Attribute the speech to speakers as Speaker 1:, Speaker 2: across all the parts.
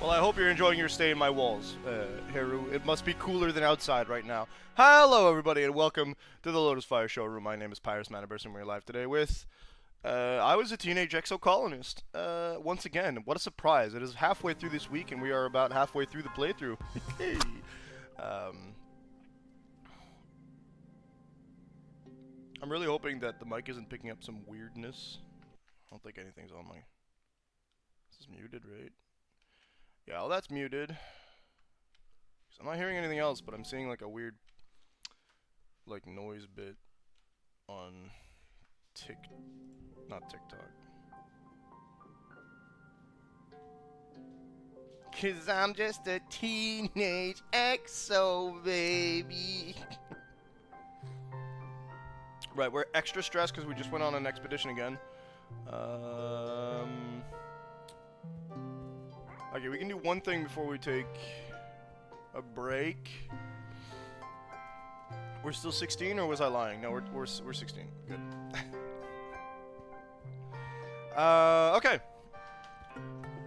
Speaker 1: Well, I hope you're enjoying your stay in my walls, Haru. It must be cooler than outside right now. Hello, everybody, and welcome to the Lotus Fire Showroom. My name is Pyrus Maniburst, and we're live today with... I was a teenage exocolonist. Once again, what a surprise. It is halfway through this week, and we are about halfway through the playthrough. Hey. I'm really hoping that the mic isn't picking up some weirdness. I don't think anything's on my... This is muted, right? Yeah, well, that's muted. So I'm not hearing anything else, but I'm seeing like a weird, like, noise bit on not TikTok. 'Cause I'm just a teenage exo baby. Right, we're extra stressed because we just went on an expedition again. Okay, we can do one thing before we take a break. We're still 16, or was I lying? No, we're 16. Good. Okay.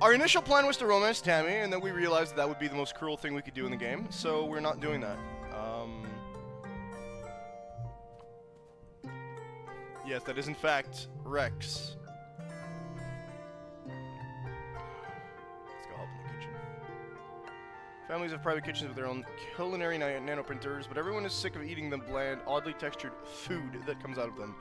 Speaker 1: Our initial plan was to romance Tammy, and then we realized that would be the most cruel thing we could do in the game, so we're not doing that. Yes, that is in fact Rex. Families have private kitchens with their own culinary nanoprinters, but everyone is sick of eating the bland, oddly textured food that comes out of them.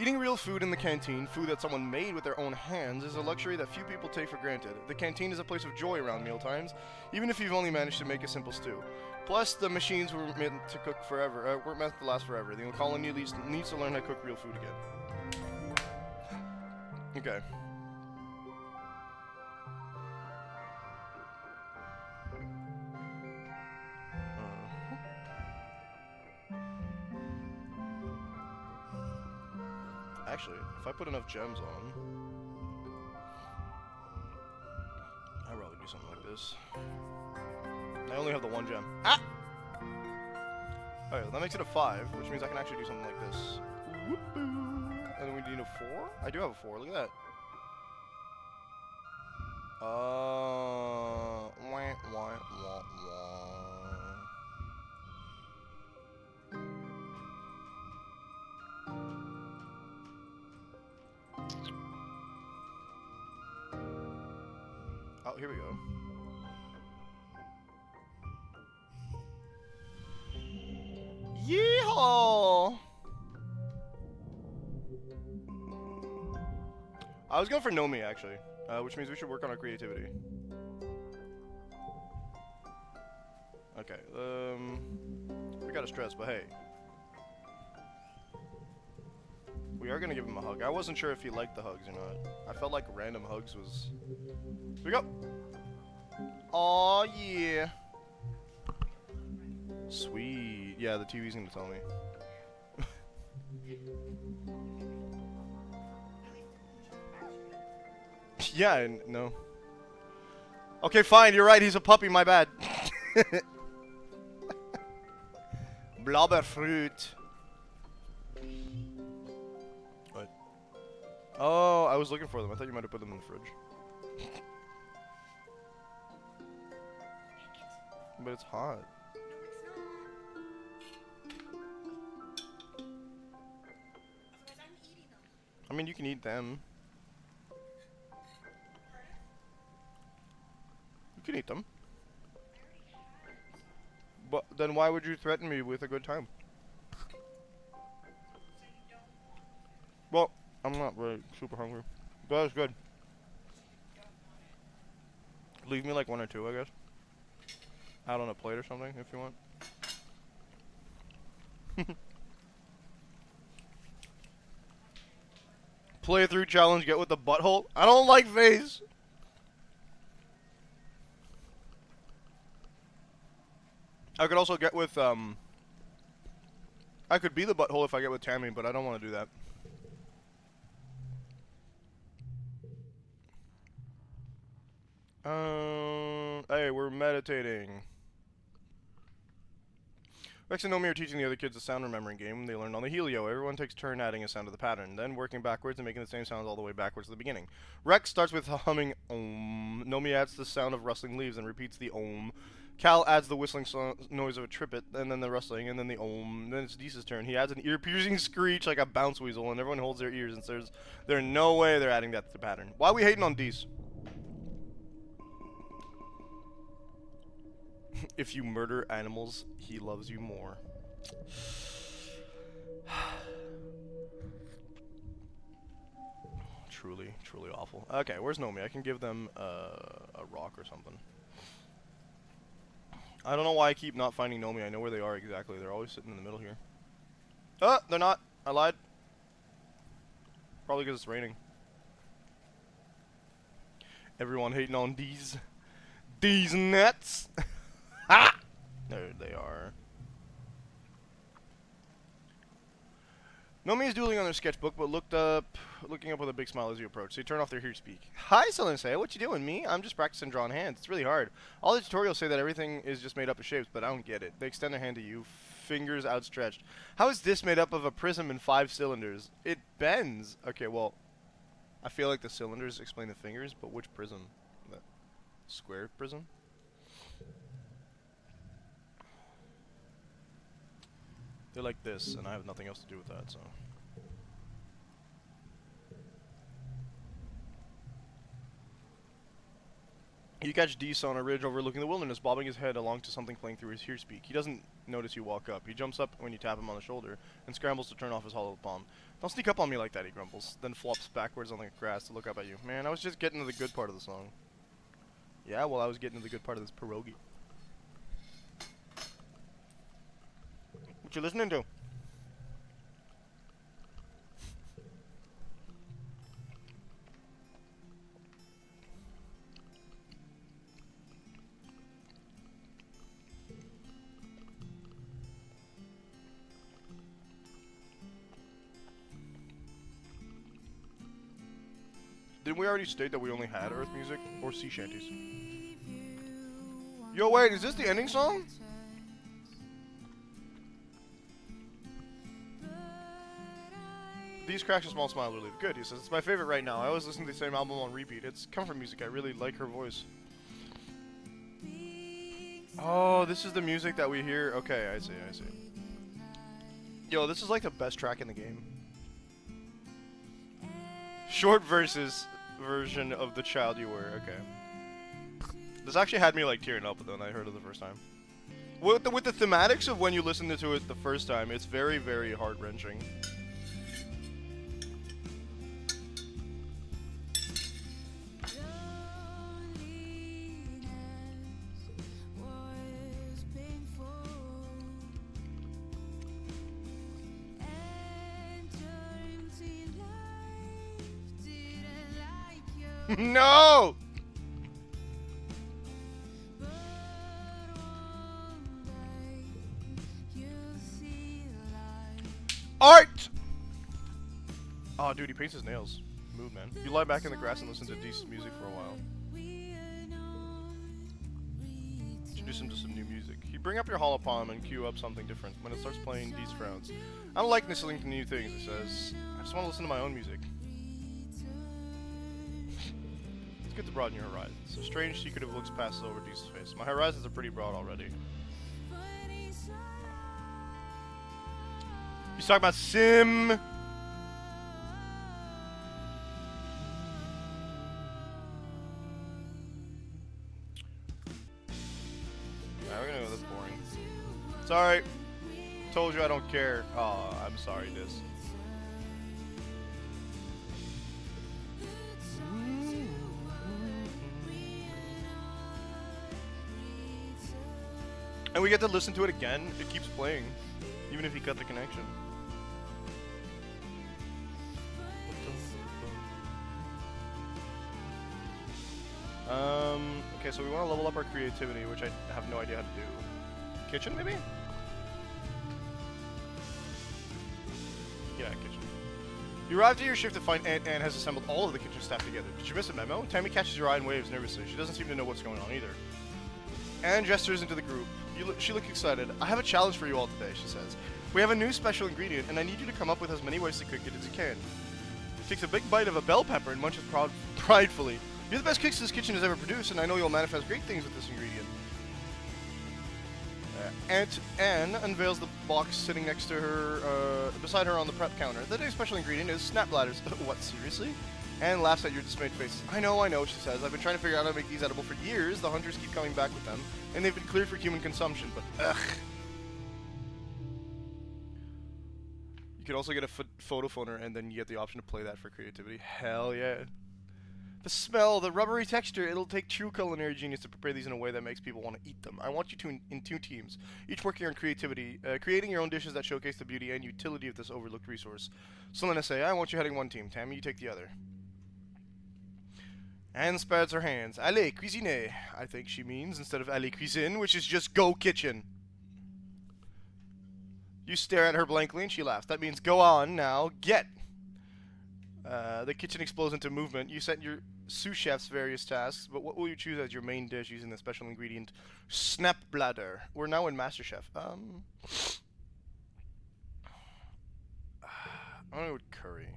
Speaker 1: Eating real food in the canteen, food that someone made with their own hands, is a luxury that few people take for granted. The canteen is a place of joy around mealtimes, even if you've only managed to make a simple stew. Plus, the machines were meant to cook forever, weren't meant to last forever. The colony needs to learn how to cook real food again. Okay. Actually, if I put enough gems on, I'd rather do something like this. I only have the one gem. Ah! Alright, well, that makes it a 5, which means I can actually do something like this. And then we need a 4? I do have a 4, look at that. Wah, wah, wah, wah. Oh, here we go. Yeehaw! I was going for Nomi, actually, which means we should work on our creativity. Okay, we got to stress, but hey. We are gonna give him a hug. I wasn't sure if he liked the hugs or not. I felt like random hugs was... Here we go! Aw, yeah! Sweet. Yeah, the TV's gonna tell me. Yeah, no. Okay, fine, you're right, he's a puppy, my bad. Blobberfruit. What? Oh, I was looking for them. I thought you might have put them in the fridge. But it's hot. I mean, you can eat them. You can eat them. But then why would you threaten me with a good time? Well, I'm not really super hungry. But it's good. Leave me like 1 or 2, I guess. Out on a plate or something, if you want. Playthrough challenge, get with the butthole. I don't like face. I could also get with, I could be the butthole if I get with Tammy, but I don't want to do that. Hey, we're meditating. Rex and Nomi are teaching the other kids a sound remembering game they learned on the Helio. Everyone takes turn adding a sound to the pattern, then working backwards and making the same sounds all the way backwards to the beginning. Rex starts with humming Om. Nomi adds the sound of rustling leaves and repeats the Om. Cal adds the whistling noise of a trippet, and then the rustling, and then the Om. Then it's Deese's turn. He adds an ear-piercing screech like a bounce weasel, and everyone holds their ears and says, "There's no way they're adding that to the pattern." Why are we hating on Deese? If you murder animals, he loves you more. Truly, truly awful. Okay, where's Nomi? I can give them a rock or something. I don't know why I keep not finding Nomi. I know where they are exactly. They're always sitting in the middle here. Oh, they're not. I lied. Probably because it's raining. Everyone hating on these nets. Ha! There they are. Nomi is doodling on their sketchbook, but looking up with a big smile as you approach. So you turn off their here speak. Hi, Selenae. What you doing? Me? I'm just practicing drawing hands. It's really hard. All the tutorials say that everything is just made up of shapes, but I don't get it. They extend their hand to you, fingers outstretched. How is this made up of a prism and 5 cylinders? It bends. Okay, well, I feel like the cylinders explain the fingers, but which prism? The square prism? They're like this, and I have nothing else to do with that, so. You catch Deese on a ridge overlooking the wilderness, bobbing his head along to something playing through his ear speak. He doesn't notice you walk up. He jumps up when you tap him on the shoulder, and scrambles to turn off his hollow palm. Don't sneak up on me like that, he grumbles, then flops backwards on the grass to look up at you. Man, I was just getting to the good part of the song. Yeah, well, I was getting to the good part of this pierogi. What you listening to? Didn't we already state that we only had Earth music or sea shanties? Yo, wait, is this the ending song? These cracks a small smile relief. Good, he says. It's my favorite right now. I always listen to the same album on repeat. It's comfort music. I really like her voice. Oh, this is the music that we hear. Okay, I see, I see. Yo, this is like the best track in the game. Short verses version of The Child You Were. Okay. This actually had me like tearing up when I heard it the first time. With the thematics of when you listen to it the first time, it's very, very heart-wrenching. No! Art! Oh, dude, he paints his nails. Move, man. You lie back in the grass and listen to decent music for a while. Introduce him to some new music. You bring up your hollow palm and cue up something different. When it starts playing, Deese frowns. I don't like listening to new things, he says. I just want to listen to my own music. Good to broaden your horizons. A strange, secretive looks passes over Deese's face. My horizons are pretty broad already. He's talking about Sim. Yeah, we're gonna go. That's boring. Sorry. Told you I don't care. Oh, I'm sorry, Dis. And we get to listen to it again. It keeps playing, even if he cut the connection. Okay, so we want to level up our creativity, which I have no idea how to do. Kitchen, maybe? Yeah, kitchen. You arrived at your shift to find Aunt Anne has assembled all of the kitchen staff together. Did you miss a memo? Tammy catches your eye and waves nervously. She doesn't seem to know what's going on either. Anne gestures into the group. She looks excited. I have a challenge for you all today, she says. We have a new special ingredient, and I need you to come up with as many ways to cook it as you can. She takes a big bite of a bell pepper and munches pridefully. You're the best cooks this kitchen has ever produced, and I know you'll manifest great things with this ingredient. Aunt Anne unveils the box sitting next to her, beside her on the prep counter. The day's special ingredient is snap bladders. What, seriously? Anne laughs at your dismayed faces. I know, she says. I've been trying to figure out how to make these edible for years. The hunters keep coming back with them, and they've been cleared for human consumption, but ugh. You could also get a photo phoner, and then you get the option to play that for creativity. Hell yeah. The smell, the rubbery texture, it'll take true culinary genius to prepare these in a way that makes people want to eat them. I want you to in 2 teams, each working on creativity, creating your own dishes that showcase the beauty and utility of this overlooked resource. Selena say, I want you heading one team. Tammy, you take the other. Anne spreads her hands. Allez, cuisiner, I think she means, instead of allez cuisine, which is just go kitchen. You stare at her blankly and she laughs. That means go on now, get. The kitchen explodes into movement. You set your sous chefs various tasks, but what will you choose as your main dish using the special ingredient snap bladder? We're now in MasterChef. I'm gonna go with curry.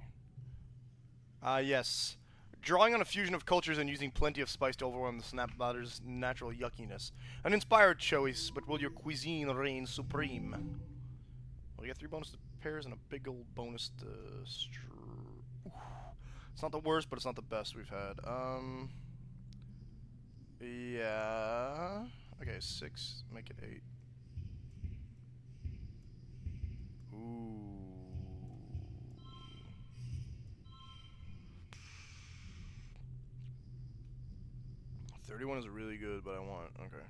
Speaker 1: Yes. Drawing on a fusion of cultures and using plenty of spice to overwhelm the snap bladder's natural yuckiness. An inspired choice, but will your cuisine reign supreme? Well, you get 3 bonus pairs and a big old bonus to it's not the worst, but it's not the best we've had. Yeah. Okay, 6. Make it 8. Ooh. 31 is really good, but I want... Okay.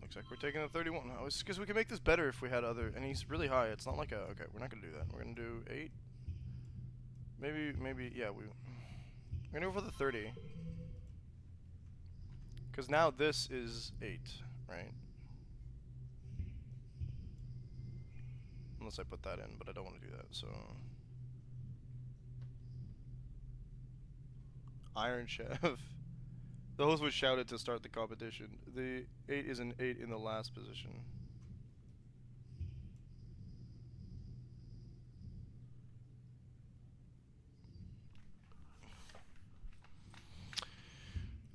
Speaker 1: Looks like we're taking a 31. Oh, it's because we can make this better if we had other... And he's really high. It's not like a... Okay, we're not going to do that. We're going to do 8. Maybe... Yeah, we're going to go for the 30. Because now this is 8, right? Unless I put that in, but I don't want to do that, so... Iron Chef. The host was shouted to start the competition. The 8 is an 8 in the last position.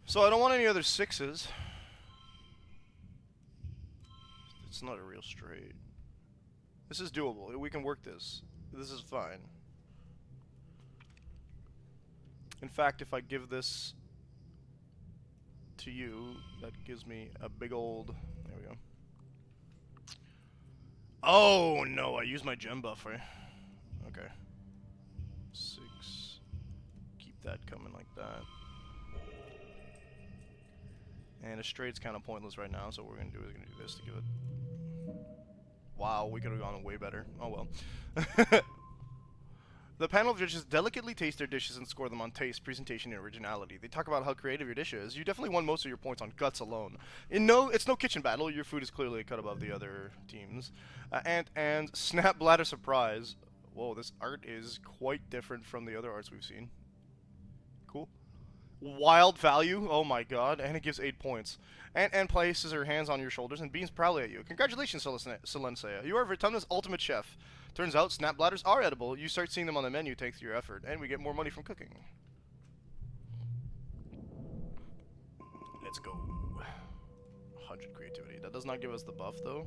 Speaker 1: So I don't want any other 6s. It's not a real straight. This is doable. We can work this. This is fine. In fact, if I give this to you, that gives me a big old... There we go. Oh, no, I used my gem buffer. Okay. 6. Keep that coming like that. And a straight's kind of pointless right now, so what we're going to do is going to do this to give it... Wow, we could have gone way better. Oh well. The panel of judges delicately taste their dishes and score them on taste, presentation, and originality. They talk about how creative your dish is. You definitely won most of your points on guts alone. It's no kitchen battle. Your food is clearly a cut above the other teams. And snap bladder surprise. Whoa, this art is quite different from the other arts we've seen. Cool. Wild value. Oh my god. And it gives 8 points. And places her hands on your shoulders and beams proudly at you. Congratulations, Selensea. You are Vertumna's ultimate chef. Turns out snap bladders are edible. You start seeing them on the menu thanks to your effort, and we get more money from cooking. Let's go. 100 creativity. That does not give us the buff, though.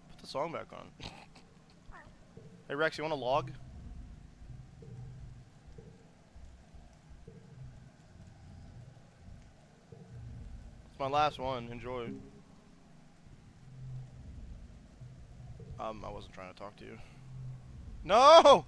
Speaker 1: Put the song back on. Hey Rex, you want a log? It's my last one. Enjoy. I wasn't trying to talk to you. No!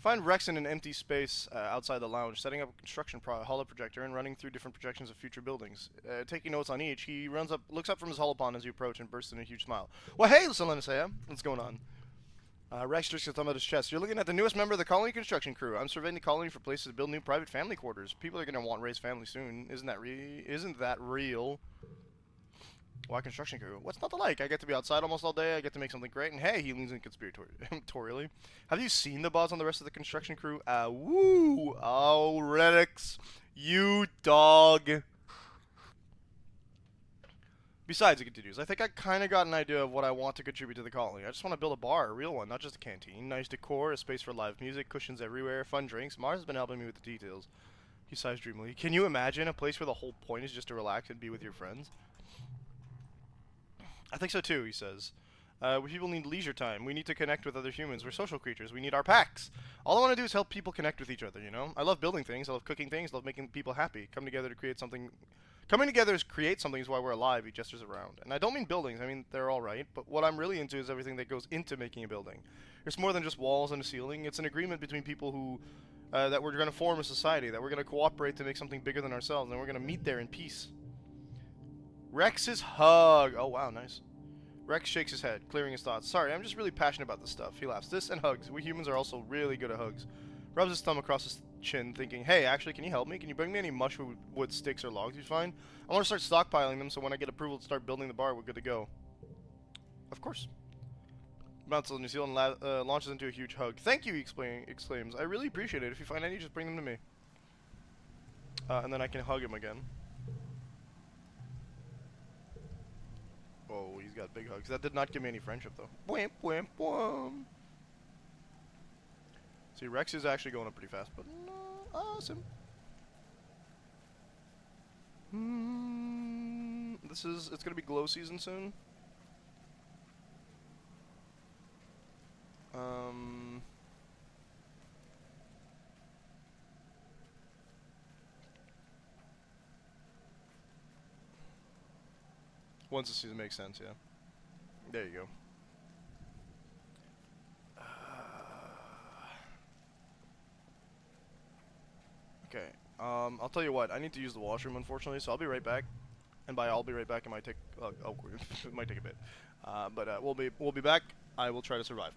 Speaker 1: Find Rex in an empty space outside the lounge, setting up a construction holo projector and running through different projections of future buildings. Taking notes on each, he looks up from his holopon as you approach and bursts in a huge smile. Well, hey, Selena, what's going on? Rex just gets thumb out his chest. You're looking at the newest member of the colony construction crew. I'm surveying the colony for places to build new private family quarters. People are gonna want to raise families soon. Isn't that real? Why construction crew? What's not to like? I get to be outside almost all day. I get to make something great. And hey, he leans in conspiratorially. Have you seen the boss on the rest of the construction crew? Woo! Oh, Rex, you dog. Besides, it continues. I think I kind of got an idea of what I want to contribute to the colony. I just want to build a bar, a real one, not just a canteen. Nice decor, a space for live music, cushions everywhere, fun drinks. Mars has been helping me with the details. He sighs dreamily. Can you imagine a place where the whole point is just to relax and be with your friends? I think so too, he says. We people need leisure time. We need to connect with other humans. We're social creatures. We need our packs. All I want to do is help people connect with each other, you know? I love building things. I love cooking things. I love making people happy. Come together to create something. Coming together to create something is why we're alive, he gestures around. And I don't mean buildings. I mean, they're all right. But what I'm really into is everything that goes into making a building. It's more than just walls and a ceiling. It's an agreement between people who... that we're going to form a society. That we're going to cooperate to make something bigger than ourselves. And we're going to meet there in peace. Rex's hug. Oh, wow, nice. Rex shakes his head, clearing his thoughts. Sorry, I'm just really passionate about this stuff. He laughs. This and hugs. We humans are also really good at hugs. Rubs his thumb across his chin, thinking, hey, actually, can you help me? Can you bring me any mushwood sticks or logs you find? I want to start stockpiling them so when I get approval to start building the bar, we're good to go. Of course. Bounces on New Zealand launches into a huge hug. Thank you, he exclaims. I really appreciate it. If you find any, just bring them to me. And then I can hug him again. Oh, he's got big hugs. That did not give me any friendship, though. Wham, wham, wham. See, Rex is actually going up pretty fast, but awesome. It's gonna be glow season soon. Once the season makes sense, yeah. There you go. Okay. I'll tell you what. I need to use the washroom, unfortunately, so I'll be right back. And by I'll be right back, it might take it might take a bit. But we'll be back. I will try to survive.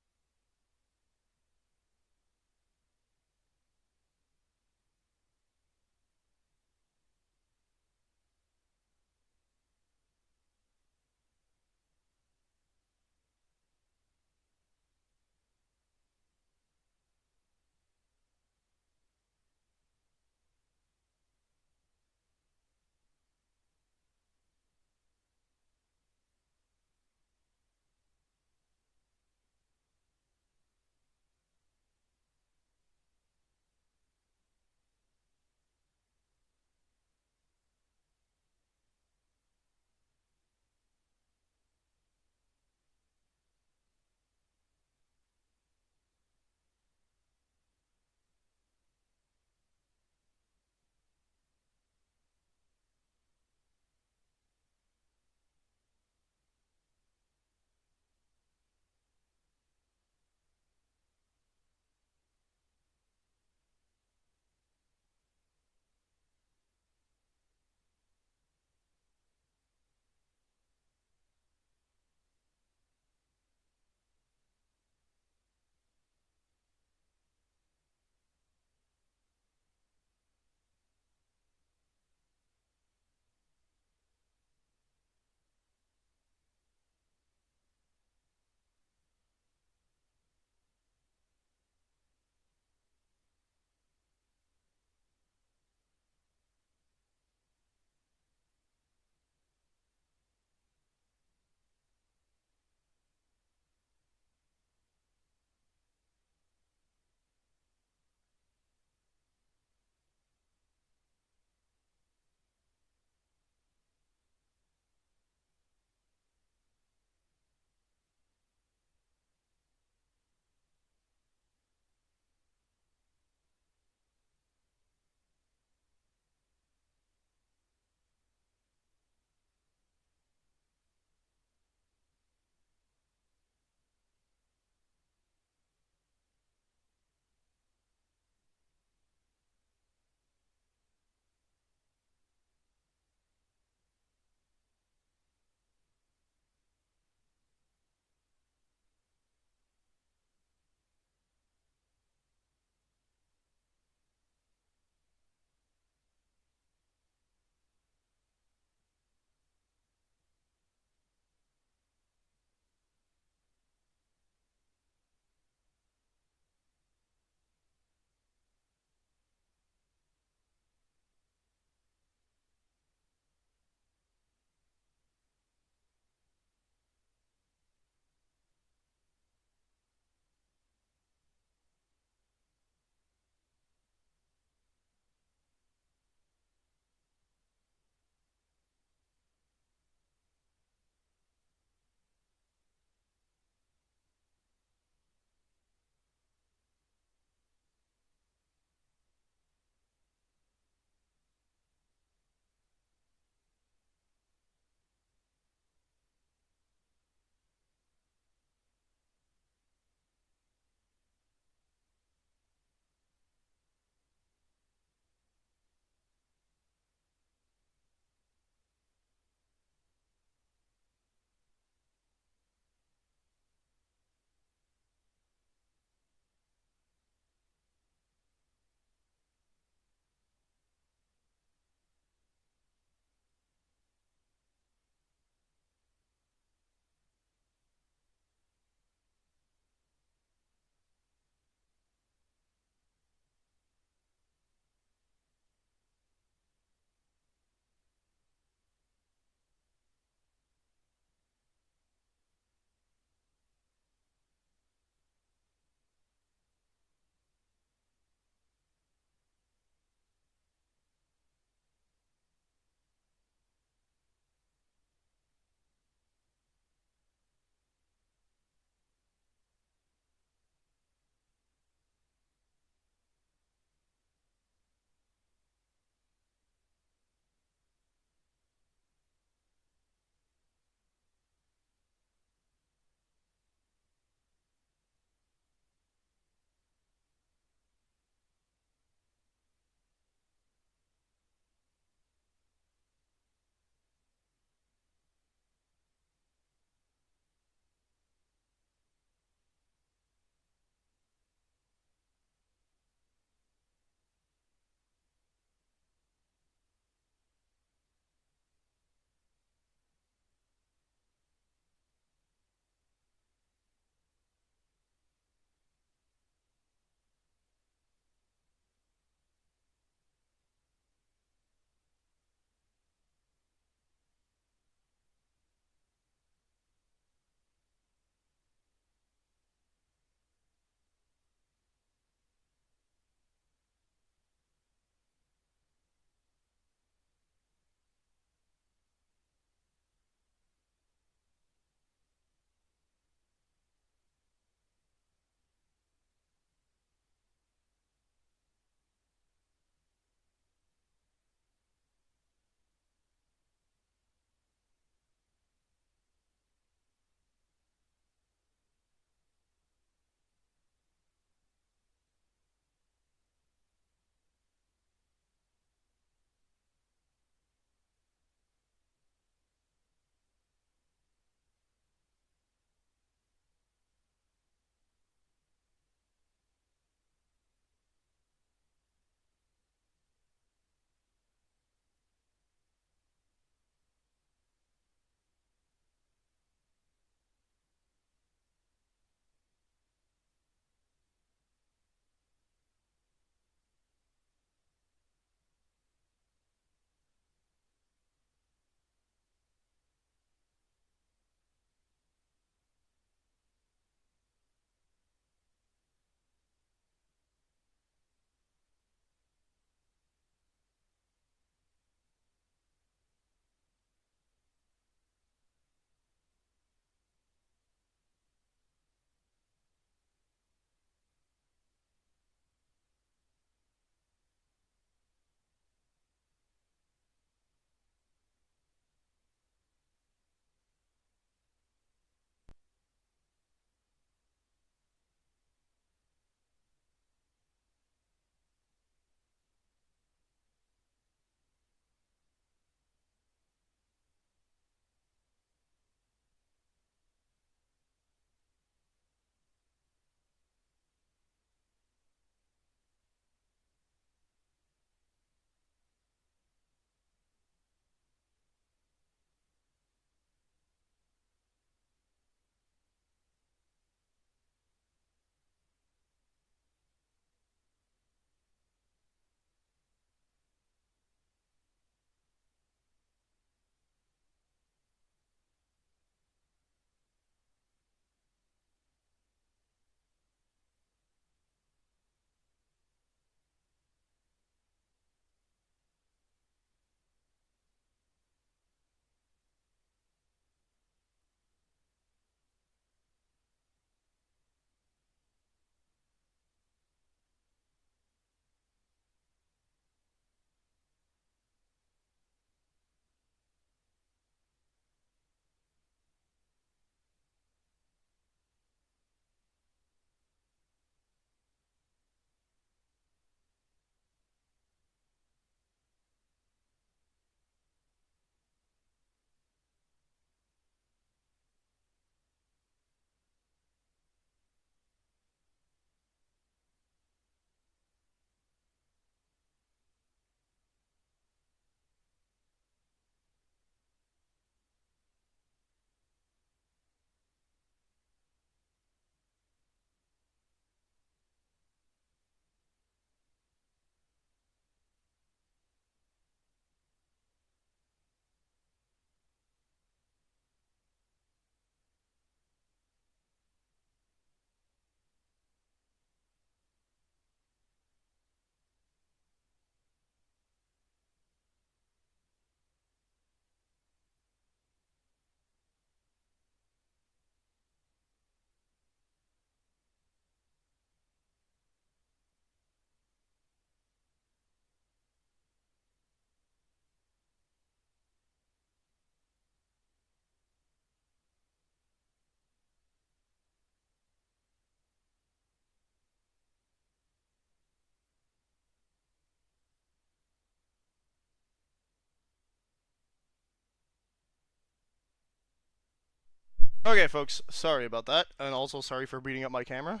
Speaker 1: Okay, folks, sorry about that, and also sorry for beating up my camera.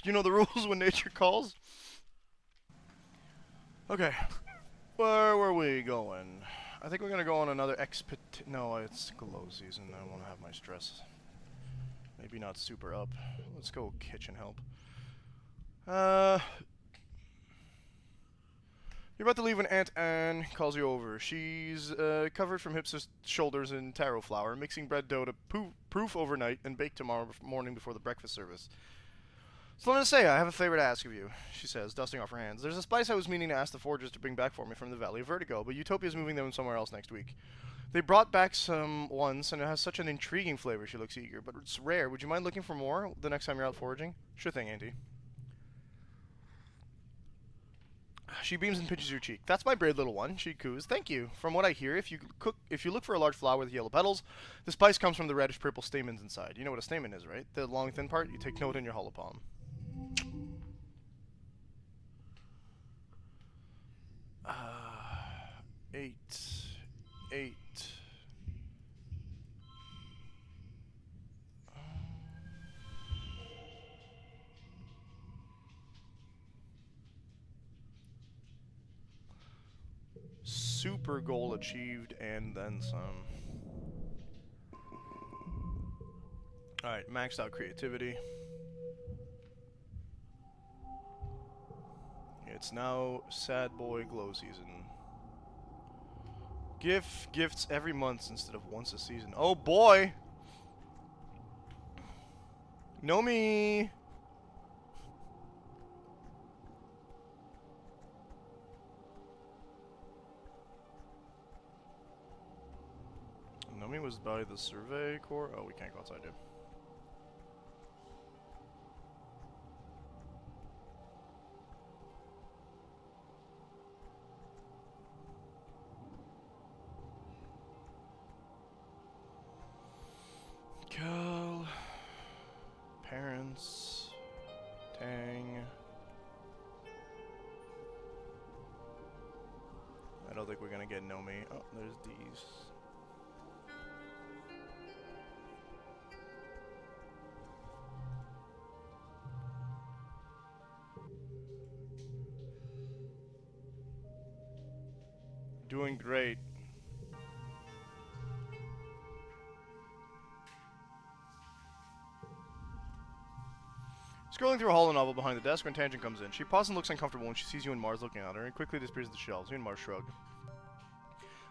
Speaker 1: You know the rules when nature calls? Okay, where were we going? I think we're gonna go on another No, it's glow season. I don't want to have my stress. Maybe not super up. Let's go kitchen help. You're about to leave when Aunt Anne calls you over. She's covered from hips to shoulders in taro flour, mixing bread dough to proof overnight and bake tomorrow morning before the breakfast service. So let me say, I have a favor to ask of you, she says, dusting off her hands. There's a spice I was meaning to ask the foragers to bring back for me from the Valley of Vertigo, but Utopia's moving them somewhere else next week. They brought back some once, and it has such an intriguing flavor. She looks eager, but it's rare. Would you mind looking for more the next time you're out foraging? Sure thing, Auntie. She beams and pinches your cheek. That's my brave little one, she coos. Thank you. From what I hear, if you look for a large flower with yellow petals, the spice comes from the reddish purple stamens inside. You know what a stamen is, right? The long thin part. You take note in your hollow palm. Eight. Super goal achieved and then some. Alright, maxed out creativity. It's now sad boy glow season. Gifts every month instead of once a season. Oh boy! Nomi! Nomi was by the survey corps. Oh, we can't go outside, dude. Cal. Parents. Tang. I don't think we're gonna get Nomi. Oh, there's these. Doing great. Scrolling through a holo novel behind the desk when Tangent comes in. She pauses and looks uncomfortable when she sees you and Mars looking at her and quickly disappears at the shelves. You and Mars shrug.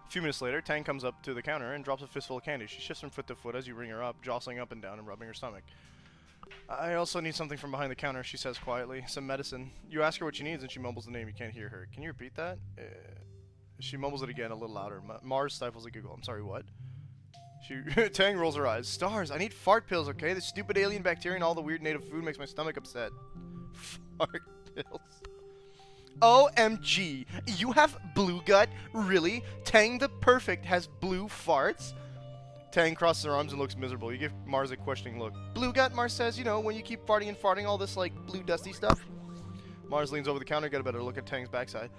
Speaker 1: A few minutes later, Tang comes up to the counter and drops a fistful of candy. She shifts from foot to foot as you ring her up, jostling up and down and rubbing her stomach. I also need something from behind the counter, she says quietly. Some medicine. You ask her what she needs and she mumbles the name. You can't hear her. Can you repeat that? She mumbles it again a little louder. Mars stifles a giggle. I'm sorry, what? Tang rolls her eyes. Stars, I need fart pills, okay? The stupid alien bacteria and all the weird native food makes my stomach upset. Fart pills. OMG, you have blue gut? Really? Tang the Perfect has blue farts? Tang crosses her arms and looks miserable. You give Mars a questioning look. Blue gut, Mars says, you know, when you keep farting and farting all this, like, blue dusty stuff. Mars leans over the counter, get a better look at Tang's backside.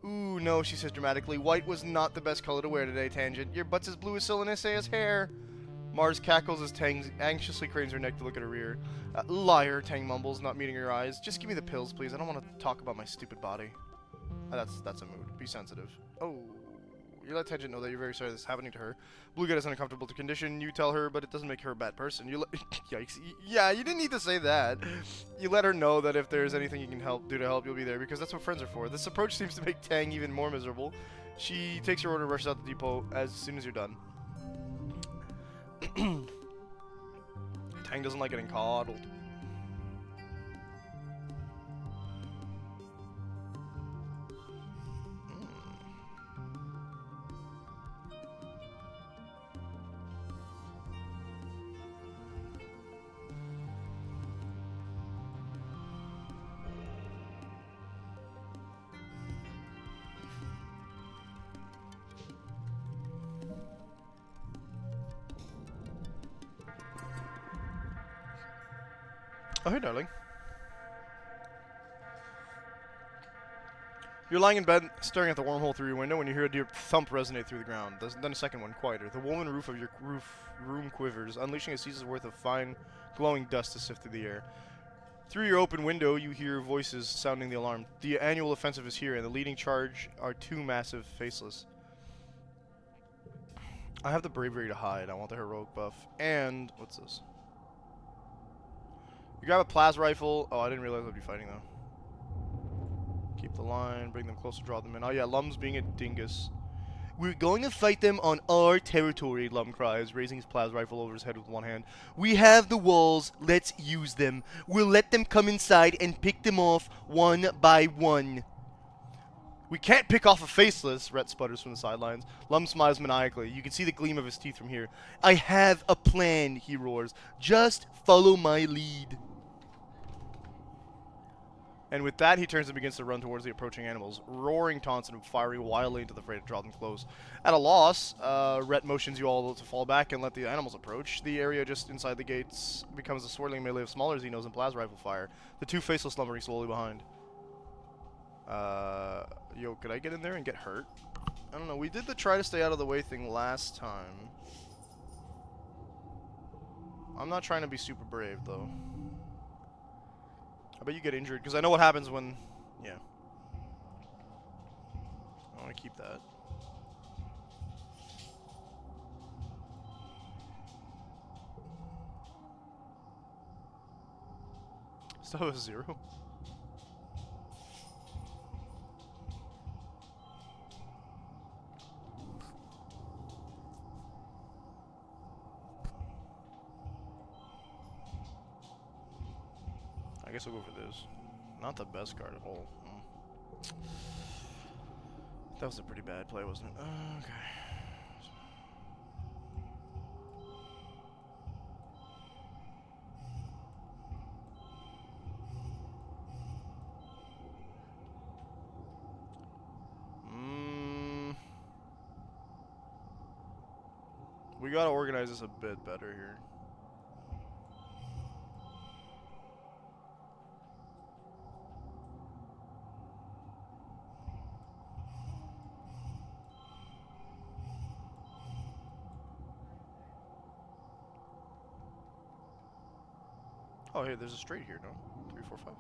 Speaker 1: Ooh, no, she says dramatically. White was not the best color to wear today, Tangent. Your butt's as blue as Selenesea's hair. Mars cackles as Tang anxiously cranes her neck to look at her rear. Liar, Tang mumbles, not meeting her eyes. Just give me the pills, please. I don't want to talk about my stupid body. That's a mood. Be sensitive. Oh, you let Tangent know that you're very sorry this is happening to her. Blue Gut is uncomfortable to condition. You tell her, but it doesn't make her a bad person. You Yikes. Yeah, you didn't need to say that. You let her know that if there's anything you can do to help, you'll be there, because that's what friends are for. This approach seems to make Tang even more miserable. She takes her order and rushes out the depot as soon as you're done. Tang doesn't like getting coddled. Oh, hey, darling. You're lying in bed, staring at the wormhole through your window, when you hear a deep thump resonate through the ground. Then a second one, quieter. The woven roof of your room quivers, unleashing a season's worth of fine, glowing dust to sift through the air. Through your open window, you hear voices sounding the alarm. The annual offensive is here, and the leading charge are two massive faceless. I have the bravery to hide. I want the heroic buff. And what's this? You grab a plas rifle. Oh, I didn't realize I'd be fighting though. Keep the line, bring them closer, draw them in. Oh yeah, Lum's being a dingus. We're going to fight them on our territory, Lum cries, raising his plas rifle over his head with one hand. We have the walls, let's use them. We'll let them come inside and pick them off one by one. We can't pick off a faceless, Rhett sputters from the sidelines. Lum smiles maniacally. You can see the gleam of his teeth from here. I have a plan, he roars. Just follow my lead. And with that, he turns and begins to run towards the approaching animals, roaring taunts and firing wildly into the fray to draw them close. At a loss, Rhett motions you all to fall back and let the animals approach. The area just inside the gates becomes a swirling melee of smaller Xenos and plas rifle fire, the two faceless lumbering slowly behind. Yo, could I get in there and get hurt? I don't know. We did the try to stay out of the way thing last time. I'm not trying to be super brave, though. I bet you get injured, because I know what happens when... Yeah. I want to keep that. Still have a 0? I guess we'll go for this. Not the best card at all. That was a pretty bad play, wasn't it? Okay. We gotta organize this a bit better here. Oh, hey, there's a straight here, no? 3, 4, 5.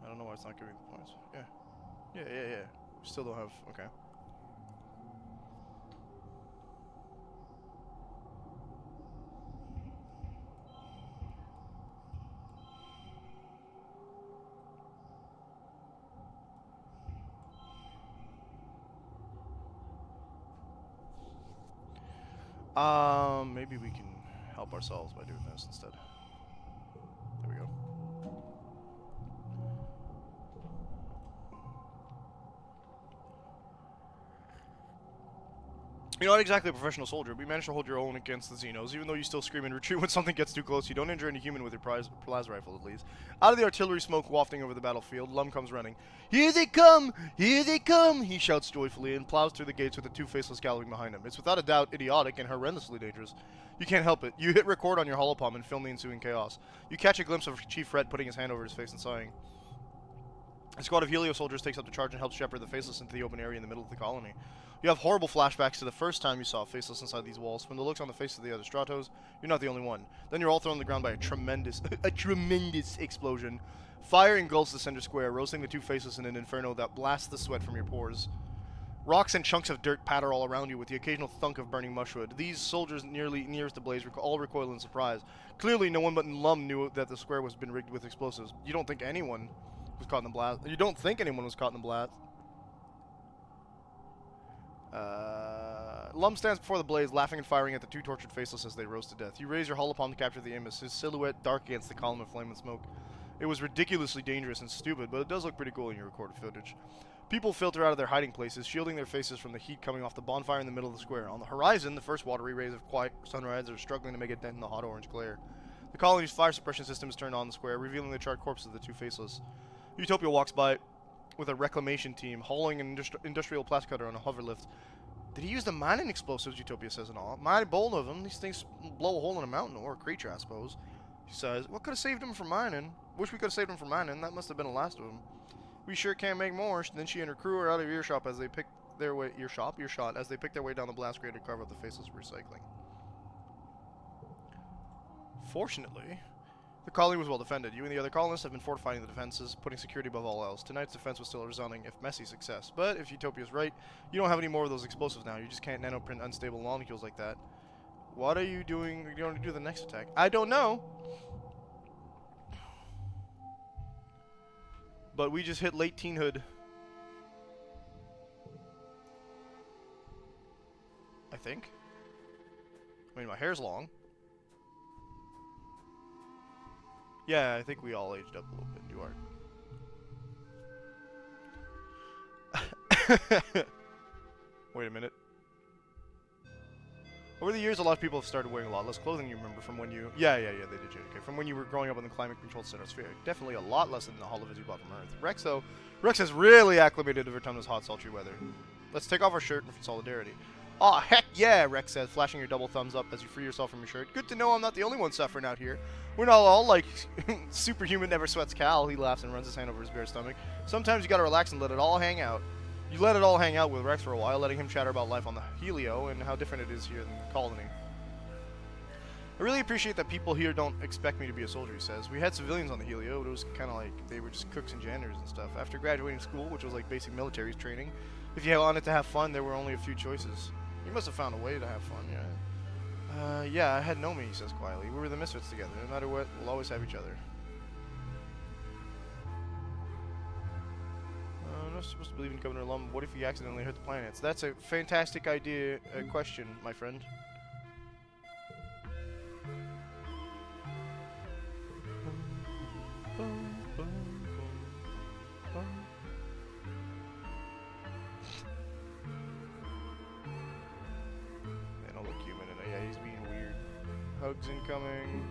Speaker 1: I don't know why it's not giving the points. Yeah. Yeah. We still don't have... Okay. Maybe we can help ourselves by doing this instead. There we go. You're not exactly a professional soldier, but you managed to hold your own against the Xenos, even though you still scream and retreat when something gets too close. You don't injure any human with your plas rifle, at least. Out of the artillery smoke wafting over the battlefield, Lum comes running. Here they come! Here they come! He shouts joyfully and plows through the gates with the two faceless galloping behind him. It's without a doubt idiotic and horrendously dangerous. You can't help it. You hit record on your holopalm and film the ensuing chaos. You catch a glimpse of Chief Rhett putting his hand over his face and sighing. A squad of Helio soldiers takes up the charge and helps shepherd the faceless into the open area in the middle of the colony. You have horrible flashbacks to the first time you saw a faceless inside these walls. From the looks on the faces of the other Stratos, you're not the only one. Then you're all thrown on the ground by a tremendous explosion. Fire engulfs the center square, roasting the two faces in an inferno that blasts the sweat from your pores. Rocks and chunks of dirt patter all around you with the occasional thunk of burning mushwood. These soldiers nearest the blaze all recoil in surprise. Clearly no one but Lum knew that the square was been rigged with explosives. You don't think anyone was caught in the blast. You don't think anyone was caught in the blast. Lum stands before the blaze, laughing and firing at the two tortured faceless as they roast to death. You raise your holopalm to capture the image, his silhouette dark against the column of flame and smoke. It was ridiculously dangerous and stupid, but it does look pretty cool in your recorded footage. People filter out of their hiding places, shielding their faces from the heat coming off the bonfire in the middle of the square. On the horizon, the first watery rays of quiet sunrise are struggling to make a dent in the hot orange glare. The colony's fire suppression system is turned on the square, revealing the charred corpses of the two faceless. Utopia walks by with a reclamation team, hauling an industrial plastic cutter on a hover lift. Did he use the mining explosives, Utopia says and all? Mighty bold of him. These things blow a hole in a mountain or a creature, I suppose. She says, what could have saved him from mining? Wish we could have saved him from mining. That must have been the last of them. We sure can't make more. Then she and her crew are out of earshot as they pick their way earshot as they pick their way down the blast grade to carve out the faceless recycling. Fortunately, the colony was well defended. You and the other colonists have been fortifying the defenses, putting security above all else. Tonight's defense was still a resounding, if messy, success. But if Utopia's right, you don't have any more of those explosives now. You just can't nanoprint unstable molecules like that. What are you doing? You're going to do the next attack? I don't know. But we just hit late teenhood. I think. I mean, my hair's long. Yeah, I think we all aged up a little bit. Do art. Wait a minute. Over the years, a lot of people have started wearing a lot less clothing, you remember, from when you... Yeah, they did, JK. From when you were growing up in the climate-controlled stratosphere. Definitely a lot less than the Hall of Viz you bought from Earth. Rex, though, Rex has really acclimated to Vertumna's hot, sultry weather. Let's take off our shirt for solidarity. Aw, heck yeah, Rex says, flashing your double thumbs up as you free yourself from your shirt. Good to know I'm not the only one suffering out here. We're not all like superhuman never sweats Cal. He laughs and runs his hand over his bare stomach. Sometimes you gotta relax and let it all hang out. You let it all hang out with Rex for a while, letting him chatter about life on the Helio and how different it is here in the colony. I really appreciate that people here don't expect me to be a soldier, he says. We had civilians on the Helio, but it was kind of like they were just cooks and janitors and stuff. After graduating school, which was like basic military training, if you wanted to have fun, there were only a few choices. You must have found a way to have fun, yeah. Yeah, I had known me, he says quietly. We were the misfits together. No matter what, we'll always have each other. I'm not supposed to believe in Governor Lum. What if he accidentally hurt the planets? That's a fantastic idea, question, my friend. They don't look human, and yeah, he's being weird. Hugs incoming.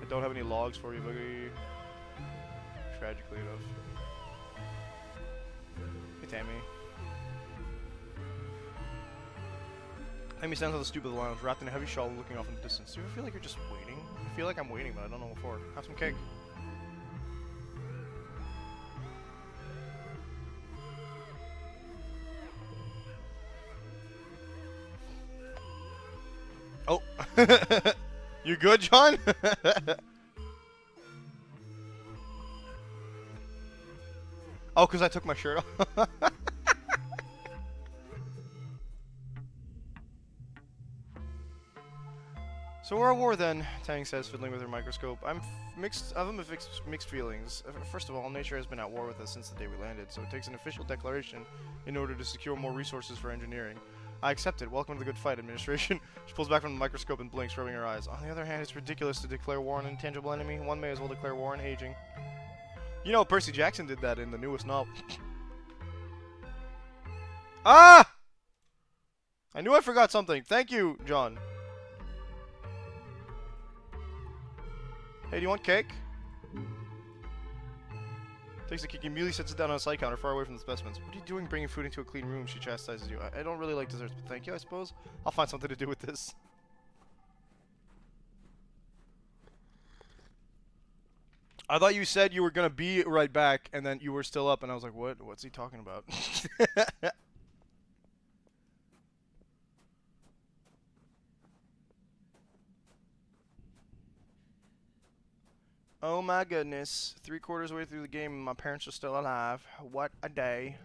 Speaker 1: I don't have any logs for you, Boogie. Tragically enough. Hey, Tammy. Tammy stands on the stoop of the lounge, wrapped in a heavy shawl, looking off in the distance. Do you ever feel like you're just waiting? I feel like I'm waiting, but I don't know what for. Have some cake. Oh. You good, John? Oh, because I took my shirt off. So we're at war then, Tang says, fiddling with her microscope. I have mixed feelings. First of all, nature has been at war with us since the day we landed, so it takes an official declaration in order to secure more resources for engineering. I accept it. Welcome to the good fight, administration. She pulls back from the microscope and blinks, rubbing her eyes. On the other hand, it's ridiculous to declare war on an intangible enemy. One may as well declare war on aging. You know, Percy Jackson did that in the newest novel. Ah! I knew I forgot something. Thank you, John. Hey, do you want cake? Takes the cake, immediately sits it down on a side counter far away from the specimens. What are you doing bringing food into a clean room? She chastises you. I don't really like desserts, but thank you, I suppose. I'll find something to do with this. I thought you said you were gonna be right back, and then you were still up, and I was like, what? What's he talking about? Oh my goodness. 3/4 way through the game and my parents are still alive. What a day.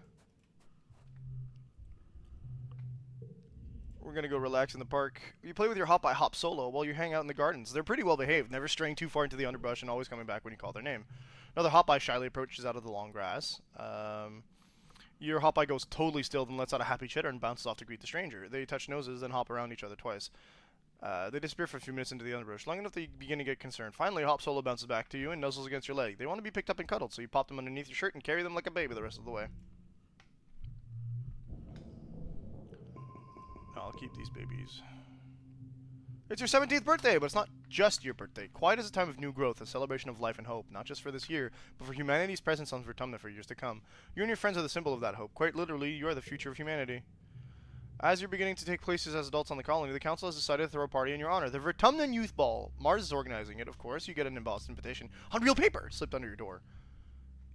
Speaker 1: We're gonna go relax in the park. You play with your hop solo while you hang out in the gardens. They're pretty well behaved, never straying too far into the underbrush and always coming back when you call their name. Another hop shyly approaches out of the long grass. Your hop goes totally still, then lets out a happy chitter and bounces off to greet the stranger. They touch noses, then hop around each other twice. They disappear for a few minutes into the underbrush, long enough that you begin to get concerned. Finally, Hop Solo bounces back to you and nuzzles against your leg. They want to be picked up and cuddled, so you pop them underneath your shirt and carry them like a baby the rest of the way. I'll keep these babies. It's your 17th birthday, but it's not just your birthday. Quiet is a time of new growth, a celebration of life and hope, not just for this year, but for humanity's presence on Vertumna for years to come. You and your friends are the symbol of that hope. Quite literally, you are the future of humanity. As you're beginning to take places as adults on the colony, the council has decided to throw a party in your honor. The Vertumnan Youth Ball. Mars is organizing it, of course. You get an embossed invitation on real paper slipped under your door.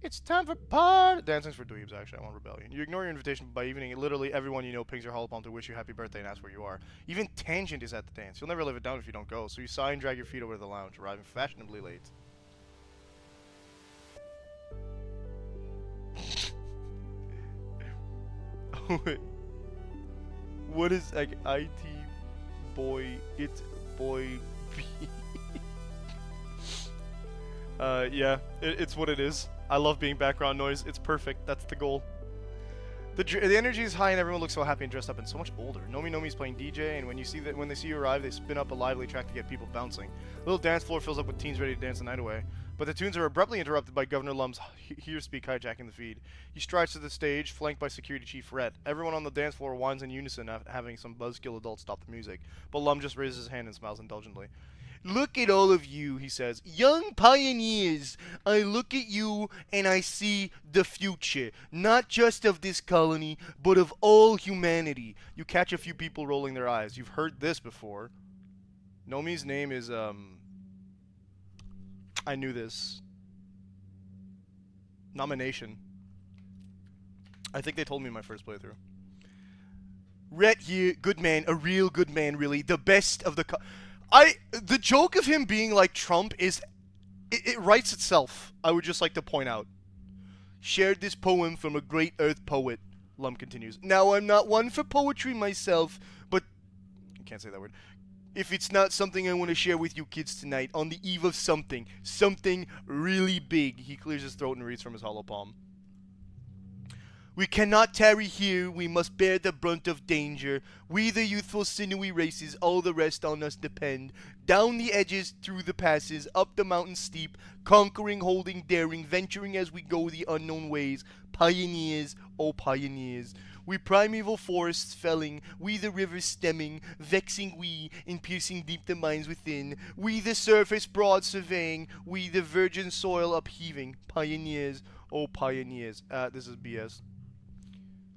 Speaker 1: It's time for party. Dancing's for dweebs, actually. I want rebellion. You ignore your invitation by evening. Literally everyone you know pings your holopalm to wish you happy birthday and ask where you are. Even Tangent is at the dance. You'll never live it down if you don't go. So you sigh and drag your feet over to the lounge, arriving fashionably late. Oh, wait. What is, like, IT boy, it's boy B? Yeah, it's what it is. I love being background noise. It's perfect. That's the goal. The energy is high and everyone looks so happy and dressed up and so much older. Nomi Nomi's playing DJ, and when they see you arrive, they spin up a lively track to get people bouncing. The little dance floor fills up with teens ready to dance the night away. But the tunes are abruptly interrupted by Governor Lum's here speak hijacking the feed. He strides to the stage, flanked by Security Chief Rhett. Everyone on the dance floor whines in unison after having some buzzkill adults stop the music. But Lum just raises his hand and smiles indulgently. Look at all of you, he says. Young pioneers. I look at you and I see the future. Not just of this colony, but of all humanity. You catch a few people rolling their eyes. You've heard this before. Nomi's name is, I knew this. Nomination. I think they told me in my first playthrough. Rhett here, good man, a real good man, really. The best of the the joke of him being like Trump is, it writes itself. I would just like to point out. Shared this poem from a great Earth poet, Lum continues. Now, I'm not one for poetry myself, but... I can't say that word. If it's not something I want to share with you kids tonight, on the eve of something really big. He clears his throat and reads from his hollow palm. We cannot tarry here, we must bear the brunt of danger. We the youthful sinewy races, all the rest on us depend. Down the edges, through the passes, up the mountain steep, conquering, holding, daring, venturing as we go the unknown ways. Pioneers, oh pioneers. We primeval forests felling, we the rivers stemming, vexing we, in piercing deep the mines within. We the surface broad surveying, we the virgin soil upheaving. Pioneers, oh pioneers. This is BS.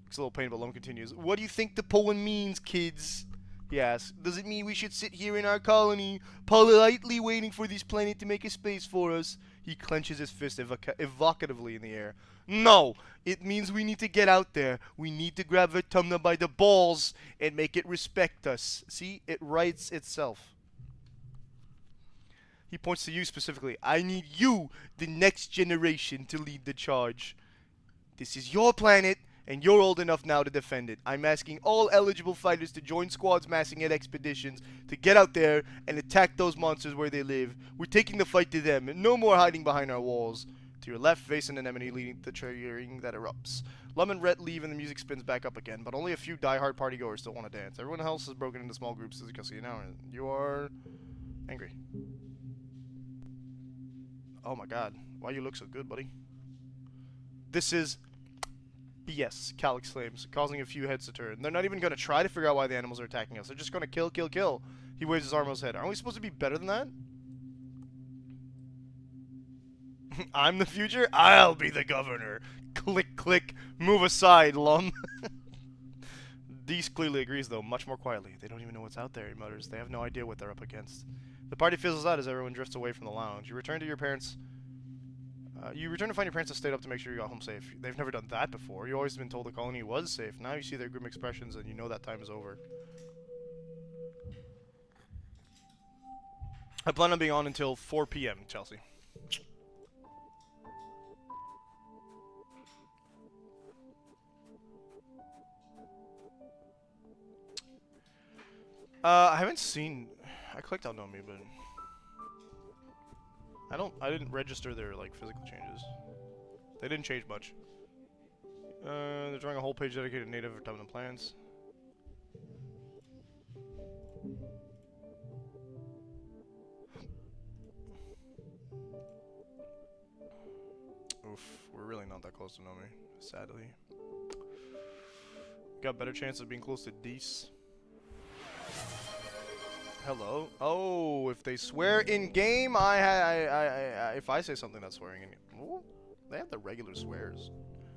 Speaker 1: It's a little pain, but Lum continues. What do you think the poem means, kids? He asks. Does it mean we should sit here in our colony, politely waiting for this planet to make a space for us? He clenches his fist evocatively in the air. No! It means we need to get out there. We need to grab Vertumna by the balls and make it respect us. See? It writes itself. He points to you specifically. I need you, the next generation, to lead the charge. This is your planet, and you're old enough now to defend it. I'm asking all eligible fighters to join squads massing at expeditions to get out there and attack those monsters where they live. We're taking the fight to them, and no more hiding behind our walls. To your left, face an anemone leading to the cheering that erupts. Lum and Rhett leave and the music spins back up again, but only a few die-hard partygoers still want to dance. Everyone else is broken into small groups as you can see now, and you are angry. Oh my god, why you look so good, buddy? This is BS, Cal exclaims, causing a few heads to turn. They're not even going to try to figure out why the animals are attacking us. They're just going to kill, kill, kill. He waves his arm over his head. Aren't we supposed to be better than that? I'm the future? I'll be the governor. Click, click. Move aside, Lum. Deese clearly agrees, though, much more quietly. They don't even know what's out there, he mutters. They have no idea what they're up against. The party fizzles out as everyone drifts away from the lounge. You return to your parents... you return to find your parents have stayed up to make sure you got home safe. They've never done that before. You've always been told the colony was safe. Now you see their grim expressions and you know that time is over. I plan on being on until 4 p.m., Chelsea. I haven't seen... I clicked on Nomi, but... I didn't register their, like, physical changes. They didn't change much. They're drawing a whole page dedicated to native Vertumnan plants. Oof, we're really not that close to Nomi, sadly. Got better chance of being close to Deese. Hello. Oh, if they swear in game, if I say something that's swearing in game, ooh, they have the regular swears.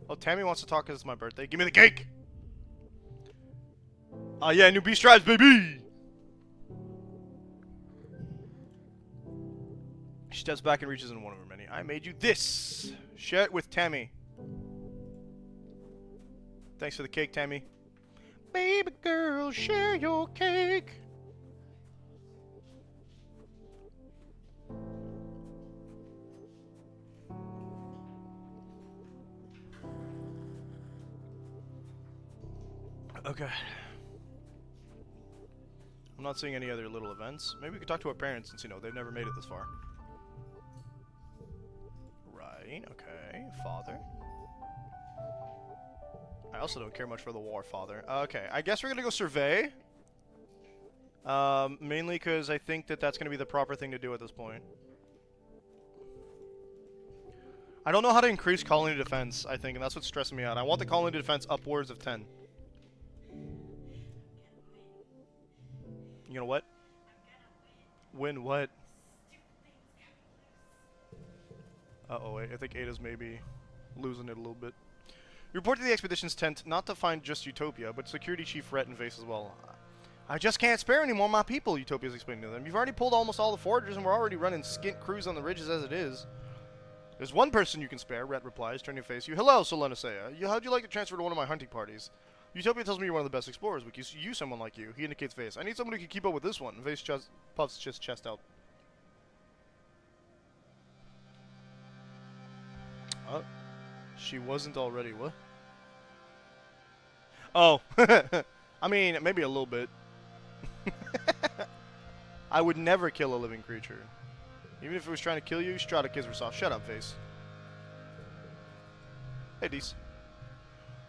Speaker 1: Oh, Tammy wants to talk because it's my birthday. Give me the cake. Yeah, new beast tribes, baby! She steps back and reaches in one of her many. I made you this! Share it with Tammy. Thanks for the cake, Tammy. Baby girl, share your cake! Okay. I'm not seeing any other little events. Maybe we could talk to our parents since, you know, they've never made it this far. Right, okay. Father. I also don't care much for the war, Father. Okay, I guess we're gonna go survey. Mainly because I think that that's gonna be the proper thing to do at this point. I don't know how to increase colony defense, I think, and that's what's stressing me out. I want the colony defense upwards of 10. You know what? Win what? Uh-oh, wait, I think Ada's maybe losing it a little bit. You report to the expedition's tent not to find just Utopia, but Security Chief Rhett and Vase as well. I just can't spare any more of my people, Utopia's explaining to them. You've already pulled almost all the foragers, and we're already running skint crews on the ridges as it is. There's one person you can spare, Rhett replies, turning to face you. Hello, Solenasea. How'd you like to transfer to one of my hunting parties? Utopia tells me you're one of the best explorers. We could use someone like you. He indicates Vase. I need someone who can keep up with this one. Vase puffs his chest out. She wasn't already, what? Oh. I mean, maybe a little bit. I would never kill a living creature. Even if it was trying to kill you, Strata kids were soft. Shut up, Vase. Hey, Dees.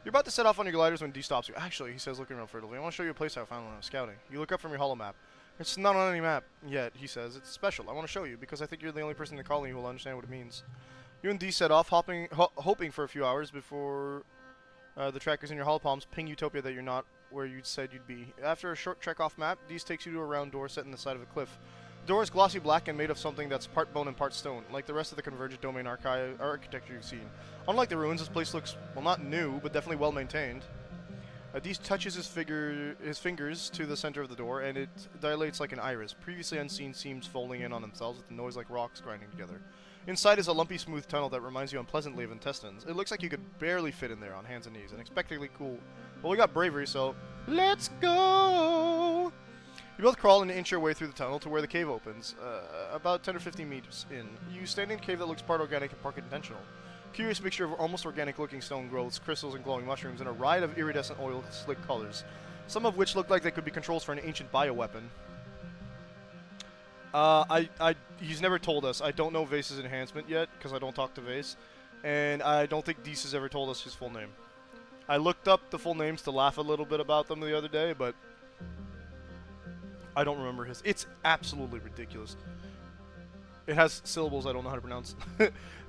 Speaker 1: You're about to set off on your gliders when D stops you. Actually, he says, looking around furtively, I want to show you a place I found when I was scouting. You look up from your holo map. It's not on any map yet, he says. It's special. I want to show you, because I think you're the only person in the colony who will understand what it means. You and D set off, hoping for a few hours before the trackers in your holopalms ping Utopia that you're not where you said you'd be. After a short trek off map, Dees takes you to a round door set in the side of a cliff. The door is glossy black and made of something that's part bone and part stone, like the rest of the Convergent Domain architecture you've seen. Unlike the ruins, this place looks, well, not new, but definitely well maintained. Dees touches his fingers to the center of the door, and it dilates like an iris. Previously unseen seams folding in on themselves with a noise like rocks grinding together. Inside is a lumpy, smooth tunnel that reminds you unpleasantly of intestines. It looks like you could barely fit in there on hands and knees. Unexpectedly cool. Well, we got bravery, so let's go! You both crawl and inch your way through the tunnel to where the cave opens, about 10 or 15 meters in. You stand in a cave that looks part organic and part intentional. Curious mixture of almost organic-looking stone growths, crystals, and glowing mushrooms, and a riot of iridescent oil slick colors, some of which look like they could be controls for an ancient bioweapon. He's never told us. I don't know Vase's enhancement yet, because I don't talk to Vase, and I don't think Dees has ever told us his full name. I looked up the full names to laugh a little bit about them the other day, but I don't remember his. It's absolutely ridiculous. It has syllables I don't know how to pronounce.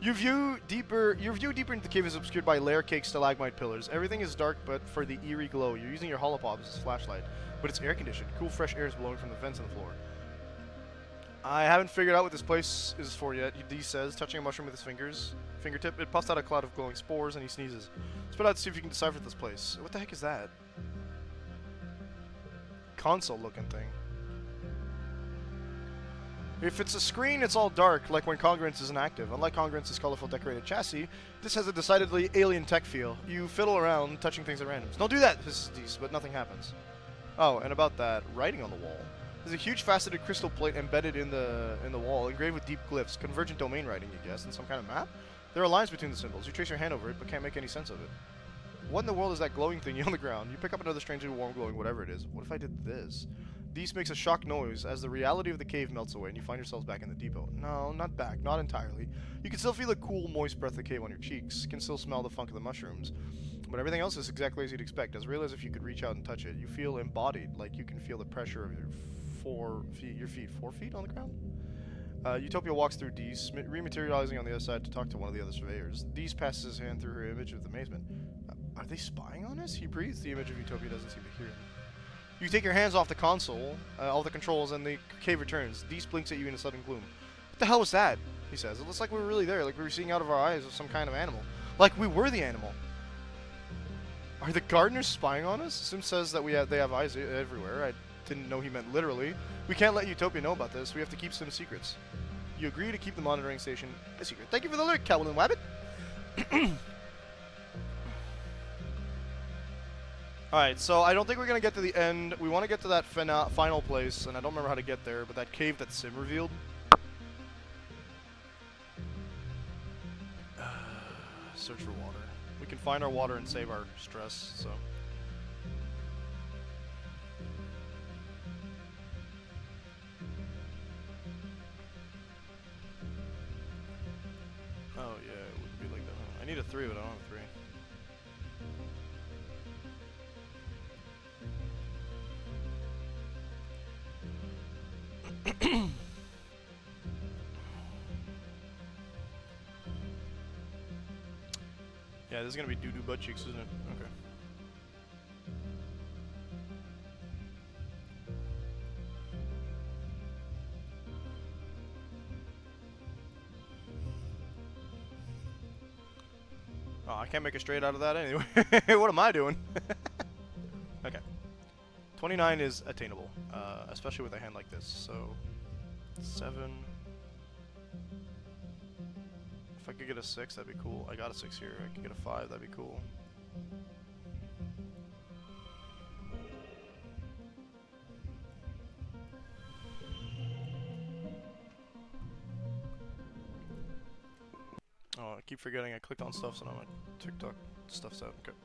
Speaker 1: Your view deeper into the cave is obscured by layer-caked stalagmite pillars. Everything is dark, but for the eerie glow, you're using your holopod as a flashlight. But it's air-conditioned. Cool, fresh air is blowing from the vents on the floor. I haven't figured out what this place is for yet, he says, touching a mushroom with his fingertip. It puffs out a cloud of glowing spores, and he sneezes. Spit out to see if you can decipher this place. What the heck is that? Console-looking thing. If it's a screen, it's all dark, like when Congruence isn't active. Unlike Congruence's colorful decorated chassis, this has a decidedly alien tech feel. You fiddle around, touching things at random. Don't do that, hisses Dees, but nothing happens. Oh, and about that, writing on the wall. There's a huge faceted crystal plate embedded in the wall, engraved with deep glyphs. Convergent domain writing, you guess, and some kind of map? There are lines between the symbols. You trace your hand over it, but can't make any sense of it. What in the world is that glowing thingy on the ground? You pick up another strangely warm glowing whatever it is. What if I did this? Dees makes a shocked noise as the reality of the cave melts away and you find yourselves back in the depot. No, not back, not entirely. You can still feel the cool, moist breath of the cave on your cheeks. Can still smell the funk of the mushrooms. But everything else is exactly as you'd expect, as real as if you could reach out and touch it. You feel embodied, like you can feel the pressure of your 4 feet on the ground? Utopia walks through Dees, rematerializing on the other side to talk to one of the other surveyors. Dees passes his hand through her image with amazement. Are they spying on us? He breathes. The image of Utopia doesn't seem to hear him. You take your hands off the console, all the controls, and the cave returns. Dees blinks at you in a sudden gloom. What the hell was that? He says. It looks like we were really there, like we were seeing out of our eyes of some kind of animal. Like we were the animal. Are the gardeners spying on us? Sim says that they have eyes everywhere. I didn't know he meant literally. We can't let Utopia know about this. We have to keep Sim's secrets. You agree to keep the monitoring station a secret. Thank you for the alert, Calvin and Wabbit. Alright, so I don't think we're going to get to the end. We want to get to that final place, and I don't remember how to get there, but that cave that Sim revealed. Search for water. We can find our water and save our stress, so... Oh, yeah, it would be like that. I need a 3, but I don't have a 3. Yeah, this is gonna be doo-doo butt cheeks, isn't it? Okay. Oh, I can't make a straight out of that anyway. What am I doing? Okay. 29 is attainable, especially with a hand like this. So, 7. If I could get a 6, that'd be cool. I got a 6 here. I could get a 5, that'd be cool. Oh, I keep forgetting I clicked on stuff, so now my TikTok stuff's out. Okay.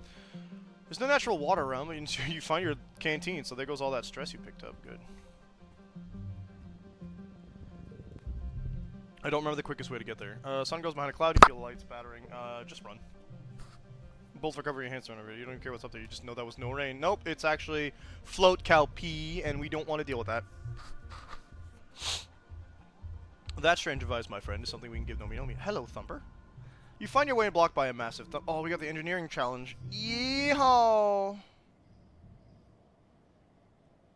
Speaker 1: There's no natural water around, but you find your canteen, so there goes all that stress you picked up. Good. I don't remember the quickest way to get there. Sun goes behind a cloud, you feel the lights battering. Just run. Both recovery enhancer on over. You don't even care what's up there, you just know that was no rain. Nope, it's actually float cow pee, and we don't want to deal with that. That strange device, my friend, is something we can give Nomi Nomi. Hello, Thumper. You find your way blocked by a massive oh, we got the engineering challenge. Yeehaw!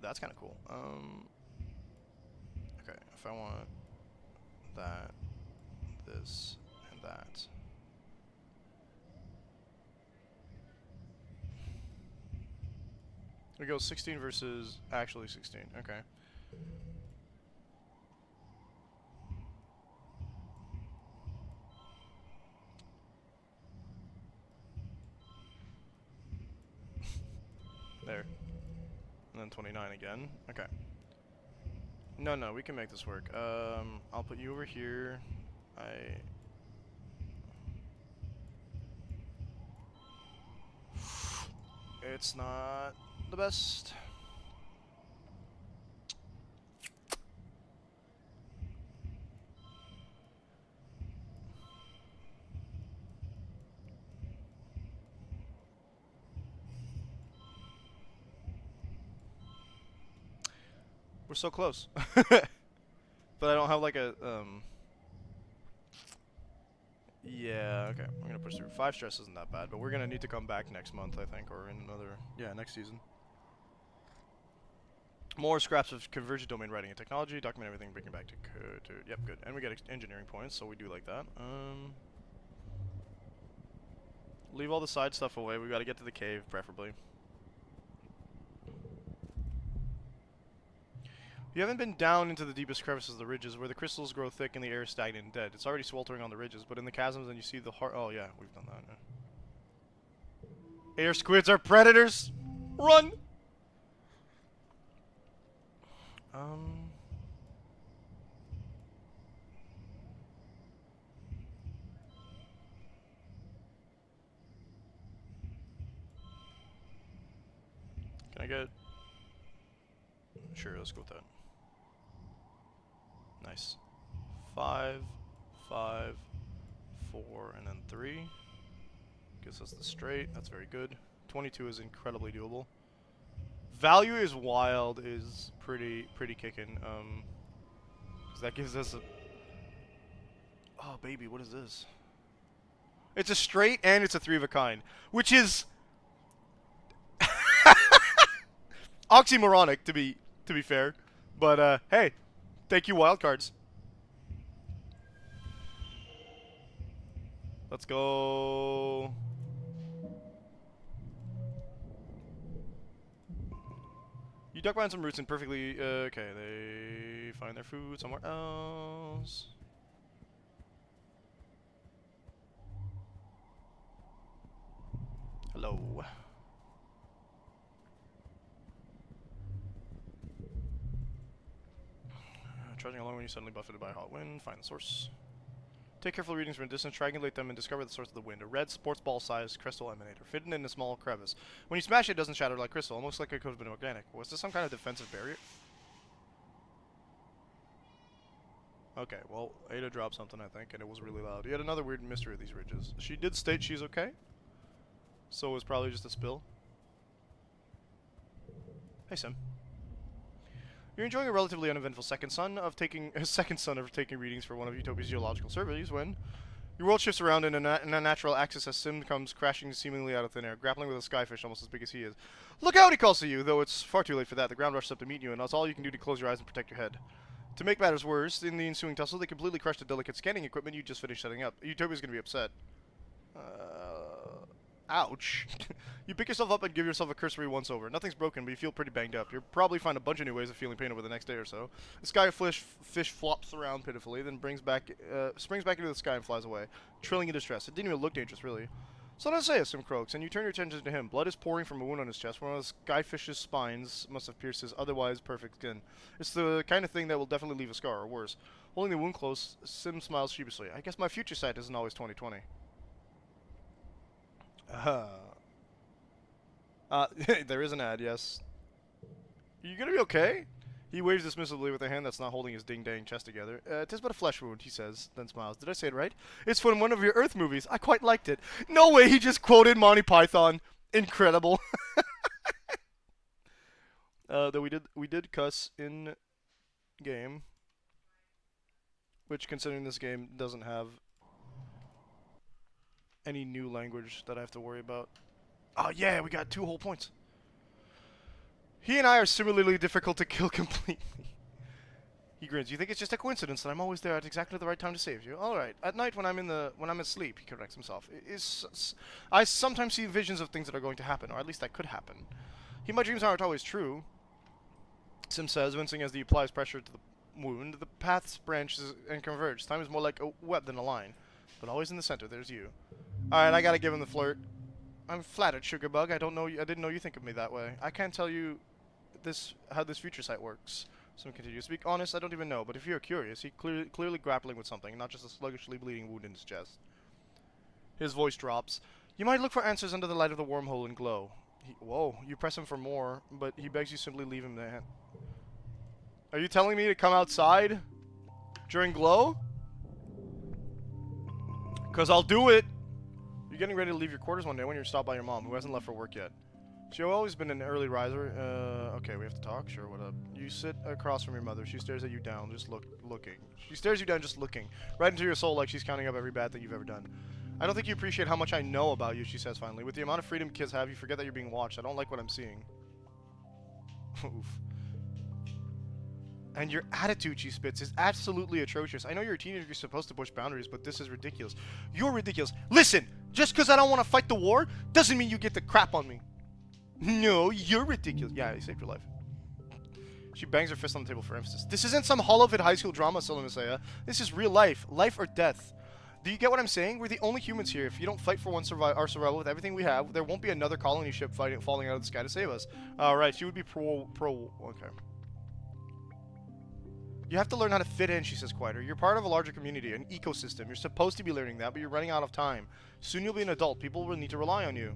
Speaker 1: That's kind of cool. Okay, if I want that, this, and that. We go 16 versus actually 16. Okay. There. And then 29 again. Okay. No, we can make this work. I'll put you over here. It's not the best. We're so close. But I don't have like a, yeah, okay. I'm gonna push through. 5 stress isn't that bad, but we're gonna need to come back next month, I think, or in another, yeah, next season. More scraps of convergent domain writing and technology. Document everything, bring it back to code. Yep, good. And we get engineering points, so we do like that. Leave all the side stuff away. We gotta get to the cave, preferably. You haven't been down into the deepest crevices of the ridges, where the crystals grow thick and the air is stagnant and dead. It's already sweltering on the ridges, but in the chasms, and you see the heart. Oh yeah, we've done that. Yeah. Air squids are predators. Run. Can I get? Sure, let's go with that. Nice. 5, 5, 4, and then 3. Gives us the straight. That's very good. 22 is incredibly doable. Value is wild is pretty kicking. 'Cause that gives us a. Oh baby, what is this? It's a straight and it's a 3 of a kind, which is oxymoronic to be fair. But hey, thank you wildcards. Let's go. You duck behind some roots and perfectly... okay, they find their food somewhere else. Hello. Trudging along when you suddenly buffeted by a hot wind. Find the source. Take careful readings from a distance, triangulate them, and discover the source of the wind. A red sports ball-sized crystal emanator, fitted in a small crevice. When you smash it, it doesn't shatter like crystal, almost like it could have been organic. Was this some kind of defensive barrier? Okay, well, Ada dropped something, I think, and it was really loud. Yet another weird mystery of these ridges. She did state she's okay, so it was probably just a spill. Hey, Sim. You're enjoying a relatively uneventful second son of taking readings for one of Utopia's geological surveys when your world shifts around in a natural axis as Sim comes crashing seemingly out of thin air, grappling with a skyfish almost as big as he is. Look out, he calls to you, though it's far too late for that. The ground rushes up to meet you, and that's all you can do to close your eyes and protect your head. To make matters worse, in the ensuing tussle, they completely crushed the delicate scanning equipment you just finished setting up. Utopia's gonna be upset. Ouch. You pick yourself up and give yourself a cursory once-over. Nothing's broken, but you feel pretty banged up. You'll probably find a bunch of new ways of feeling pain over the next day or so. The fish flops around pitifully, then springs back into the sky and flies away, trilling in distress. It didn't even look dangerous, really. So don't say it, Sim croaks, and you turn your attention to him. Blood is pouring from a wound on his chest. One of the skyfish's spines must have pierced his otherwise perfect skin. It's the kind of thing that will definitely leave a scar, or worse. Holding the wound close, Sim smiles sheepishly. I guess my future sight isn't always 20/20. There is an ad, yes. Are you gonna be okay? He waves dismissively with a hand that's not holding his ding-dang chest together. "'Tis but a flesh wound," he says, then smiles. "Did I say it right? It's from one of your Earth movies. I quite liked it." No way, he just quoted Monty Python. Incredible. Though we did cuss in game, which, considering this game doesn't have any new language that I have to worry about. Oh yeah, we got 2 whole points. He and I are similarly difficult to kill completely. He grins. "You think it's just a coincidence that I'm always there at exactly the right time to save you? All right. At night when I'm asleep," he corrects himself. "I sometimes see visions of things that are going to happen, or at least that could happen. My dreams aren't always true," Sim says, wincing as he applies pressure to the wound. "The paths branch and converge. Time is more like a web than a line, but always in the center. There's you." All right, I gotta give him the flirt. "I'm flattered, Sugarbug. I didn't know you think of me that way. I can't tell you how this future sight works." Sim continues. "To be honest, I don't even know, but if you're curious," he clearly grappling with something, not just a sluggishly bleeding wound in his chest. His voice drops. "You might look for answers under the light of the wormhole and glow." Whoa, you press him for more, but he begs you simply leave him there. Are you telling me to come outside during glow? 'Cause I'll do it. You're getting ready to leave your quarters one day when you're stopped by your mom, who hasn't left for work yet. She's always been an early riser. Okay, we have to talk? Sure, what up? You sit across from your mother. She stares at you down, just looking. She stares you down, just looking. Right into your soul like she's counting up every bad thing you've ever done. "I don't think you appreciate how much I know about you," she says finally. "With the amount of freedom kids have, you forget that you're being watched. I don't like what I'm seeing." Oof. "And your attitude," she spits, "is absolutely atrocious. I know you're a teenager, you're supposed to push boundaries, but this is ridiculous. You're ridiculous. Listen, just because I don't want to fight the war, doesn't mean you get the crap on me." "No, you're ridiculous." "Yeah, I saved your life." She bangs her fist on the table for emphasis. "This isn't some hollow-fit high school drama, Solomisea. This is real life. Life or death. Do you get what I'm saying? We're the only humans here. If you don't fight for our survival with everything we have, there won't be another colony ship falling out of the sky to save us." Alright, she would be okay. "You have to learn how to fit in," she says quieter. "You're part of a larger community, an ecosystem. You're supposed to be learning that, but you're running out of time. Soon you'll be an adult. People will need to rely on you."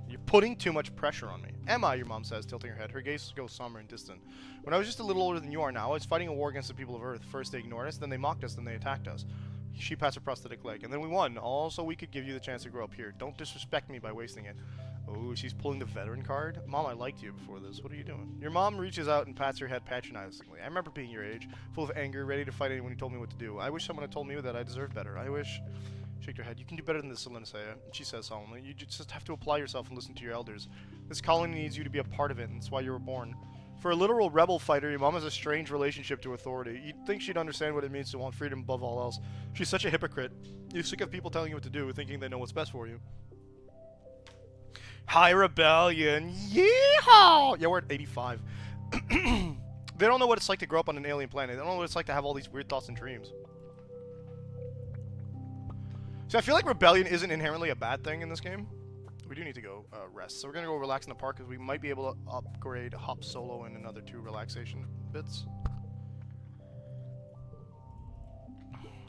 Speaker 1: "You're putting too much pressure on me." "Am I?" your mom says, tilting her head. Her gaze goes somber and distant. "When I was just a little older than you are now, I was fighting a war against the people of Earth. First they ignored us, then they mocked us, then they attacked us." She pats her prosthetic leg. "And then we won, all so we could give you the chance to grow up here. Don't disrespect me by wasting it." Oh, she's pulling the veteran card? "Mom, I liked you before this. What are you doing?" Your mom reaches out and pats her head patronizingly. "I remember being your age, full of anger, ready to fight anyone who told me what to do. I wish someone had told me that I deserved better. I wish..." Shake your head. "You can do better than this, Solomisea," she says solemnly. "You just have to apply yourself and listen to your elders. This colony needs you to be a part of it, and that's why you were born." For a literal rebel fighter, your mom has a strange relationship to authority. You'd think she'd understand what it means to want freedom above all else. She's such a hypocrite. You're sick of people telling you what to do, thinking they know what's best for you. High rebellion. Yeehaw! Yeah, we're at 85. They don't know what it's like to grow up on an alien planet. They don't know what it's like to have all these weird thoughts and dreams. So I feel like rebellion isn't inherently a bad thing in this game. We do need to go rest. So we're going to go relax in the park because we might be able to upgrade Hop Solo and another 2 relaxation bits.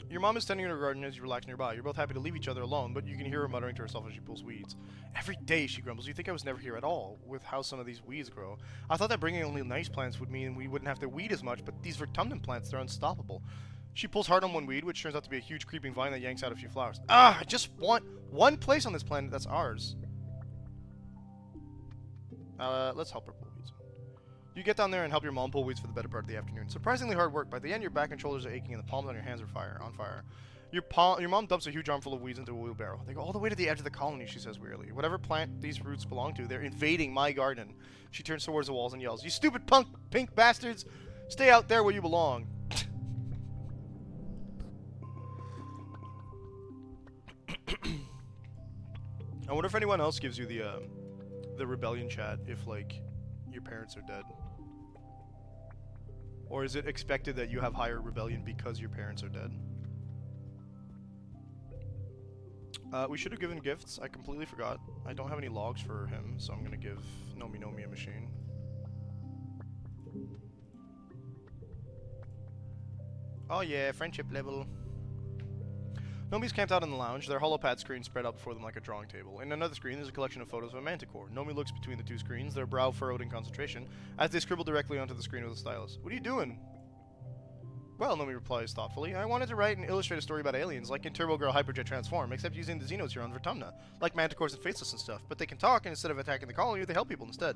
Speaker 1: Your mom is tending to her garden as you relax nearby. You're both happy to leave each other alone, but you can hear her muttering to herself as she pulls weeds. Every day, she grumbles. You think I was never here at all, with how some of these weeds grow. I thought that bringing only nice plants would mean we wouldn't have to weed as much, but these vertumnant plants, they're unstoppable. She pulls hard on one weed, which turns out to be a huge creeping vine that yanks out a few flowers. Ah, I just want one place on this planet that's ours. Let's help her pull weeds. You get down there and help your mom pull weeds for the better part of the afternoon. Surprisingly hard work. By the end, your back and shoulders are aching and the palms on your hands are on fire. Your mom dumps a huge armful of weeds into a wheelbarrow. They go all the way to the edge of the colony, she says wearily. Whatever plant these roots belong to, they're invading my garden. She turns towards the walls and yells, "You stupid pink bastards! Stay out there where you belong." I wonder if anyone else gives you the rebellion chat if, like, your parents are dead. Or is it expected that you have higher rebellion because your parents are dead? We should have given gifts. I completely forgot. I don't have any logs for him, so I'm going to give Nomi a machine. Oh yeah, friendship level. Nomi's camped out in the lounge, their holopad screen spread out before them like a drawing table. In another screen, there's a collection of photos of a manticore. Nomi looks between the two screens, their brow furrowed in concentration, as they scribble directly onto the screen with a stylus. What are you doing? Well, Nomi replies thoughtfully, I wanted to write and illustrate a story about aliens, like in Turbo Girl Hyperjet Transform, except using the Xenos here on Vertumna, like manticores and faceless and stuff, but they can talk, and instead of attacking the colony, they help people instead.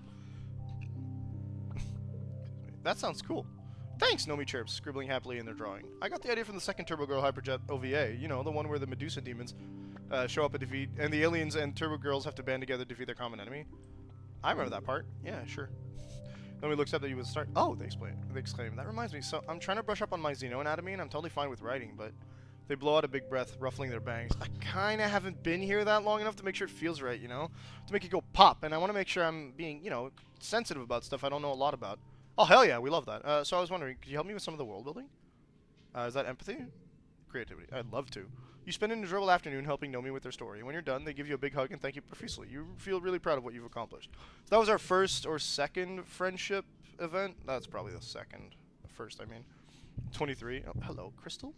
Speaker 1: That sounds cool. Thanks, Nomi chirps, scribbling happily in their drawing. I got the idea from the second Turbo Girl Hyperjet OVA, you know, the one where the Medusa demons show up and defeat, and the aliens and Turbo Girls have to band together to defeat their common enemy. I remember that part. Yeah, sure. Nomi looks up that you would start. Oh, they exclaim. That reminds me, so I'm trying to brush up on my Xeno anatomy, and I'm totally fine with writing, but they blow out a big breath, ruffling their bangs. I kinda haven't been here that long enough to make sure it feels right, you know? To make it go pop, and I want to make sure I'm being, you know, sensitive about stuff I don't know a lot about. Oh, hell yeah, we love that. So I was wondering, could you help me with some of the world building? Is that empathy? Creativity. I'd love to. You spend an enjoyable afternoon helping Nomi with their story. When you're done, they give you a big hug and thank you profusely. You feel really proud of what you've accomplished. So that was our first or second friendship event. That's probably the second. First, I mean. 23. Oh, hello, Crystal?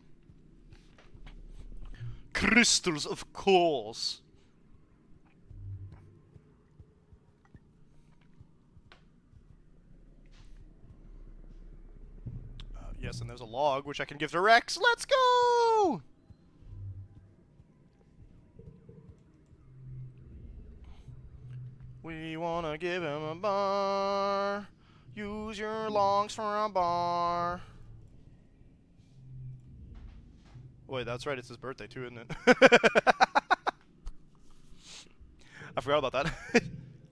Speaker 1: Crystals, of course! Yes, and there's a log, which I can give to Rex. Let's go! We wanna give him a bar. Use your logs for a bar. Wait, that's right, it's his birthday too, isn't it? I forgot about that.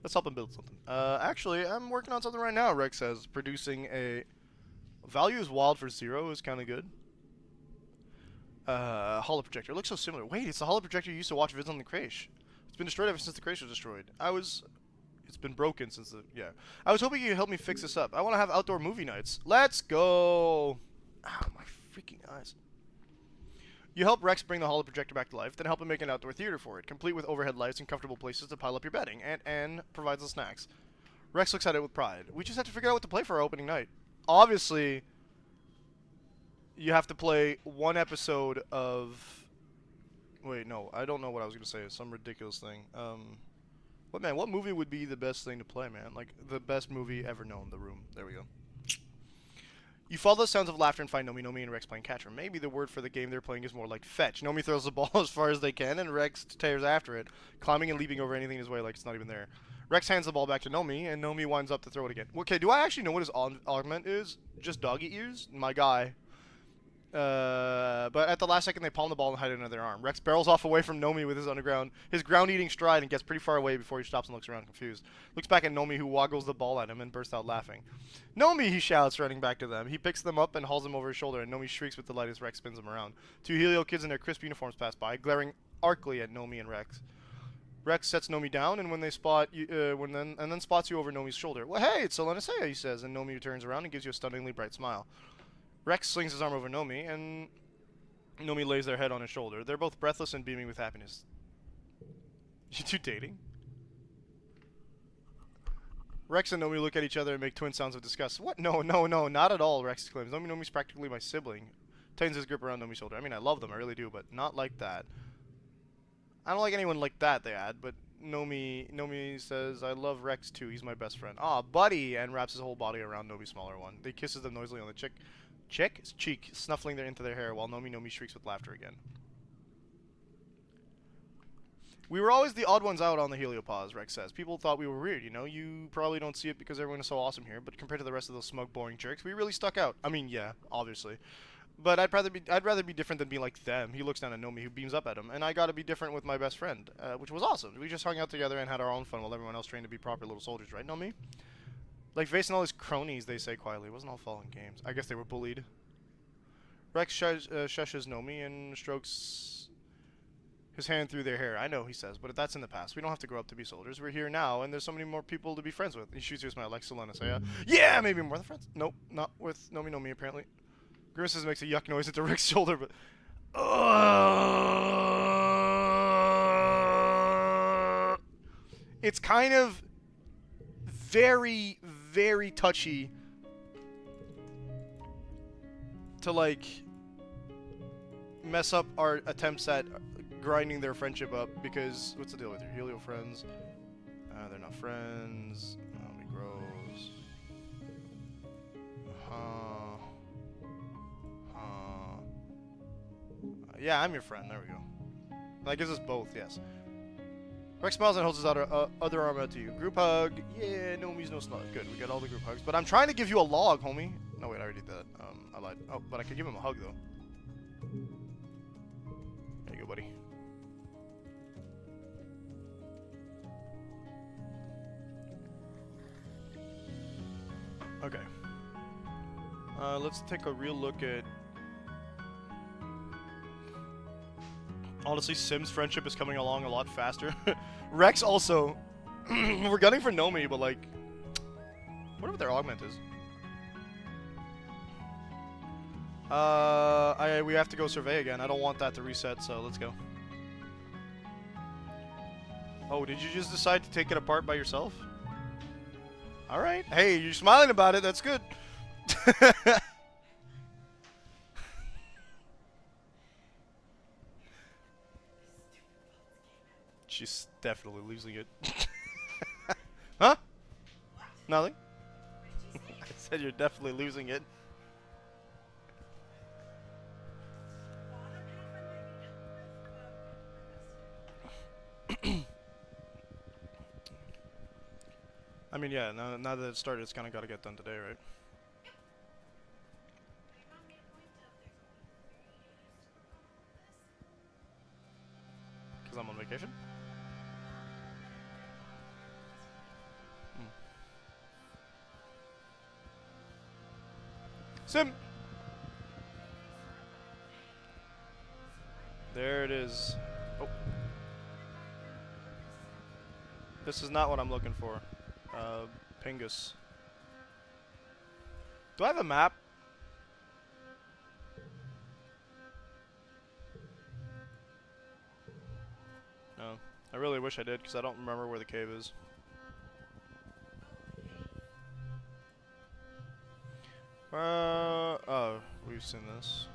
Speaker 1: Let's help him build something. Actually, I'm working on something right now, Rex says. Producing a... Value is wild for 0 is kind of good. Holo projector. It looks so similar. Wait, it's the holo projector you used to watch vids on the Crash. It's been destroyed ever since the Crash was destroyed. It's been broken since the... Yeah. I was hoping you could help me fix this up. I want to have outdoor movie nights. Let's go! Ow, my freaking eyes. You help Rex bring the holo projector back to life, then help him make an outdoor theater for it, complete with overhead lights and comfortable places to pile up your bedding. And Anne provides the snacks. Rex looks at it with pride. We just have to figure out what to play for our opening night. Obviously, you have to play one episode of... Wait, no, I don't know what I was going to say. Some ridiculous thing. What movie would be the best thing to play, man? Like, the best movie ever known, The Room. There we go. You follow the sounds of laughter and find Nomi and Rex playing catch. Or maybe the word for the game they're playing is more like fetch. Nomi throws the ball as far as they can, and Rex tears after it, climbing and leaping over anything in his way like it's not even there. Rex hands the ball back to Nomi, and Nomi winds up to throw it again. Okay, do I actually know what his augment is? Just doggy ears? My guy. But at the last second, they palm the ball and hide it under their arm. Rex barrels off away from Nomi with his ground-eating stride and gets pretty far away before he stops and looks around confused. Looks back at Nomi, who waggles the ball at him and bursts out laughing. Nomi, he shouts, running back to them. He picks them up and hauls them over his shoulder, and Nomi shrieks with delight as Rex spins them around. Two Helio kids in their crisp uniforms pass by, glaring arcly at Nomi and Rex. Rex sets Nomi down, and when they spot you, then spots you over Nomi's shoulder. Well, hey, it's Selena, he says, and Nomi turns around and gives you a stunningly bright smile. Rex slings his arm over Nomi, and Nomi lays their head on his shoulder. They're both breathless and beaming with happiness. You two dating? Rex and Nomi look at each other and make twin sounds of disgust. What? No, not at all, Rex exclaims. Nomi's practically my sibling. Tightens his grip around Nomi's shoulder. I mean, I love them, I really do, but not like that. I don't like anyone like that, they add, but Nomi says, I love Rex too, he's my best friend. Aw, buddy, and wraps his whole body around Nomi's smaller one. They kisses them noisily on the cheek, snuffling into their hair, while Nomi shrieks with laughter again. We were always the odd ones out on the heliopause, Rex says. People thought we were weird, you know? You probably don't see it because everyone is so awesome here, but compared to the rest of those smug, boring jerks, we really stuck out. I mean, yeah, obviously. But I'd rather be different than be like them. He looks down at Nomi, who beams up at him, and I gotta be different with my best friend, which was awesome. We just hung out together and had our own fun while everyone else trained to be proper little soldiers, right, Nomi? Like facing all his cronies, they say quietly. It wasn't all fun and games. I guess they were bullied. Rex shushes Nomi and strokes his hand through their hair. I know, he says, but that's in the past. We don't have to grow up to be soldiers. We're here now, and there's so many more people to be friends with. He shoots you a smile like Selena. Say, yeah, maybe more than friends. Nope, not with Nomi, apparently. Grimaces makes a yuck noise into Rick's shoulder, but... It's kind of very, very touchy to, like, mess up our attempts at grinding their friendship up, because... What's the deal with your Helio friends? They're not friends. Nobody grows. Yeah, I'm your friend. There we go. That gives us both, yes. Rex smiles and holds his other arm out to you. Group hug. Yeah, Nomi's no snot. Good, we got all the group hugs. But I'm trying to give you a log, homie. No, wait, I already did that. I lied. Oh, but I could give him a hug, though. There you go, buddy. Okay. Let's take a real look at... Honestly, Sim's friendship is coming along a lot faster. Rex also... We're gunning for Nomi, but like... I wonder what their augment is. We have to go survey again. I don't want that to reset, so let's go. Oh, did you just decide to take it apart by yourself? Alright. Hey, you're smiling about it. That's good. She's definitely losing it. Huh? Nothing? I said you're definitely losing it. I mean, yeah, now that it started, it's kind of got to get done today, right? Because I'm on vacation? Sim! There it is. Oh. This is not what I'm looking for. Pingus. Do I have a map? No. I really wish I did, because I don't remember where the cave is. Oh, we've seen this.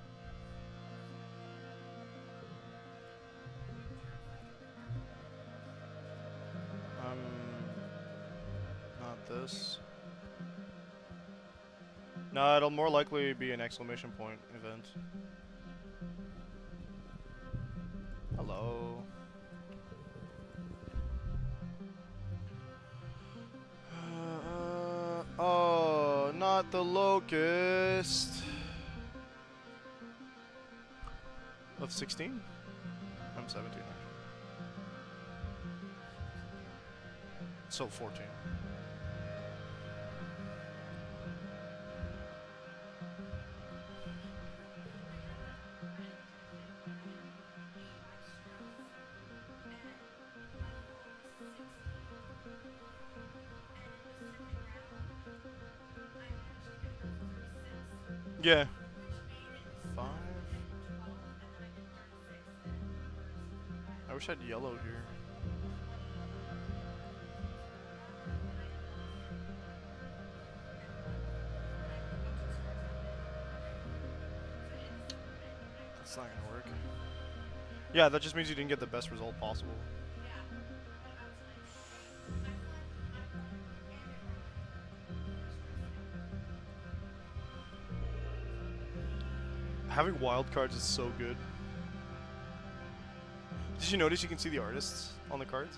Speaker 1: Not this. No, it'll more likely be an exclamation point event. Hello. Oh, not the locust. Of 16? I'm 17 actually. So 14. Yeah. 5. I wish I had yellow here. That's not gonna work. Yeah, that just means you didn't get the best result possible. Having wildcards is so good. Did you notice you can see the artists on the cards?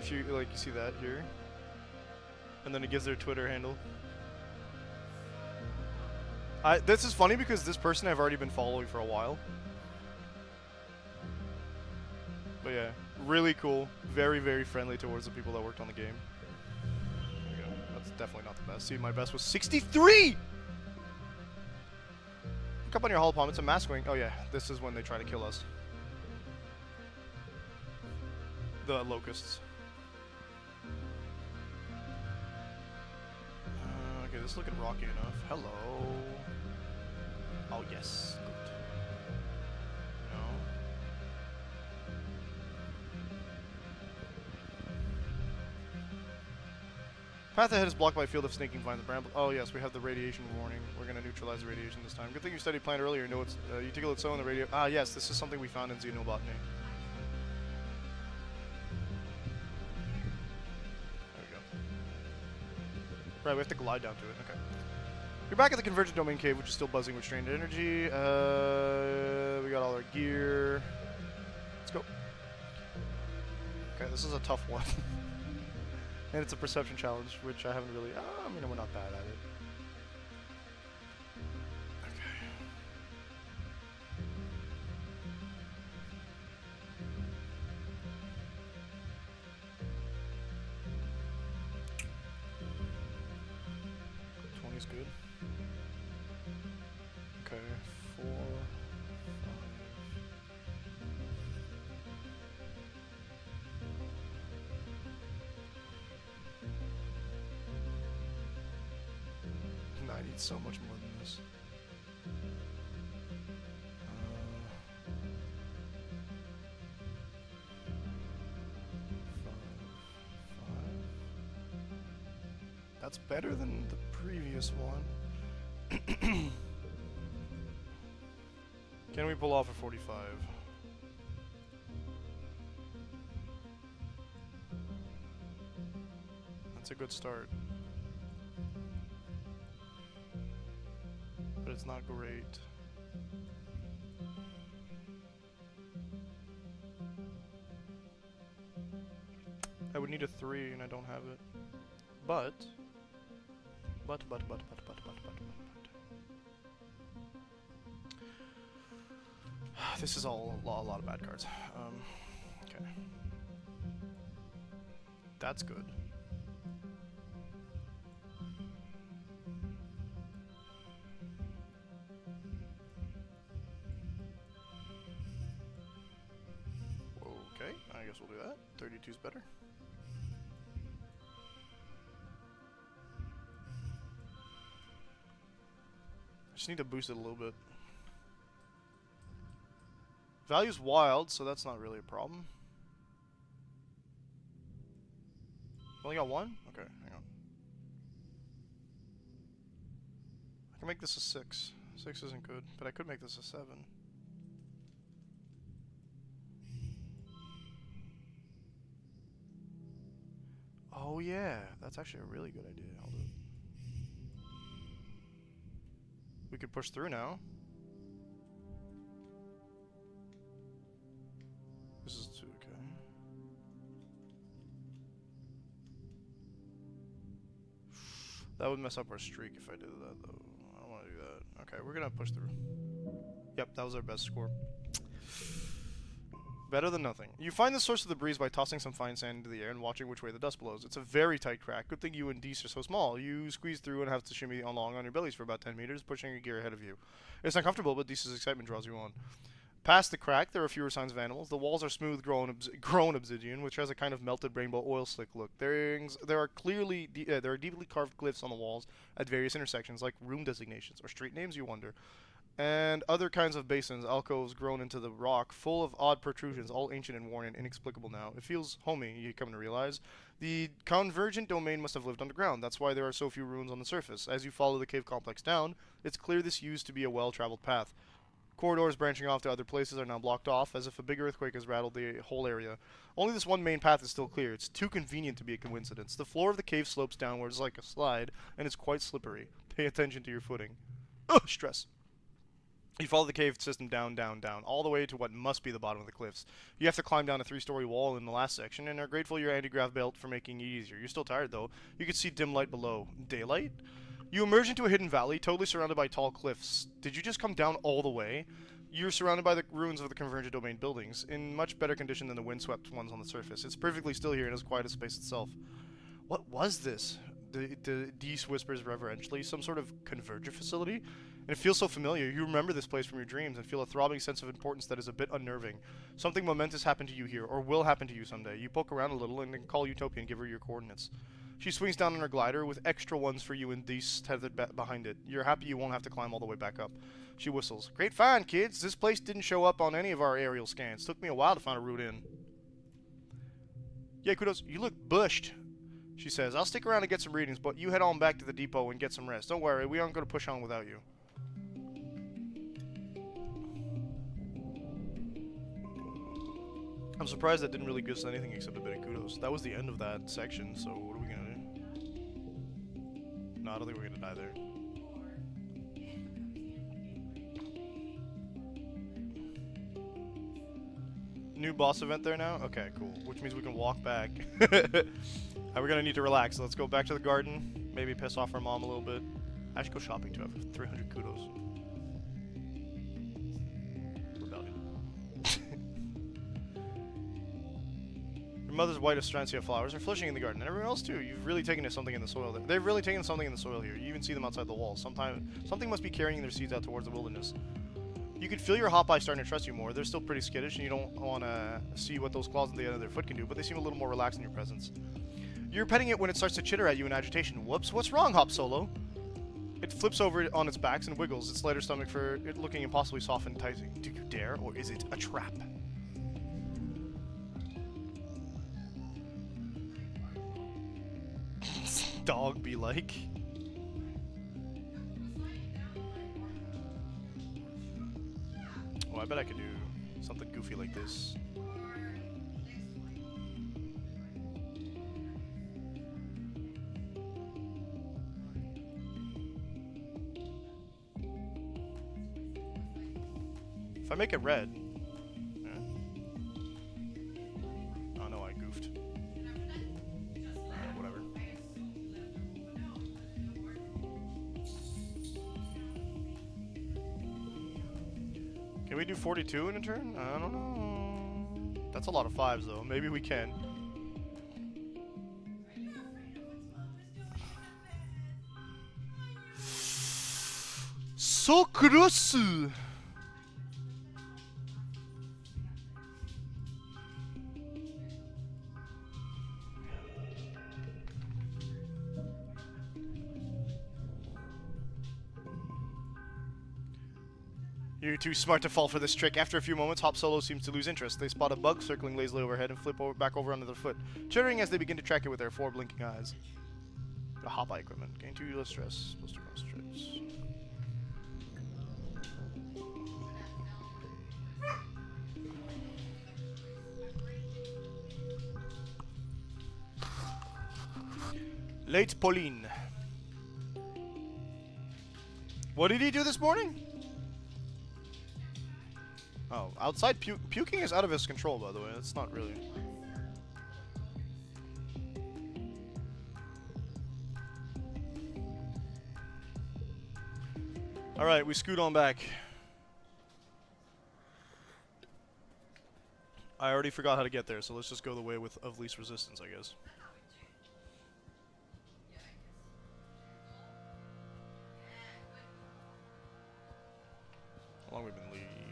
Speaker 1: If you like, you see that here, and then it gives their Twitter handle. This is funny because this person I've already been following for a while. But yeah, really cool. Very, very friendly towards the people that worked on the game. There we go. That's definitely not the best. See, my best was 63! Look up on your hull palm. It's a mask wing. Oh yeah, this is when they try to kill us. The locusts. Okay, this is looking rocky enough. Hello. Oh yes, good. No. Path ahead is blocked by a field of snaking vines and brambles. Oh yes, we have the radiation warning. We're gonna neutralize the radiation this time. Good thing you studied plant earlier. Know it's you take a look so in the radio. Ah yes, this is something we found in xenobotany. There we go. Right, we have to glide down to it. Okay. You're back at the Convergent Domain Cave, which is still buzzing with strained energy. We got all our gear. Let's go. Okay, this is a tough one. And it's a perception challenge, which I haven't really... I mean, we're not bad at it. Okay. Is good. Okay, 4, 5. I need so much more than this. 5, 5. That's better than the previous one. Can we pull off a 45? That's a good start. But it's not great. I would need a 3 and I don't have it. But this is all a lot of bad cards. Okay. That's good. Okay, I guess we'll do that. 32's better. Just need to boost it a little bit. Value's wild, so that's not really a problem. Only got 1? Okay, hang on. I can make this a 6. 6 isn't good, but I could make this a 7. Oh yeah, that's actually a really good idea. I'll do it. We could push through now. This is 2, okay. That would mess up our streak if I did that, though. I don't want to do that. Okay, we're gonna push through. Yep, that was our best score. Better than nothing. You find the source of the breeze by tossing some fine sand into the air and watching which way the dust blows. It's a very tight crack. Good thing you and Deese are so small. You squeeze through and have to shimmy along on your bellies for about 10 meters, pushing your gear ahead of you. It's uncomfortable, but Deese's excitement draws you on. Past the crack, there are fewer signs of animals. The walls are smooth, grown obsidian, which has a kind of melted rainbow oil slick look. There are there are deeply carved glyphs on the walls at various intersections, like room designations or street names. You wonder, and other kinds of basins, alcoves grown into the rock, full of odd protrusions, all ancient and worn and inexplicable now. It feels homey, you come to realize. The convergent domain must have lived underground. That's why there are so few ruins on the surface. As you follow the cave complex down, it's clear this used to be a well-traveled path. Corridors branching off to other places are now blocked off, as if a big earthquake has rattled the whole area. Only this one main path is still clear. It's too convenient to be a coincidence. The floor of the cave slopes downwards like a slide, and it's quite slippery. Pay attention to your footing. Ugh, stress. You follow the cave system down, down, down, all the way to what must be the bottom of the cliffs. You have to climb down a 3-story wall in the last section, and are grateful your anti-grav belt for making it easier. You're still tired, though. You can see dim light below. Daylight? You emerge into a hidden valley, totally surrounded by tall cliffs. Did you just come down all the way? You're surrounded by the ruins of the Convergent Domain buildings, in much better condition than the windswept ones on the surface. It's perfectly still here and as quiet as space itself. What was this? Deese whispers reverentially. Some sort of converger facility? And it feels so familiar. You remember this place from your dreams and feel a throbbing sense of importance that is a bit unnerving. Something momentous happened to you here, or will happen to you someday. You poke around a little and then call Utopia and give her your coordinates. She swings down on her glider with extra ones for you and Deese tethered behind it. You're happy you won't have to climb all the way back up. She whistles. Great find, kids. This place didn't show up on any of our aerial scans. Took me a while to find a route in. Yeah, kudos. You look bushed, she says. I'll stick around and get some readings, but you head on back to the depot and get some rest. Don't worry, we aren't going to push on without you. I'm surprised that didn't really give us anything except a bit of kudos. That was the end of that section, so what are we going to do? No, I don't think we're going to die there. New boss event there now? Okay, cool. Which means we can walk back. We're gonna need to relax. So let's go back to the garden. Maybe piss off our mom a little bit. I should go shopping too. I have 300 kudos. Rebellion. Your mother's white Astrantia flowers are flourishing in the garden, and everyone else too. You've really taken to something in the soil there. They've really taken something in the soil here. You even see them outside the walls. Something must be carrying their seeds out towards the wilderness. You could feel your hop eye starting to trust you more. They're still pretty skittish, and you don't want to see what those claws at the end of their foot can do, but they seem a little more relaxed in your presence. You're petting it when it starts to chitter at you in agitation. Whoops, what's wrong, Hop Solo? It flips over on its back and wiggles its lighter stomach for it looking impossibly soft and enticing. Do you dare, or is it a trap? Dog be like. Oh, I bet I could do something goofy like this. If I make it red... Yeah. Oh no, I goofed. Whatever. Can we do 42 in a turn? I don't know. That's a lot of 5s though. Maybe we can. So gross! You're too smart to fall for this trick. After a few moments, Hop Solo seems to lose interest. They spot a bug circling lazily overhead and flip back over under their foot, chittering as they begin to track it with their 4 blinking eyes. The Hop Eye equipment. Gain 2 less stress. Plus 2 less stress. Late Pauline. What did he do this morning? Oh, outside puking is out of his control, by the way. It's not really. Alright, we scoot on back. I already forgot how to get there, so let's just go the way of least resistance, I guess. How long have we been leave? Good.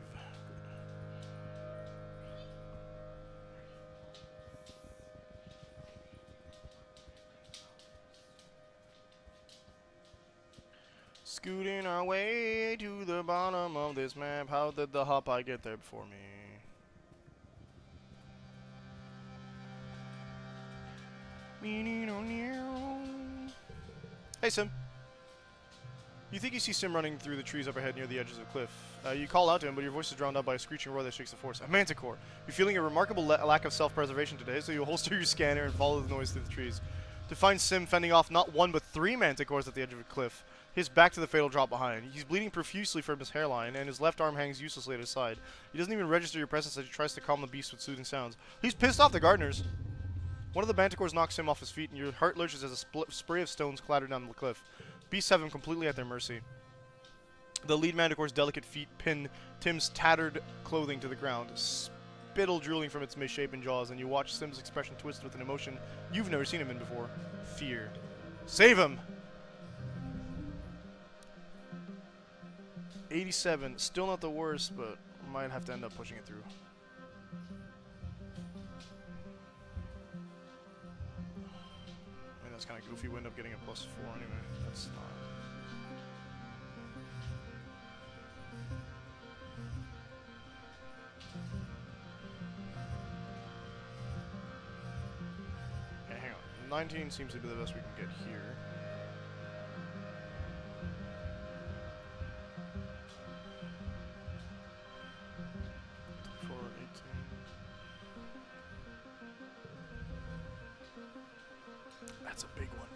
Speaker 1: Scooting our way to the bottom of this map. How did the hop I get there before me? Hey, Sim. You think you see Sim running through the trees up ahead near the edges of the cliff. You call out to him, but your voice is drowned out by a screeching roar that shakes the forest. A manticore. You're feeling a remarkable lack of self-preservation today, so you holster your scanner and follow the noise through the trees. To find Sim fending off not one but 3 manticores at the edge of a cliff, his back to the fatal drop behind. He's bleeding profusely from his hairline, and his left arm hangs uselessly at his side. He doesn't even register your presence as he tries to calm the beast with soothing sounds. He's pissed off the gardeners. One of the manticores knocks him off his feet, and your heart lurches as a spray of stones clatter down the cliff. Beasts have him completely at their mercy. The lead manticore's delicate feet pin Tim's tattered clothing to the ground, spittle drooling from its misshapen jaws, and you watch Sim's expression twist with an emotion you've never seen him in before. Fear. Save him! 87. Still not the worst, but might have to end up pushing it through. I mean, that's kind of goofy. We end up getting a +4 anyway. That's not... Okay, hang on. 19 seems to be the best we can get here. That's a big one.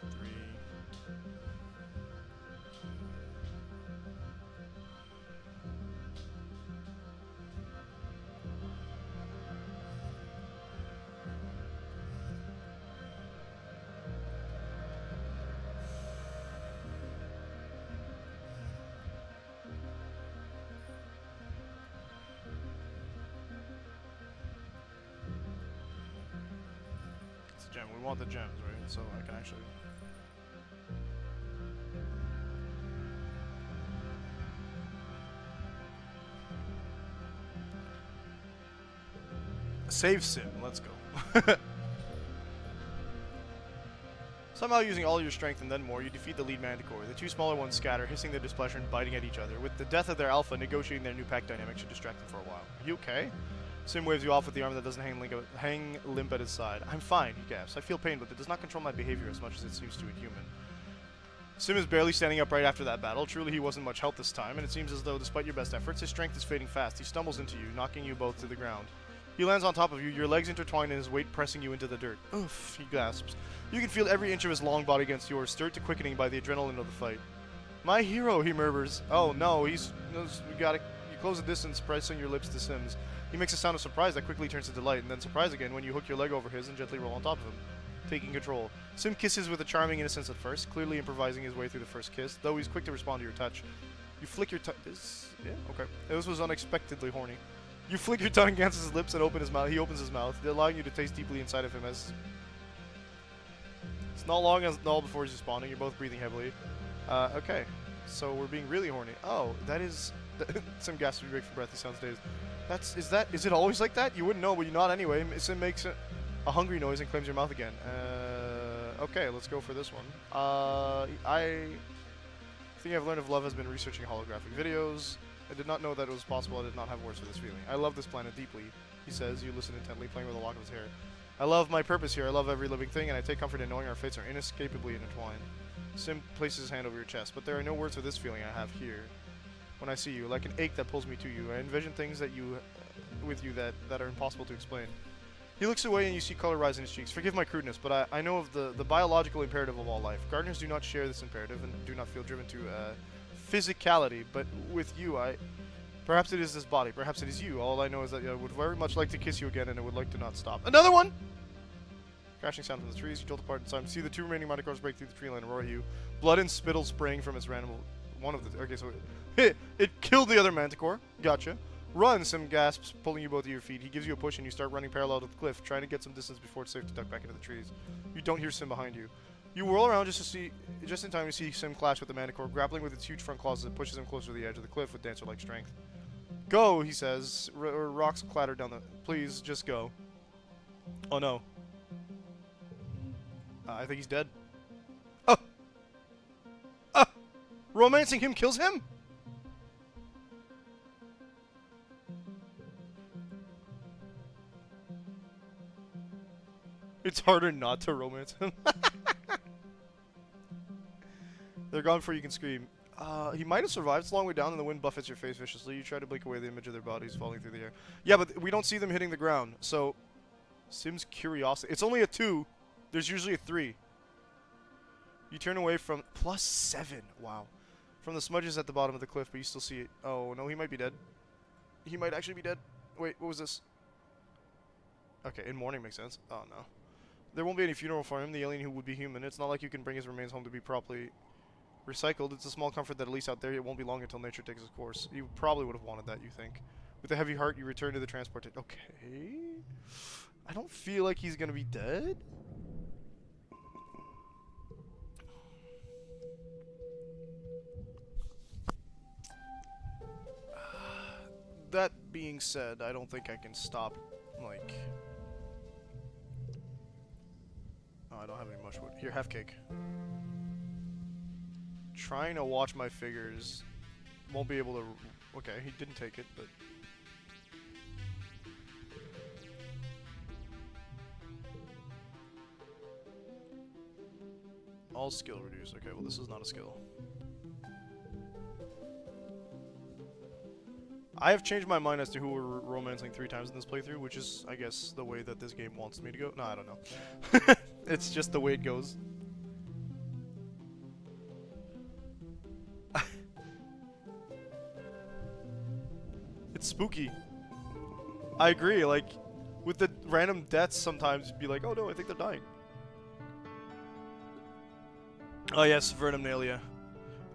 Speaker 1: 4, 3. Gem. We want the gems, right? So I can actually... Save Sim. Let's go. Somehow using all your strength and then more, you defeat the lead manticore. The 2 smaller ones scatter, hissing their displeasure and biting at each other. With the death of their alpha, negotiating their new pack dynamic should distract them for a while. Are you okay? Sim waves you off with the arm that doesn't hang limp at his side. I'm fine, he gasps. I feel pain, but it does not control my behavior as much as it seems to a human. Sim is barely standing up right after that battle. Truly, he wasn't much help this time, and it seems as though, despite your best efforts, his strength is fading fast. He stumbles into you, knocking you both to the ground. He lands on top of you, your legs intertwined and his weight pressing you into the dirt. Oof, he gasps. You can feel every inch of his long body against yours, stirred to quickening by the adrenaline of the fight. My hero, he murmurs. Oh no, you close the distance, pressing your lips to Sim's. He makes a sound of surprise that quickly turns to delight, and then surprise again when you hook your leg over his and gently roll on top of him, taking control. Sim kisses with a charming innocence at first, clearly improvising his way through the first kiss, though he's quick to respond to your touch. You flick your tongue. Yeah, okay. This was unexpectedly horny. You flick your tongue against his lips and open his mouth. He opens his mouth, allowing you to taste deeply inside of him as... It's not long at all before he's responding. You're both breathing heavily. Okay. So we're being really horny. Oh, that is... Sim gasps to break for breath. He sounds dazed. Is it always like that? You wouldn't know, but you're not anyway. Sim makes a hungry noise and claims your mouth again. Okay, let's go for this one. I think I've learned of love has been researching holographic videos. I did not know that it was possible. I did not have words for this feeling. I love this planet deeply, he says. You listen intently, playing with a lock of his hair. I love my purpose here. I love every living thing, and I take comfort in knowing our fates are inescapably intertwined. Sim places his hand over your chest, but there are no words for this feeling I have here. When I see you, like an ache that pulls me to you, I envision things that that are impossible to explain. He looks away and you see color rise in his cheeks. Forgive my crudeness, but I know of the biological imperative of all life. Gardeners do not share this imperative and do not feel driven to physicality, but with you, perhaps it is this body, perhaps it is you. All I know is that I would very much like to kiss you again and I would like to not stop. Another one! Crashing sound from the trees, you jolt apart in time. See the 2 remaining manticores break through the tree line and roar at you. Blood and spittle spraying from its random... Okay, so it killed the other manticore. Gotcha. Run, Sim gasps, pulling you both to your feet. He gives you a push and you start running parallel to the cliff, trying to get some distance before it's safe to duck back into the trees. You don't hear Sim behind you. You whirl around just in time to see Sim clash with the manticore, grappling with its huge front claws as it pushes him closer to the edge of the cliff with dancer-like strength. Go, he says. Rocks clatter down the... Please, just go. Oh no. I think he's dead. Romancing him kills him? It's harder not to romance him. They're gone before you can scream. He might have survived. It's a long way down and the wind buffets your face viciously. You try to blink away the image of their bodies falling through the air. Yeah, but we don't see them hitting the ground. So, Sim's curiosity. It's only a 2. There's usually a 3. You turn away from +7. Wow. From the smudges at the bottom of the cliff, but you still see it. Oh, no, he might be dead. He might actually be dead. Wait, what was this? Okay, in mourning makes sense. Oh, no. There won't be any funeral for him, the alien who would be human. It's not like you can bring his remains home to be properly recycled. It's a small comfort that at least out there it won't be long until nature takes its course. You probably would have wanted that, you think. With a heavy heart, you return to the transport. Okay. I don't feel like he's gonna be dead. That being said, I don't think I can stop, like... Oh, I don't have any much wood. Here, have cake. Trying to watch my figures. Won't be able to... Okay, he didn't take it, but... All skill reduced. Okay, well this is not a skill. I have changed my mind as to who we're romancing 3 times in this playthrough, which is, I guess, the way that this game wants me to go. No, I don't know. It's just the way it goes. It's spooky. I agree, like, with the random deaths sometimes, you'd be like, oh no, I think they're dying. Oh yes, Vernomnalia.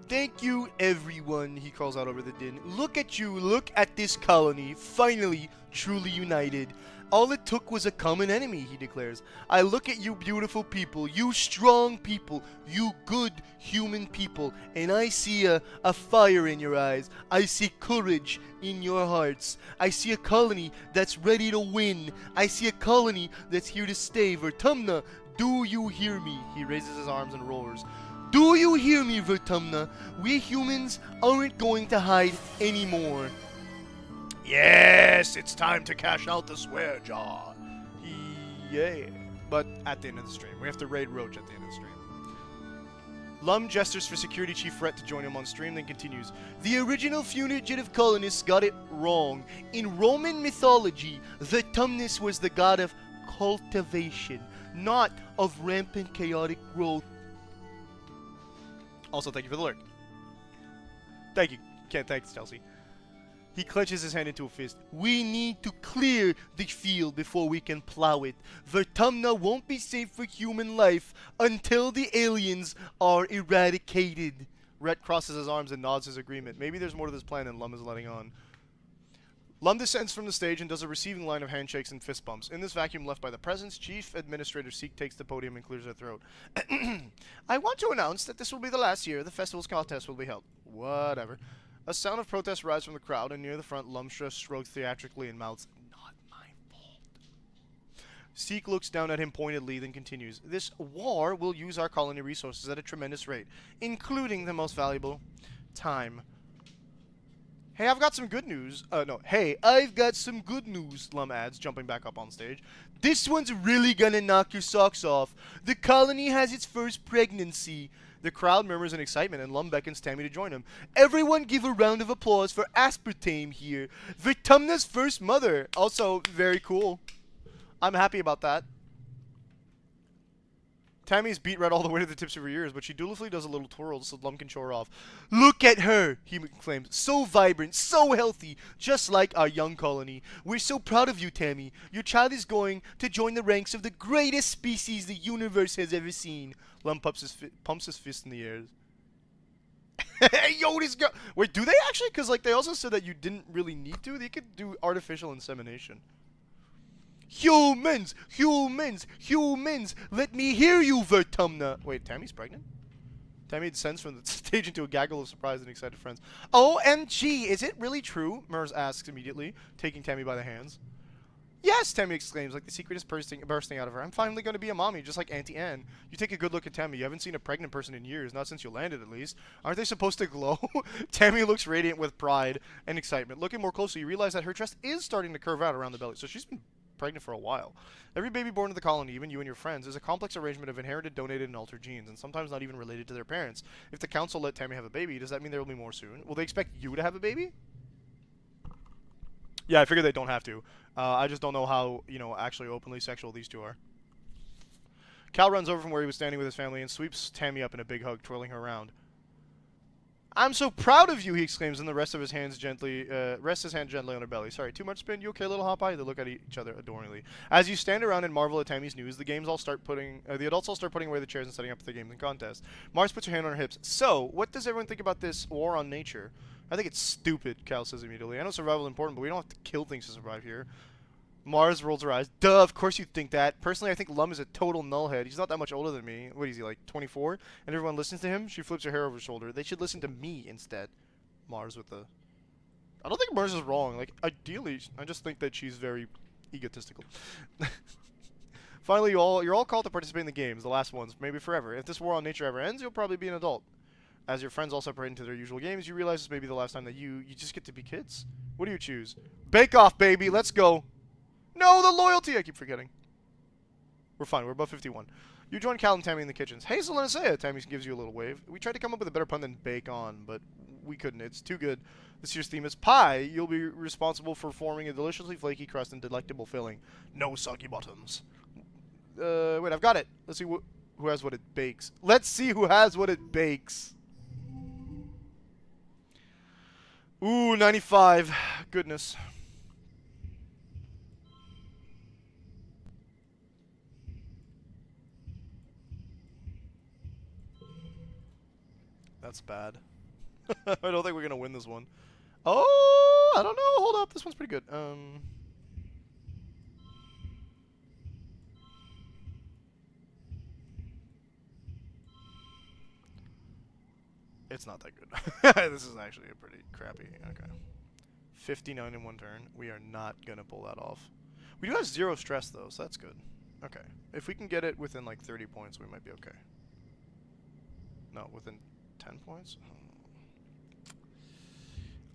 Speaker 1: Thank you, everyone, he calls out over the din. Look at you, look at this colony, finally, truly united. All it took was a common enemy, he declares. I look at you beautiful people, you strong people, you good human people, and I see a fire in your eyes. I see courage in your hearts. I see a colony that's ready to win. I see a colony that's here to stay. Vertumna, do you hear me? He raises his arms and roars. Do you hear me, Vertumna? We humans aren't going to hide anymore. Yes, it's time to cash out the swear jar. Yeah. But at the end of the stream. We have to raid Roach at the end of the stream. Lum gestures for Security Chief Rhett to join him on stream, then continues. The original fugitive colonists got it wrong. In Roman mythology, Vertumnus was the god of cultivation, not of rampant chaotic growth. Also, thank you for the lurk. Thank you. Can't thanks, Chelsea. He clenches his hand into a fist. We need to clear the field before we can plow it. Vertumna won't be safe for human life until the aliens are eradicated. Rhett crosses his arms and nods his agreement. Maybe there's more to this plan than Lum is letting on. Lum descends from the stage and does a receiving line of handshakes and fist bumps. In this vacuum left by the presence, Chief Administrator Seek takes the podium and clears her throat. I want to announce that this will be the last year the festival's contest will be held. Whatever. A sound of protest rises from the crowd, and near the front, Lumstra shrugs theatrically and mouths, Not my fault. Seek looks down at him pointedly, then continues. This war will use our colony resources at a tremendous rate, including the most valuable, time. Hey, I've got some good news. Hey, I've got some good news, Lum adds, jumping back up on stage. This one's really gonna knock your socks off. The colony has its first pregnancy. The crowd murmurs in excitement, and Lum beckons Tammy to join him. Everyone give a round of applause for Aspartame here, Vertumna's first mother. Also, very cool. I'm happy about that. Tammy's beat red all the way to the tips of her ears, but she dutifully does a little twirl so Lum can show her off. Look at her, he claims. So vibrant, so healthy, just like our young colony. We're so proud of you, Tammy. Your child is going to join the ranks of the greatest species the universe has ever seen. Lum pumps his fist in the air. Hey, yo, this girl. Wait, do they actually? Because, like, they also said that you didn't really need to. They could do artificial insemination. Humans! Humans! Humans! Let me hear you, Vertumna! Wait, Tammy's pregnant? Tammy descends from the stage into a gaggle of surprised and excited friends. OMG! Is it really true? Mers asks immediately, taking Tammy by the hands. Yes, Tammy exclaims, like the secret is bursting out of her. I'm finally going to be a mommy, just like Auntie Anne. You take a good look at Tammy. You haven't seen a pregnant person in years, not since you landed at least. Aren't they supposed to glow? Tammy looks radiant with pride and excitement. Looking more closely, you realize that her chest is starting to curve out around the belly, so she's been pregnant for a while. Every baby born in the colony, even you and your friends, is a complex arrangement of inherited, donated, and altered genes, and sometimes not even related to their parents. If the council let Tammy have a baby, does that mean there will be more soon? Will they expect you to have a baby? Yeah, I figure they don't have to. I just don't know how, actually openly sexual these two are. Cal runs over from where he was standing with his family and sweeps Tammy up in a big hug, twirling her around. I'm so proud of you, he exclaims, and rests his hand gently on her belly. Sorry, too much spin? You okay, little hot pie? They look at each other adoringly. As you stand around and marvel at Tammy's news, the adults all start putting away the chairs and setting up the games and contests. Mars puts her hand on her hips. So, what does everyone think about this war on nature? I think it's stupid, Cal says immediately. I know survival is important, but we don't have to kill things to survive here. Mars rolls her eyes. Duh, of course you think that. Personally, I think Lum is a total nullhead. He's not that much older than me. What is he, like 24? And everyone listens to him? She flips her hair over her shoulder. They should listen to me instead. Mars with the... I don't think Mars is wrong. Like, ideally, I just think that she's very egotistical. Finally, you're all called to participate in the games, the last ones, maybe forever. If this war on nature ever ends, you'll probably be an adult. As your friends all separate into their usual games, you realize this may be the last time that you just get to be kids. What do you choose? Bake Off, baby! Let's go! No, the loyalty! I keep forgetting. We're fine. We're above 51. You join Cal and Tammy in the kitchens. Hazel and Isaiah, Tammy gives you a little wave. We tried to come up with a better pun than bake on, but we couldn't. It's too good. This year's theme is pie. You'll be responsible for forming a deliciously flaky crust and delectable filling. No soggy bottoms. Wait, I've got it. Let's see who has what it bakes. Let's see who has what it bakes. Ooh, 95. Goodness. That's bad. I don't think we're gonna win this one. Oh, I don't know. Hold up. This one's pretty good. It's not that good. This is actually a pretty crappy. Okay. 59 in one turn. We are not gonna pull that off. We do have 0 stress though, so that's good. Okay. If we can get it within like 30 points, we might be okay. No, within 10 points?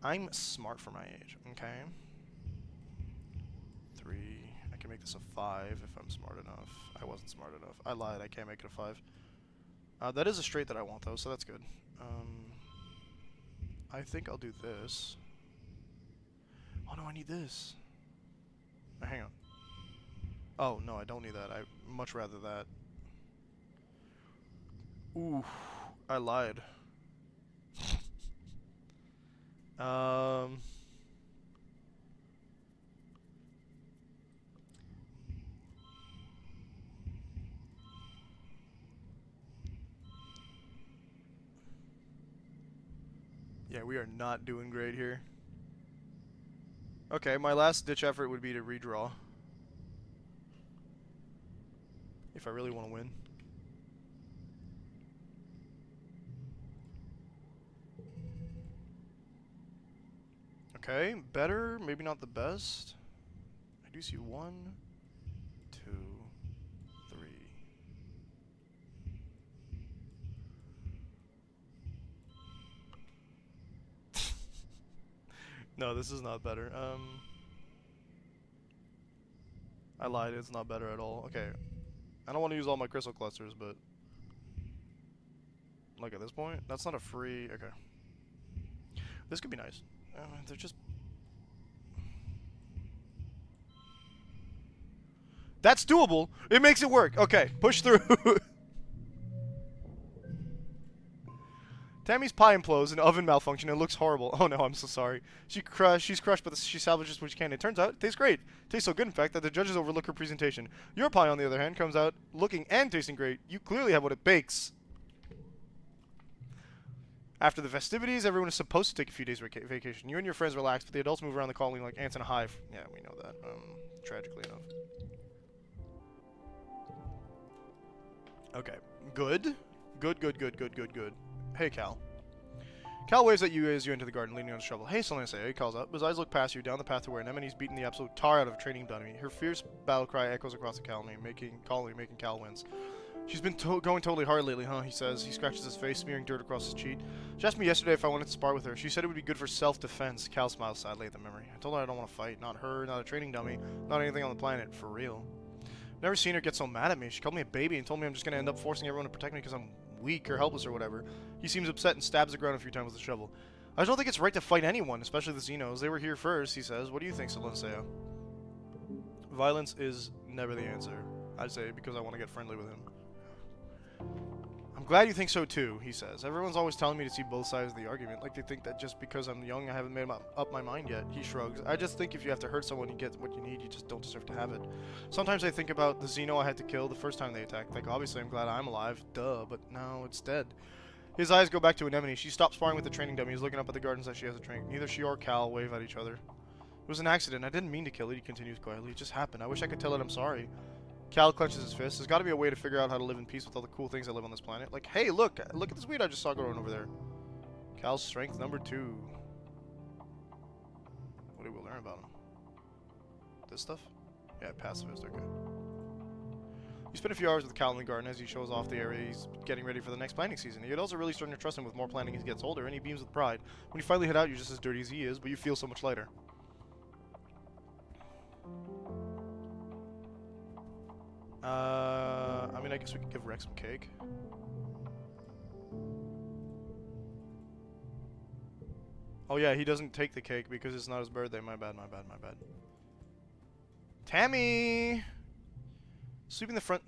Speaker 1: I'm smart for my age, okay? 3. I can make this a 5 if I'm smart enough. I wasn't smart enough. I lied, I can't make it a 5. That is a straight that I want though, so that's good. I think I'll do this. Oh no, I need this. Oh, hang on. Oh, no, I don't need that. I'd much rather that. Ooh, I lied. Yeah, we are not doing great here. Okay, my last ditch effort would be to redraw. If I really want to win. Okay, better, maybe not the best. I do see 1, 2, 3. No, this is not better. I lied, it's not better at all. Okay. I don't want to use all my crystal clusters, but... Like at this point? That's not a free... Okay. This could be nice. They're just... That's doable! It makes it work! Okay, push through! Tammy's pie implodes, an oven malfunction, and looks horrible. Oh no, I'm so sorry. She's crushed, but she salvages what she can. It turns out it tastes great. It tastes so good, in fact, that the judges overlook her presentation. Your pie, on the other hand, comes out looking and tasting great. You clearly have what it bakes. After the festivities, everyone is supposed to take a few days vacation. You and your friends relax, but the adults move around the colony like ants in a hive. Yeah, we know that, tragically enough. Okay, good. Good. Hey, Cal. Cal waves at you as you enter the garden, leaning on his shovel. Hey, Selene, he calls out. His eyes look past you, down the path to where Anemone's beating the absolute tar out of a training dummy. Her fierce battle cry echoes across the colony, making Cal wince. She's been going totally hard lately, huh? He says. He scratches his face, smearing dirt across his cheek. She asked me yesterday if I wanted to spar with her. She said it would be good for self-defense. Cal smiles sadly at the memory. I told her I don't want to fight. Not her, not a training dummy, not anything on the planet. For real. Never seen her get so mad at me. She called me a baby and told me I'm just going to end up forcing everyone to protect me because I'm weak or helpless or whatever. He seems upset and stabs the ground a few times with the shovel. I just don't think it's right to fight anyone, especially the Xenos. They were here first, he says. What do you think, Silenceo? Violence is never the answer, I'd say, because I want to get friendly with him. I'm glad you think so too, he says. Everyone's always telling me to see both sides of the argument, like they think that just because I'm young I haven't made up my mind yet. He shrugs. I just think if you have to hurt someone to get what you need, you just don't deserve to have it. Sometimes I think about the Xeno I had to kill the first time they attacked. Like, obviously I'm glad I'm alive, duh, but now it's dead. His eyes go back to Anemone. She stops sparring with the training dummy. He's looking up at the gardens that she has a train. Neither she or Cal wave at each other. It was an accident. I didn't mean to kill it, he continues quietly. It just happened. I wish I could tell it I'm sorry. Cal clenches his fist. There's got to be a way to figure out how to live in peace with all the cool things that live on this planet. Like, hey, look at this weed I just saw growing over there. Cal's strength number 2. What do we learn about him? This stuff? Yeah, pacifist, okay. You spend a few hours with Cal in the garden as he shows off the area he's getting ready for the next planting season. You're also really starting to trust him with more planting as he gets older, and he beams with pride. When you finally head out, you're just as dirty as he is, but you feel so much lighter. I mean, I guess we could give Rex some cake. Oh yeah, he doesn't take the cake because it's not his birthday. My bad. Tammy! Sweeping the front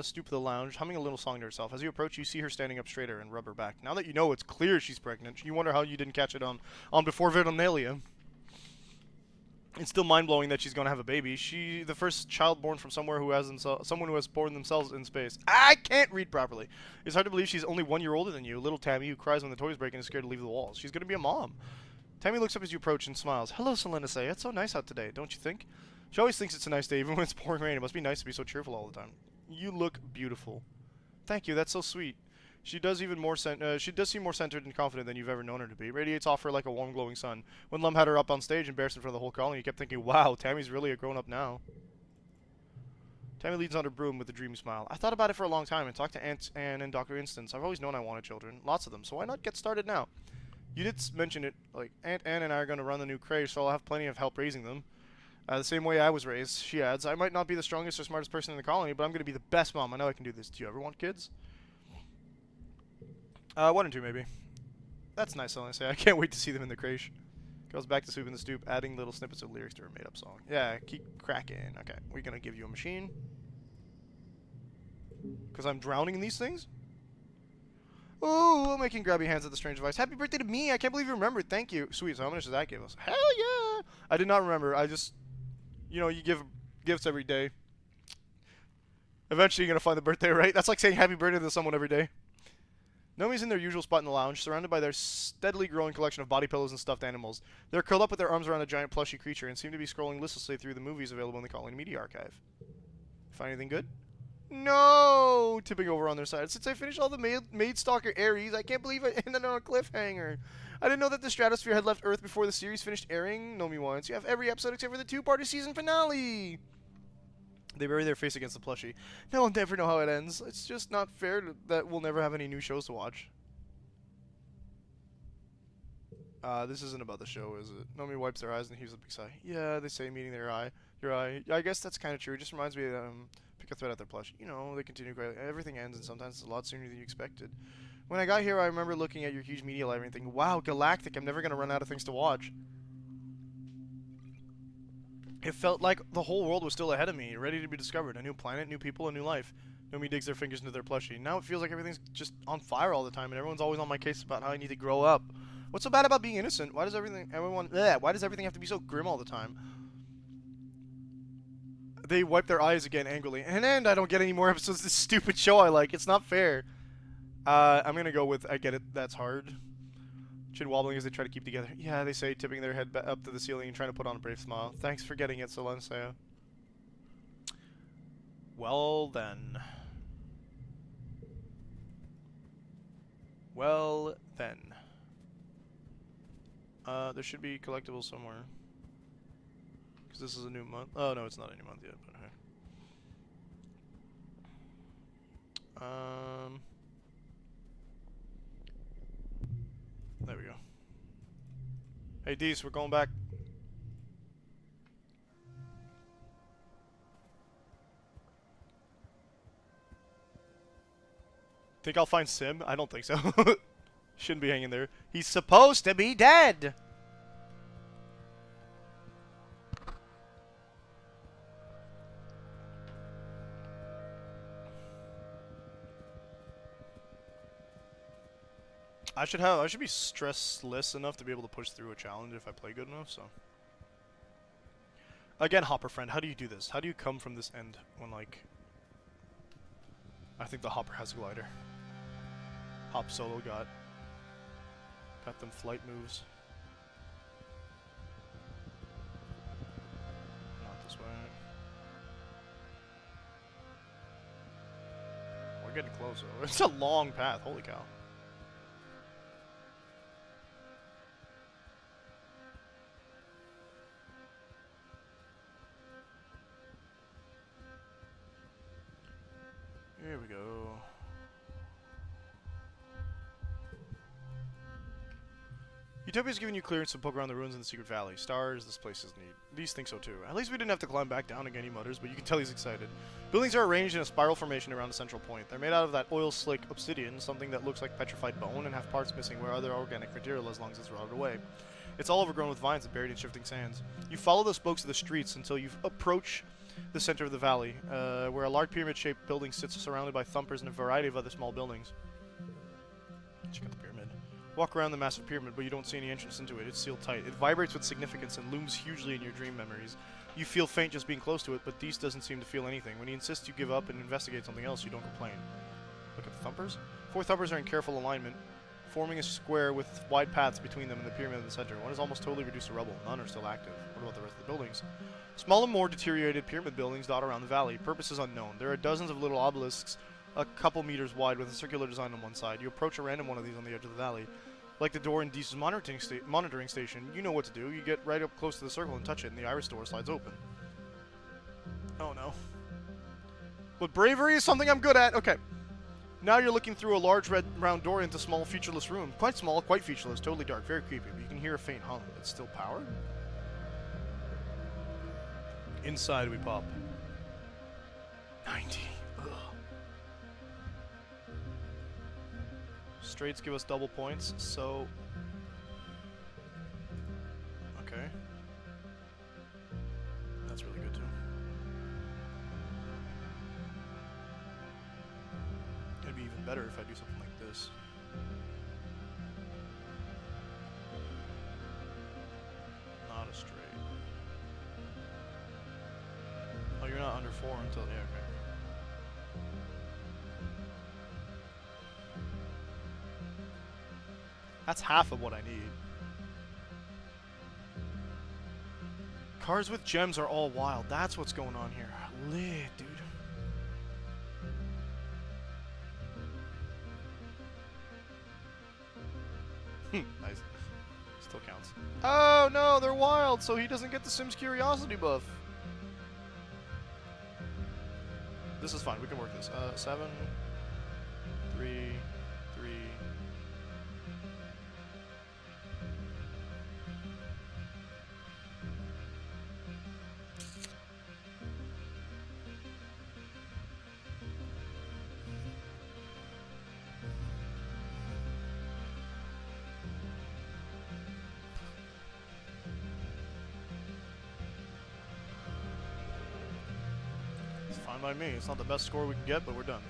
Speaker 1: stoop of the lounge, humming a little song to herself. As you approach, you see her standing up straighter and rub her back. Now that you know it's clear she's pregnant, you wonder how you didn't catch it on before Verdonalia. It's still mind-blowing that she's going to have a baby. The first child born from someone who has born themselves in space. I can't read properly. It's hard to believe she's only 1 year older than you. Little Tammy, who cries when the toys break and is scared to leave the walls. She's going to be a mom. Tammy looks up as you approach and smiles. Hello, Selene. It's so nice out today, don't you think? She always thinks it's a nice day, even when it's pouring rain. It must be nice to be so cheerful all the time. You look beautiful. Thank you. That's so sweet. She does seem more centered and confident than you've ever known her to be. Radiates off her like a warm, glowing sun. When Lum had her up on stage embarrassed in front of the whole colony, you kept thinking, wow, Tammy's really a grown-up now. Tammy leans on her broom with a dreamy smile. I thought about it for a long time and talked to Aunt Anne and Dr. Instance. I've always known I wanted children. Lots of them, so why not get started now? You did mention it, like, Aunt Anne and I are going to run the new crèche, so I'll have plenty of help raising them. The same way I was raised, she adds. I might not be the strongest or smartest person in the colony, but I'm going to be the best mom. I know I can do this. Do you ever want kids? 1 or 2, maybe. That's nice, I'll say. I can't wait to see them in the crèche. Goes back to sweeping the stoop, adding little snippets of lyrics to her made-up song. Yeah, keep cracking. Okay, we're gonna give you a machine. Because I'm drowning in these things? Ooh, making grabby hands at the strange device. Happy birthday to me! I can't believe you remembered. Thank you. Sweet, so how much does that give us? Hell yeah! I did not remember. I just... You know, you give gifts every day. Eventually you're gonna find the birthday, right? That's like saying happy birthday to someone every day. Nomi's in their usual spot in the lounge, surrounded by their steadily growing collection of body pillows and stuffed animals. They're curled up with their arms around a giant plushy creature and seem to be scrolling listlessly through the movies available in the Colony Media Archive. Find anything good? No! Tipping over on their side. Since I finished all the Maid Stalker Aries, I can't believe I ended on a cliffhanger. I didn't know that the Stratosphere had left Earth before the series finished airing. Nomi wants. You have every episode except for the 2-parter season finale! They bury their face against the plushie. No, we'll never know how it ends. It's just not fair that we'll never have any new shows to watch. This isn't about the show, is it? Nomi wipes their eyes and heaves a big sigh. Yeah, they say meeting your eye. I guess that's kind of true. It just reminds me of pick a thread at their plush. You know, they continue quietly. Everything ends and sometimes it's a lot sooner than you expected. When I got here, I remember looking at your huge media library and thinking, wow, Galactic, I'm never going to run out of things to watch. It felt like the whole world was still ahead of me, ready to be discovered. A new planet, new people, a new life. Nomi digs their fingers into their plushie. Now it feels like everything's just on fire all the time, and everyone's always on my case about how I need to grow up. What's so bad about being innocent? Why does everything have to be so grim all the time? They wipe their eyes again angrily. And I don't get any more episodes of this stupid show I like. It's not fair. I'm gonna go with I get it. That's hard. Chin wobbling as they try to keep together. Yeah, they say, tipping their head up to the ceiling and trying to put on a brave smile. Thanks for getting it, Silenceo. Well then. Well then. There should be collectibles somewhere. Because this is a new month. Oh, no, it's not a new month yet, but okay. There we go. Hey, Dees, we're going back. Think I'll find Sim? I don't think so. Shouldn't be hanging there. He's supposed to be dead! I should be stressless enough to be able to push through a challenge if I play good enough, so. Again, Hopper friend, how do you do this? How do you come from this end when, like... I think the Hopper has a glider. Hop solo got them flight moves. Not this way. We're getting close though. It's a long path, holy cow. Here we go. Utopia's giving you clearance to poke around the ruins in the secret valley. Stars, this place is neat. These think so too. At least we didn't have to climb back down again, he mutters, but you can tell he's excited. Buildings are arranged in a spiral formation around a central point. They're made out of that oil-slick obsidian, something that looks like petrified bone, and have parts missing where other organic material as long as it's rotted away. It's all overgrown with vines and buried in shifting sands. You follow the spokes of the streets until you approach the center of the valley, where a large pyramid-shaped building sits surrounded by thumpers and a variety of other small buildings. Check out the pyramid. Walk around the massive pyramid, but you don't see any entrance into it. It's sealed tight. It vibrates with significance and looms hugely in your dream memories. You feel faint just being close to it, but Dees doesn't seem to feel anything. When he insists you give up and investigate something else, you don't complain. Look at the thumpers. 4 thumpers are in careful alignment, forming a square with wide paths between them and the pyramid in the center. One is almost totally reduced to rubble. None are still active. What about the rest of the buildings? Small and more deteriorated pyramid buildings dot around the valley. Purpose is unknown. There are dozens of little obelisks a couple meters wide with a circular design on one side. You approach a random one of these on the edge of the valley. Like the door in Dees' monitoring station, you know what to do. You get right up close to the circle and touch it, and the iris door slides open. Oh no. But bravery is something I'm good at. Okay. Now you're looking through a large red round door into a small featureless room. Quite small, quite featureless, totally dark, very creepy. But you can hear a faint hum. It's still powered? Inside we pop. 90. Ugh. Straights give us double points, so... Okay. That's really good too. It'd be even better if I do something like this. Not a straight. Oh, you're not under 4 until... Yeah, okay. That's half of what I need. Cars with gems are all wild. That's what's going on here. Lit, dude. Nice. Still counts. Oh no, they're wild, so he doesn't get the Sims Curiosity buff. This is fine. We can work this. 7, 3, 3. Fine by me. It's not the best score we can get, but we're done.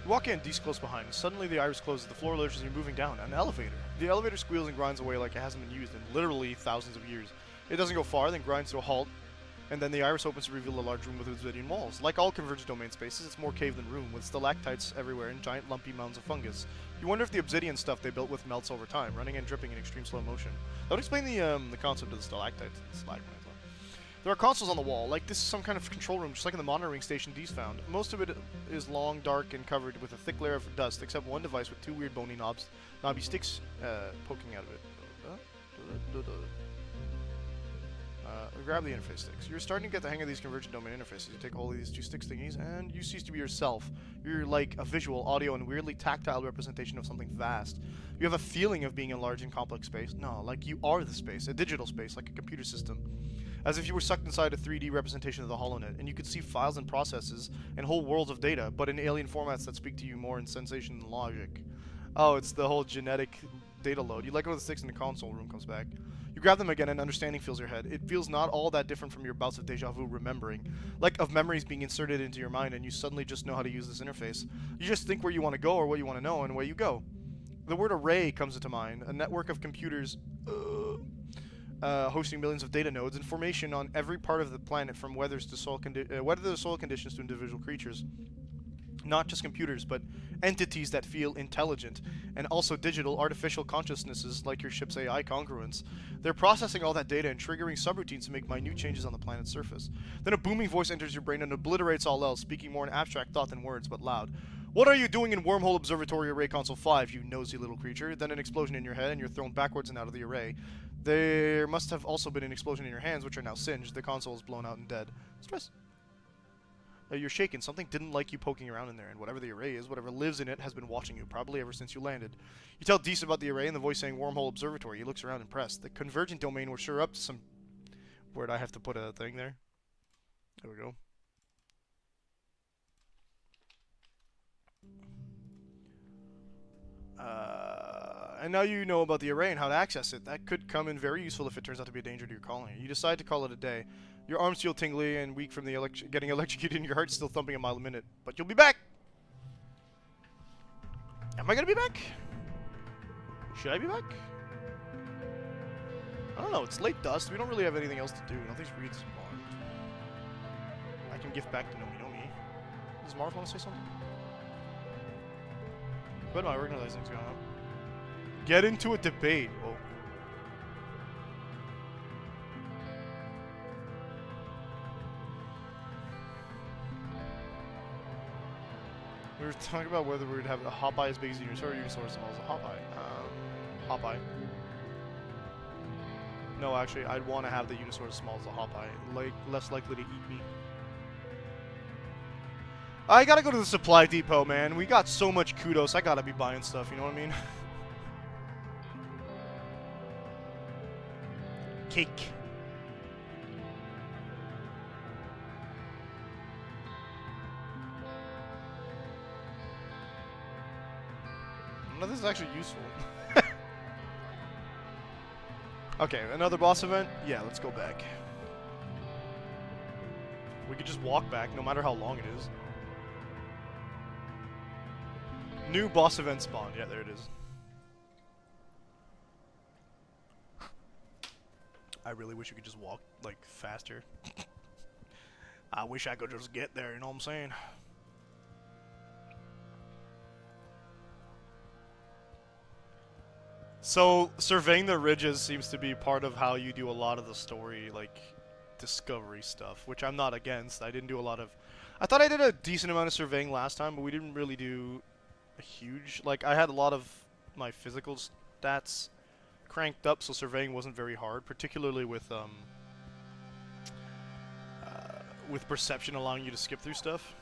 Speaker 1: You walk in, Dees close behind. Suddenly the iris closes, the floor lurches, and you're moving down. An elevator. The elevator squeals and grinds away like it hasn't been used in literally thousands of years. It doesn't go far, then grinds to a halt, and then the iris opens to reveal a large room with obsidian walls. Like all converged domain spaces, it's more cave than room, with stalactites everywhere and giant lumpy mounds of fungus. You wonder if the obsidian stuff they built with melts over time, running and dripping in extreme slow motion. That would explain the concept of the stalactites and stalagmites. There are consoles on the wall, like this is some kind of control room, just like in the monitoring station Dees found. Most of it is long, dark, and covered with a thick layer of dust, except one device with 2 weird bony knobby sticks poking out of it. Grab the interface sticks. You're starting to get the hang of these convergent domain interfaces. You take hold of these 2 sticks thingies, and you cease to be yourself. You're like a visual, audio, and weirdly tactile representation of something vast. You have a feeling of being in large and complex space. No, like you are the space, a digital space, like a computer system. As if you were sucked inside a 3D representation of the HoloNet, and you could see files and processes and whole worlds of data, but in alien formats that speak to you more in sensation than logic. Oh, it's the whole genetic data load. You let go of the sticks and the console room comes back. You grab them again and understanding fills your head. It feels not all that different from your bouts of deja vu remembering. Like of memories being inserted into your mind and you suddenly just know how to use this interface. You just think where you want to go or what you want to know and away you go. The word array comes into mind. A network of computers hosting millions of data nodes, information on every part of the planet from weather to soil conditions to individual creatures. Not just computers, but entities that feel intelligent, and also digital, artificial consciousnesses like your ship's AI congruence. They're processing all that data and triggering subroutines to make minute changes on the planet's surface. Then a booming voice enters your brain and obliterates all else, speaking more in abstract thought than words, but loud. What are you doing in Wormhole Observatory Array Console 5, you nosy little creature? Then an explosion in your head, and you're thrown backwards and out of the array. There must have also been an explosion in your hands, which are now singed. The console is blown out and dead. Stress. You're shaken. Something didn't like you poking around in there, and whatever the array is, whatever lives in it, has been watching you, probably ever since you landed. You tell Deese about the array and the voice saying Wormhole Observatory. He looks around impressed. The convergent domain was sure up to some... Where'd I have to put a thing there? There we go. And now you know about the array and how to access it. That could come in very useful if it turns out to be a danger to your colony. You decide to call it a day. Your arms feel tingly and weak from the getting electrocuted and your heart's still thumping a mile a minute. But you'll be back! Am I gonna be back? Should I be back? I don't know, it's late dusk. We don't really have anything else to do. Nothing's really spawned. I can gift back to Nomi Nomi. Does Marv want to say something? But no, I recognize things going on. Get into a debate. Whoa. We were talking about whether we would have a Hopeye as big as Unisaur or Unisaur as small as a Hopeye. Hopeye. No, actually, I'd want to have the Unisaur as small as a Hopeye. Like, less likely to eat me. I gotta go to the supply depot, man. We got so much kudos. I gotta be buying stuff, you know what I mean? Cake. None of this is actually useful. Okay, another boss event? Yeah, let's go back. We could just walk back, no matter how long it is. New boss event spawn. Yeah, there it is. I really wish you could just walk, like, faster. I wish I could just get there, you know what I'm saying? So, surveying the ridges seems to be part of how you do a lot of the story, like, discovery stuff, which I'm not against. I didn't do a lot of... I thought I did a decent amount of surveying last time, but we didn't really do a huge... Like, I had a lot of my physical stats cranked up, so surveying wasn't very hard, particularly with perception allowing you to skip through stuff.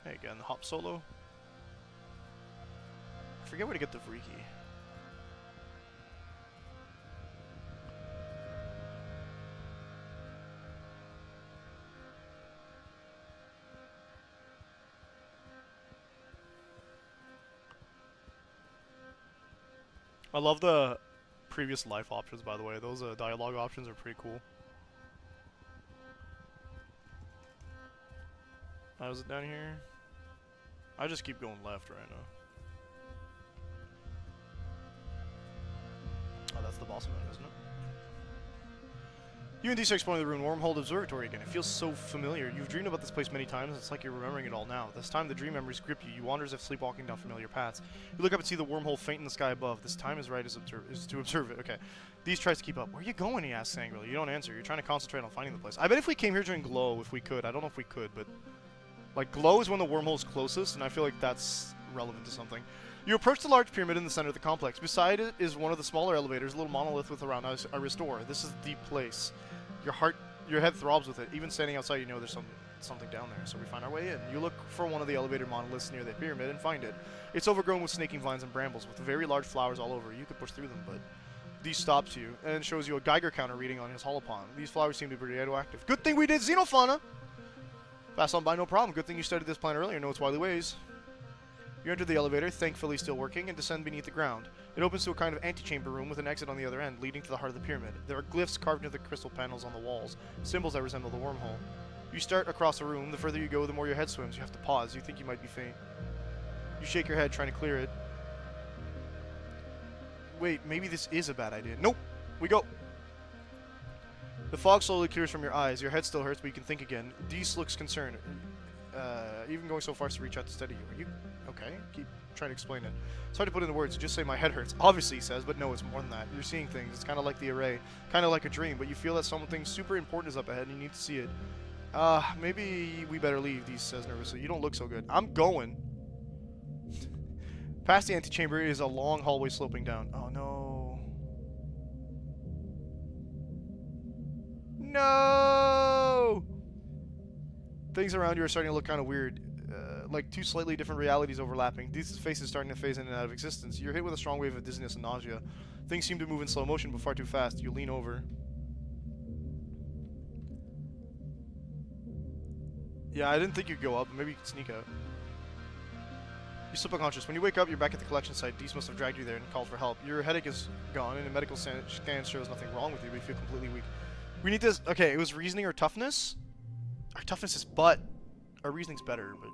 Speaker 1: Hey, again, the hop solo. I forget where to get the Vriki. I love the previous life options, by the way. Those dialogue options are pretty cool. How's it down here? I just keep going left right now. Oh, that's the boss event, isn't it? You and Deese are exploring the ruined Wormhole Observatory again. It feels so familiar. You've dreamed about this place many times. It's like you're remembering it all now. This time, the dream memories grip you. You wander as if sleepwalking down familiar paths. You look up and see the wormhole faint in the sky above. This time is right is to observe it. Okay. Deese tries to keep up. Where are you going? He asks angrily. You don't answer. You're trying to concentrate on finding the place. I bet if we came here during Glow, if we could. I don't know if we could, but... Like, Glow is when the wormhole's closest, and I feel like that's relevant to something. You approach the large pyramid in the center of the complex. Beside it is one of the smaller elevators, a little monolith with around a restore. This is the place. Your head throbs with it. Even standing outside, you know there's something down there. So we find our way in. You look for one of the elevator monoliths near the pyramid and find it. It's overgrown with snaking vines and brambles with very large flowers all over. You could push through them, but these stops you and shows you a Geiger counter reading on his holopon. These flowers seem to be pretty radioactive. Good thing we did xenofauna! Pass on by no problem. Good thing you studied this planet earlier, know its wily ways. You enter the elevator, thankfully still working, and descend beneath the ground. It opens to a kind of antechamber room with an exit on the other end, leading to the heart of the pyramid. There are glyphs carved into the crystal panels on the walls, symbols that resemble the wormhole. You start across the room. The further you go, the more your head swims. You have to pause. You think you might be faint. You shake your head, trying to clear it. Wait, maybe this is a bad idea. Nope! We go! The fog slowly clears from your eyes. Your head still hurts, but you can think again. Deese looks concerned. Even going so far as to reach out to steady you. Are you okay? Keep trying to explain it. It's hard to put into words. Just say my head hurts. Obviously, he says, but no, it's more than that. You're seeing things. It's kind of like the array. Kind of like a dream, but you feel that something super important is up ahead and you need to see it. Maybe we better leave, Deese says nervously. You don't look so good. I'm going. Past the antechamber is a long hallway sloping down. Oh, no. No! Things around you are starting to look kind of weird. Like two slightly different realities overlapping. Deese's face is starting to phase in and out of existence. You're hit with a strong wave of dizziness and nausea. Things seem to move in slow motion, but far too fast. You lean over. Yeah, I didn't think you'd go up. Maybe you could sneak out. You slip unconscious. When you wake up, you're back at the collection site. Deese must have dragged you there and called for help. Your headache is gone, and a medical scan shows nothing wrong with you, but you feel completely weak. We need this. Okay, it was reasoning or toughness? Our toughness is butt. Our reasoning's better, but...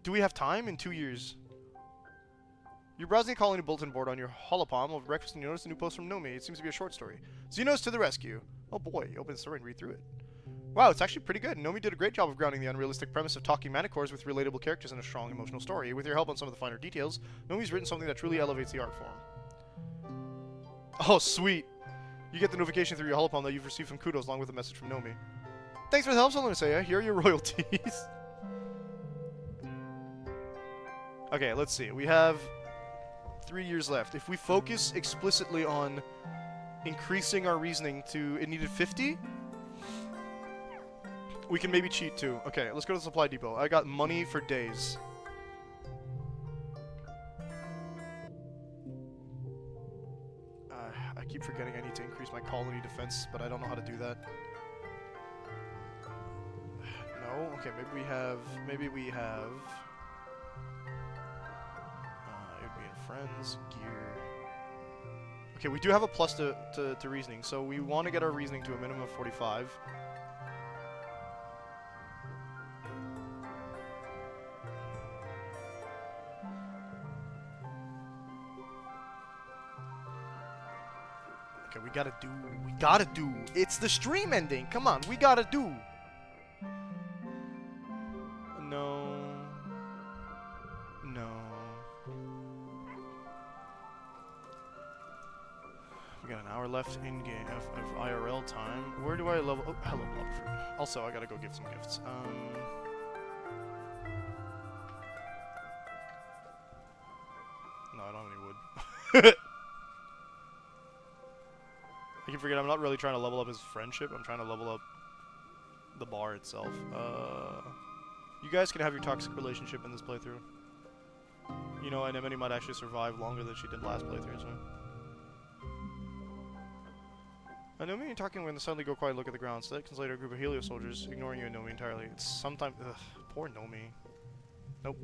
Speaker 1: Do we have time? In 2 years. You're browsing a colony bulletin board on your holopalm over breakfast and you notice a new post from Nomi. It seems to be a short story. Xenos to the rescue. Oh boy, you open the story and read through it. Wow, it's actually pretty good. Nomi did a great job of grounding the unrealistic premise of talking manticores with relatable characters and a strong emotional story. With your help on some of the finer details, Nomi's written something that truly elevates the art form. Oh, sweet. You get the notification through your holopalm that you've received some kudos along with a message from Nomi. Thanks for the help, Solonisea. Here are your royalties. Okay, let's see. We have 3 years left. If we focus explicitly on increasing our reasoning to... It needed 50? We can maybe cheat too. Okay, let's go to the supply depot. I got money for days. I keep forgetting I need to increase my colony defense, but I don't know how to do that. No? Okay, maybe we have... it would be in friends, gear... Okay, we do have a plus to reasoning, so we want to get our reasoning to a minimum of 45. Okay, we gotta do. It's the stream ending. Come on, we gotta do. No. No. We got an hour left in game of IRL time. Where do I level? Oh, I level up for. Also, I gotta go give some gifts. No, I don't have any wood. I can forget I'm not really trying to level up his friendship. I'm trying to level up the bar itself. You guys can have your toxic relationship in this playthrough. You know, Anemone might actually survive longer than she did last playthrough, so. Nomi and talking when they suddenly go quiet look at the ground. Seconds later, a group of Helio soldiers ignoring you and Nomi entirely. It's sometimes... Ugh, poor Nomi. Nope.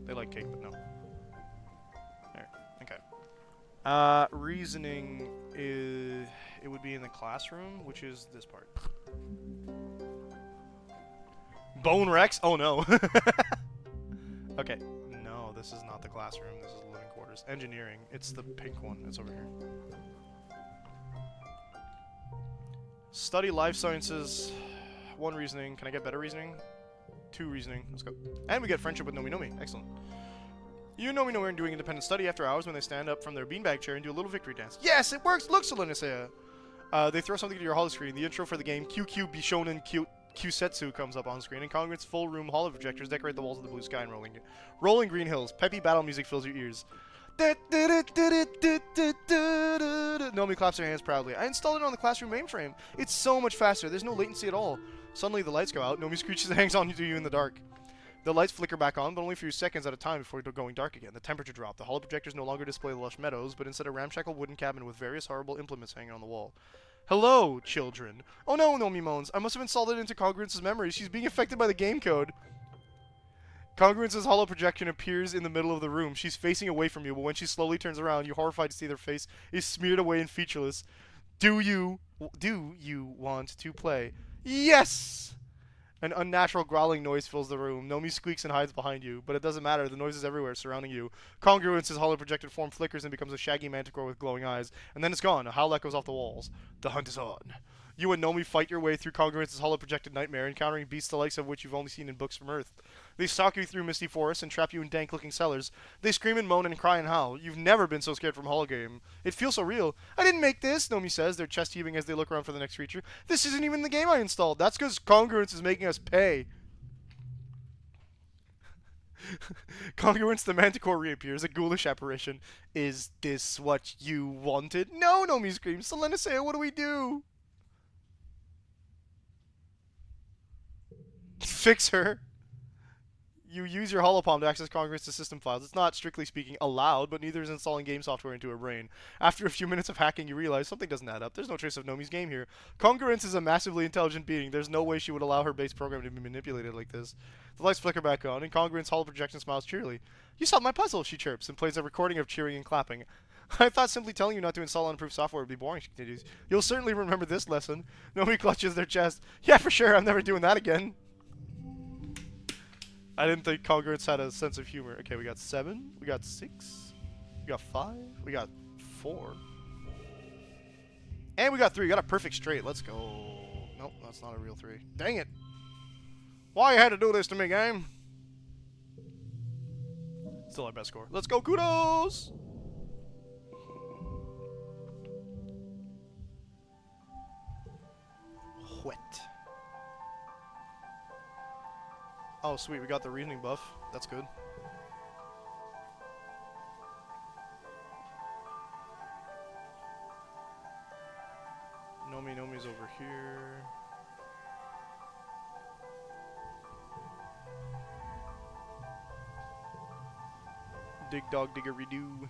Speaker 1: They like cake, but no. There. Okay. Reasoning is... It would be in the classroom, which is this part. Bone Rex? Oh no. Okay. No, this is not the classroom. This is the living quarters. Engineering. It's the pink one. It's over here. Study life sciences. 1 reasoning. Can I get better reasoning? 2 reasoning. Let's go. And we get friendship with Nomi. Excellent. You and Nomi are doing independent study after hours when they stand up from their beanbag chair and do a little victory dance. Yes, it works! Look, Solonisea! They throw something to your holo screen. The intro for the game, QQ Bishonen Kusetsu comes up on screen, and Congruent's full room holo projectors decorate the walls of the blue sky and rolling green hills. Peppy battle music fills your ears. Nomi claps her hands proudly. I installed it on the classroom mainframe. It's so much faster. There's no latency at all. Suddenly the lights go out. Nomi screeches and hangs on to you in the dark. The lights flicker back on, but only for a few seconds at a time before going dark again. The temperature drops. The holo projectors no longer display the lush meadows, but instead a ramshackle wooden cabin with various horrible implements hanging on the wall. Hello, children. Oh no, Nomi moans. I must have installed it into Congruence's memory. She's being affected by the game code. Congruence's holo projection appears in the middle of the room. She's facing away from you, but when she slowly turns around, you're horrified to see their face is smeared away and featureless. Do you want to play? Yes! An unnatural growling noise fills the room. Nomi squeaks and hides behind you, but it doesn't matter. The noise is everywhere surrounding you. Congruence's holo projected form flickers and becomes a shaggy manticore with glowing eyes, and then it's gone. A howl echoes off the walls. The hunt is on. You and Nomi fight your way through Congruence's holo projected nightmare, encountering beasts the likes of which you've only seen in books from Earth. They stalk you through misty forests and trap you in dank-looking cellars. They scream and moan and cry and howl. You've never been so scared from a hologame. It feels so real. I didn't make this, Nomi says, their chest heaving as they look around for the next creature. This isn't even the game I installed. That's because Congruence is making us pay. Congruence the Manticore reappears, a ghoulish apparition. Is this what you wanted? No, Nomi screams. Selenisea, what do we do? Fix her. You use your holopalm to access Congruence's system files. It's not, strictly speaking, allowed, but neither is installing game software into her brain. After a few minutes of hacking, you realize something doesn't add up. There's no trace of Nomi's game here. Congruence is a massively intelligent being. There's no way she would allow her base program to be manipulated like this. The lights flicker back on, and Congruence's holo projection smiles cheerily. You solved my puzzle, she chirps, and plays a recording of cheering and clapping. I thought simply telling you not to install unimproved software would be boring, she continues. You'll certainly remember this lesson. Nomi clutches their chest. Yeah, for sure, I'm never doing that again. I didn't think Congruence had a sense of humor. Okay, we got 7, we got 6, we got 5, we got 4. And we got 3. We got a perfect straight. Let's go. Nope, that's not a real 3. Dang it. Why you had to do this to me, game? Still our best score. Let's go, kudos! Wet. Oh, sweet, we got the reasoning buff. That's good. Nomi's over here. Dig dog diggery-doo.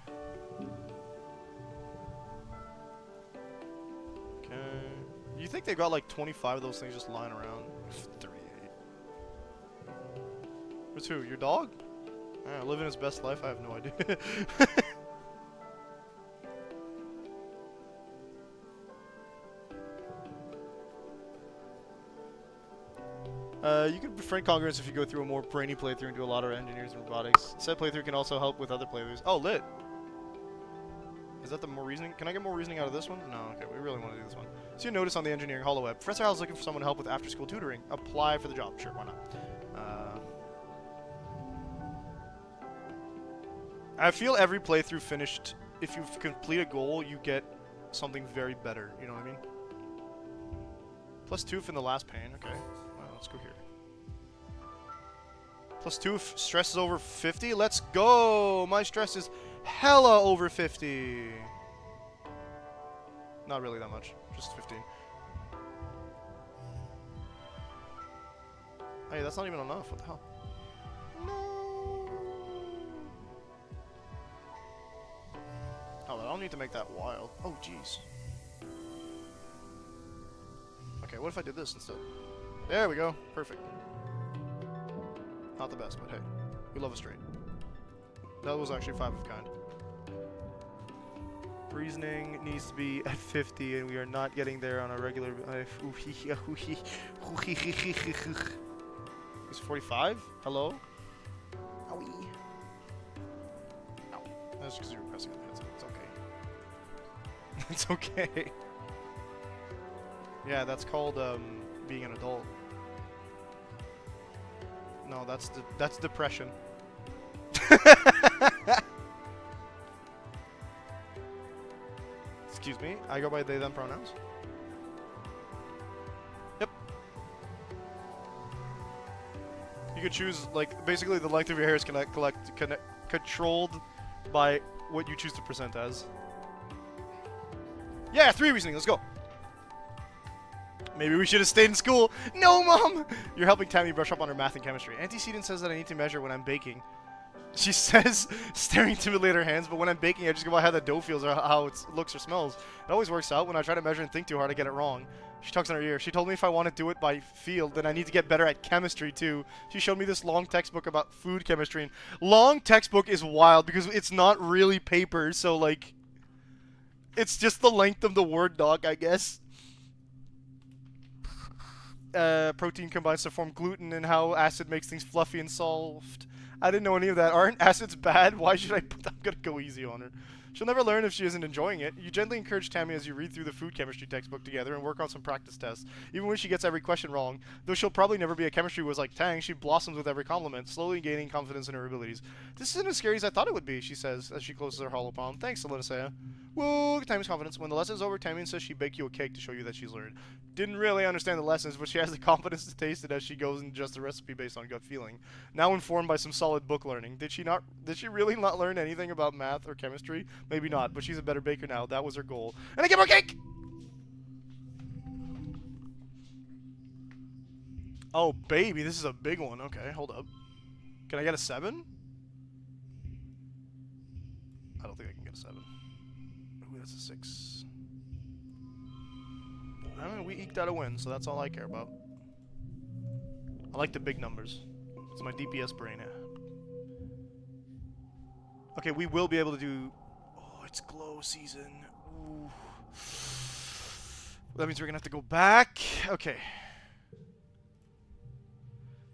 Speaker 1: Okay. You think they got like 25 of those things just lying around? 38. What's who? Your dog? Living his best life? I have no idea. You can befriend Congruence if you go through a more brainy playthrough and do a lot of engineers and robotics. Said playthrough can also help with other playthroughs. Oh, lit! Is that the more reasoning? Can I get more reasoning out of this one? No, okay, we really want to do this one. So you notice on the engineering holo web, Professor Howell's looking for someone to help with after-school tutoring. Apply for the job. Sure, why not? I feel every playthrough finished, if you complete a goal, you get something very better. You know what I mean? +2 from the last pane. Okay. Well, let's go here. +2 if stress is over 50. Let's go! My stress is hella over 50. Not really that much. Just 15. Hey, that's not even enough. What the hell? No. Oh, I don't need to make that wild. Oh, jeez. Okay, what if I did this instead? There we go. Perfect. Not the best, but hey. We love a straight. That was actually 5 of kind. Reasoning needs to be at 50, and we are not getting there on a regular... It's 45? Hello? Owie. Ow. That's because you were pressing on the headset. It's okay. It's okay. Yeah, that's called being an adult. No, that's depression. Excuse me, I go by they them pronouns. Yep. You could choose, like, basically the length of your hair is controlled by what you choose to present as. Yeah, 3 reasoning, let's go. Maybe we should have stayed in school. No, Mom! You're helping Tammy brush up on her math and chemistry. Antecedent says that I need to measure when I'm baking. She says, staring timidly at her hands, but when I'm baking, I just go by how the dough feels or how it looks or smells. It always works out. When I try to measure and think too hard, I get it wrong. She tucks in her ear. She told me if I want to do it by feel, then I need to get better at chemistry, too. She showed me this long textbook about food chemistry. And long textbook is wild because it's not really paper, so, like, it's just the length of the Word doc, I guess. Protein combines to form gluten and how acid makes things fluffy and soft. I didn't know any of that. Aren't acids bad? Why should I put I'm gonna go easy on her. She'll never learn if she isn't enjoying it. You gently encourage Tammy as you read through the food chemistry textbook together and work on some practice tests. Even when she gets every question wrong, though she'll probably never be a chemistry whiz like Tang, she blossoms with every compliment, slowly gaining confidence in her abilities. This isn't as scary as I thought it would be, she says as she closes her hollow palm. Thanks, Alyssa. Whoa, Tammy's confidence. When the lesson's over, Tammy says she'd bake you a cake to show you that she's learned. Didn't really understand the lessons, but she has the confidence to taste it as she goes and adjusts the recipe based on gut feeling. Now informed by some solid book learning. Did she really not learn anything about math or chemistry? Maybe not, but she's a better baker now. That was her goal. And I get more cake! Oh, baby, this is a big one. Okay, hold up. Can I get a 7? I don't think I can get a 7. Ooh, that's a 6. I mean, we eked out a win, so that's all I care about. I like the big numbers. It's my DPS brain. Okay, we will be able to do... Oh, it's glow season. Ooh. That means we're gonna have to go back. Okay.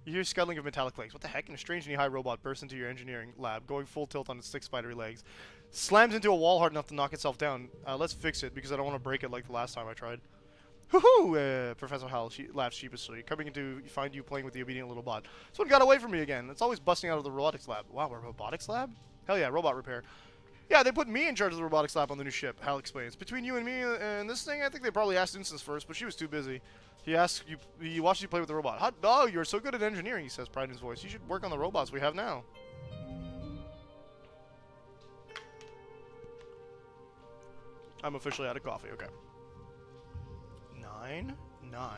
Speaker 1: You hear scuttling of metallic legs. What the heck? And a strangely high robot bursts into your engineering lab, going full tilt on its 6 spidery legs. Slams into a wall hard enough to knock itself down. Let's fix it, because I don't want to break it like the last time I tried. Hoo-hoo! Professor Howell laughs sheepishly, coming in to find you playing with the obedient little bot. This one got away from me again. It's always busting out of the robotics lab. Wow, a robotics lab? Hell yeah, robot repair. Yeah, they put me in charge of the robotics lab on the new ship, Hal explains. Between you and me and this thing, I think they probably asked Instance first, but she was too busy. He watched you play with the robot. Hot dog, you're so good at engineering, he says, pride in his voice. You should work on the robots we have now. I'm officially out of coffee, okay. 9, 9,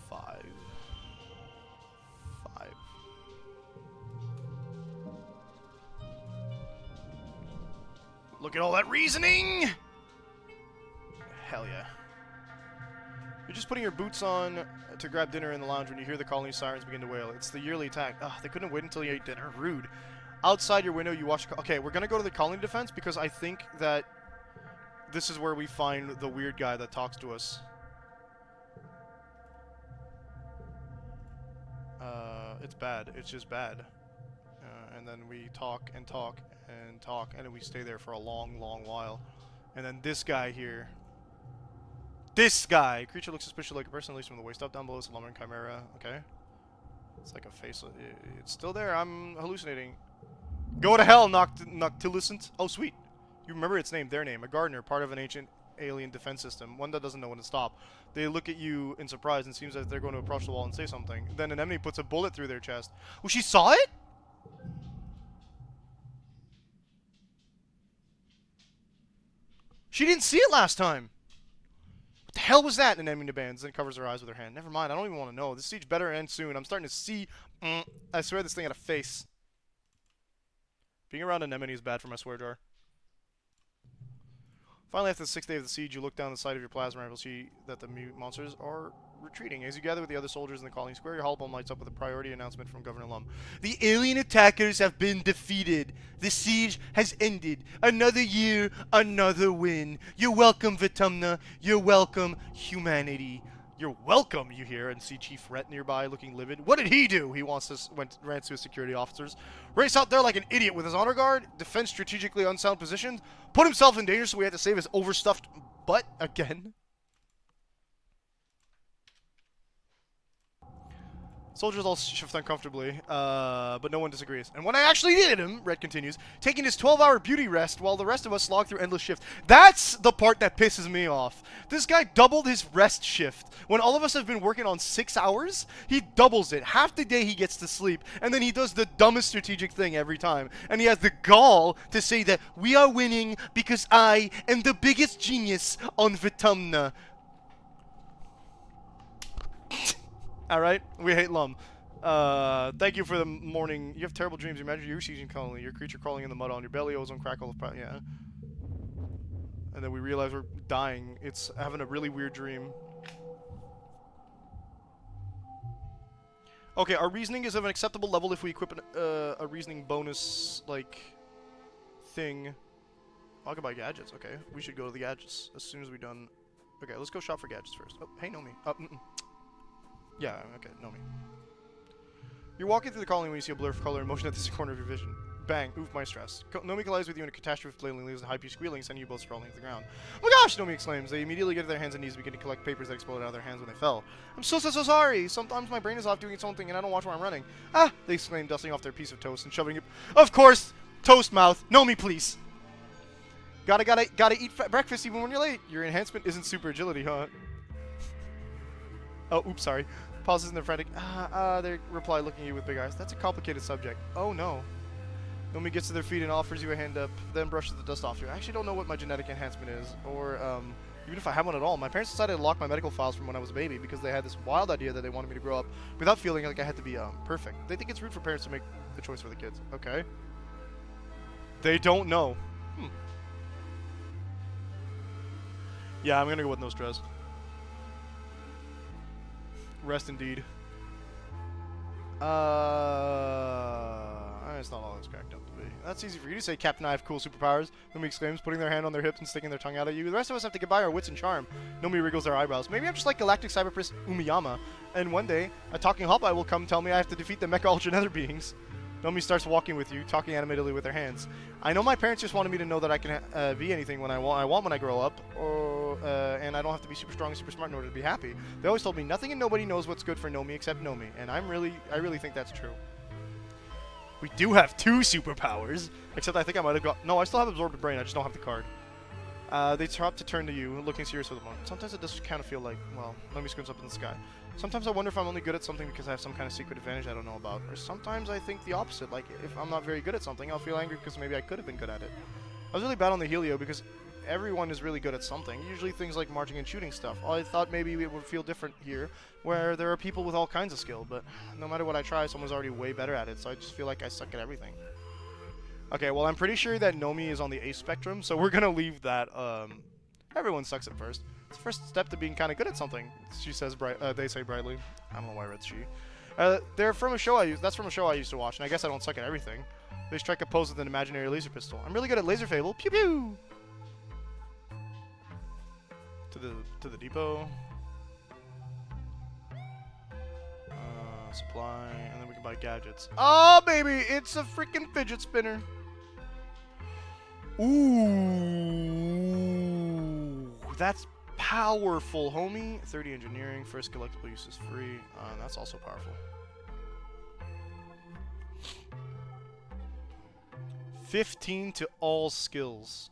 Speaker 1: 5, 5. Look at all that reasoning! Hell yeah. You're just putting your boots on to grab dinner in the lounge when you hear the colony sirens begin to wail. It's the yearly attack. Ugh, they couldn't wait until you ate dinner. Rude. Outside your window, you watch... Okay, we're gonna go to the colony defense because I think that this is where we find the weird guy that talks to us. It's bad. It's just bad. And then we talk and talk and talk, and then we stay there for a long, long while. And then this guy here... This guy! Creature looks suspiciously like a person, at least from the waist up. Down below is a lumbering chimera. Okay. It's like a face. It's still there. I'm hallucinating. Go to hell, Noctilucent. Oh, sweet. You remember its name, their name. A gardener, part of an ancient alien defense system. One that doesn't know when to stop. They look at you in surprise and seems as if they're going to approach the wall and say something. Then an enemy puts a bullet through their chest. Oh, she saw it? She didn't see it last time. What the hell was that? An enemy demands, then covers her eyes with her hand. Never mind, I don't even want to know. This siege better end soon. I'm starting to see... I swear this thing had a face. Being around an enemy is bad for my swear jar. Finally, after the 6th day of the siege, you look down the sight of your plasma rifle, see that the mute monsters are retreating. As you gather with the other soldiers in the colony square, your hollow lights up with a priority announcement from Governor Lum. The alien attackers have been defeated. The siege has ended. Another year, another win. You're welcome, Vitumna. You're welcome, humanity. You're welcome, you hear, and see Chief Rhett nearby looking livid. What did he do? He rants to his security officers. Race out there like an idiot with his honor guard, defend strategically unsound positions, put himself in danger so we had to save his overstuffed butt again. Soldiers all shift uncomfortably, but no one disagrees. And when I actually needed him, Red continues, taking his 12-hour beauty rest while the rest of us slog through endless shifts. That's the part that pisses me off. This guy doubled his rest shift. When all of us have been working on 6 hours, he doubles it. Half the day he gets to sleep, and then he does the dumbest strategic thing every time. And he has the gall to say that we are winning because I am the biggest genius on Vitumna. Alright, we hate Lum. Thank you for the morning. You have terrible dreams. You imagine your season colony, your creature crawling in the mud on your belly, ozone crackle of yeah. And then we realize we're dying. It's having a really weird dream. Okay, our reasoning is of an acceptable level if we equip a reasoning bonus, like, thing. I'll go buy gadgets, okay. We should go to the gadgets as soon as we're done. Okay, let's go shop for gadgets first. Oh, hey, Nomi. Yeah, okay, Nomi. You're walking through the colony when you see a blur of color in motion at this corner of your vision. Bang, oof, my stress. Nomi collides with you in a catastrophe flailing leaves and high-pitched squealing, sending you both sprawling to the ground. Oh my gosh, Nomi exclaims. They immediately get to their hands and knees, beginning to collect papers that exploded out of their hands when they fell. I'm so sorry. Sometimes my brain is off doing its own thing and I don't watch where I'm running. Ah, they exclaim, dusting off their piece of toast and shoving it. Of course, toast mouth. Nomi, please. Gotta eat breakfast even when you're late. Your enhancement isn't super agility, huh? Oh, oops, sorry. Pauses in their frantic, they reply, looking at you with big eyes. That's a complicated subject. Oh, no. Nomi gets to their feet and offers you a hand up, then brushes the dust off you. I actually don't know what my genetic enhancement is, or, even if I have one at all. My parents decided to lock my medical files from when I was a baby because they had this wild idea that they wanted me to grow up without feeling like I had to be, perfect. They think it's rude for parents to make the choice for the kids. Okay. They don't know. Yeah, I'm gonna go with no stress. Rest indeed. It's not all it's cracked up to be. That's easy for you to say, Captain. I have cool superpowers. Nomi exclaims, putting their hand on their hips and sticking their tongue out at you. The rest of us have to get by our wits and charm. Nomi wriggles their eyebrows. Maybe I'm just like Galactic Cyberprince Umiyama, and one day a talking Hellbite will come tell me I have to defeat the Mecha Ultra Nether beings. Nomi starts walking with you, talking animatedly with her hands. I know my parents just wanted me to know that I can be anything when I want when I grow up, and I don't have to be super strong and super smart in order to be happy. They always told me nothing and nobody knows what's good for Nomi except Nomi, and I really think that's true. We do have 2 superpowers, except I think I might have got... No, I still have Absorbed Brain, I just don't have the card. They stop to turn to you, looking serious for the moment. Sometimes it does kind of feel like, well, Nomi squints up in the sky. Sometimes I wonder if I'm only good at something because I have some kind of secret advantage I don't know about. Or sometimes I think the opposite, like if I'm not very good at something, I'll feel angry because maybe I could have been good at it. I was really bad on the Helio because everyone is really good at something, usually things like marching and shooting stuff. I thought maybe it would feel different here, where there are people with all kinds of skill, but no matter what I try, someone's already way better at it, so I just feel like I suck at everything. Okay, well, I'm pretty sure that Nomi is on the ace spectrum, so we're gonna leave that, everyone sucks at first. It's the first step to being kind of good at something, she says, they say brightly. I don't know why I read she. They're from a show that's from a show I used to watch, and I guess I don't suck at everything. They strike a pose with an imaginary laser pistol. I'm really good at laser fable. Pew pew! To the depot. Supply, and then we can buy gadgets. Oh, baby! It's a freaking fidget spinner! Ooh! That's powerful, homie! 30 engineering, first collectible use is free. That's also powerful. 15 to all skills.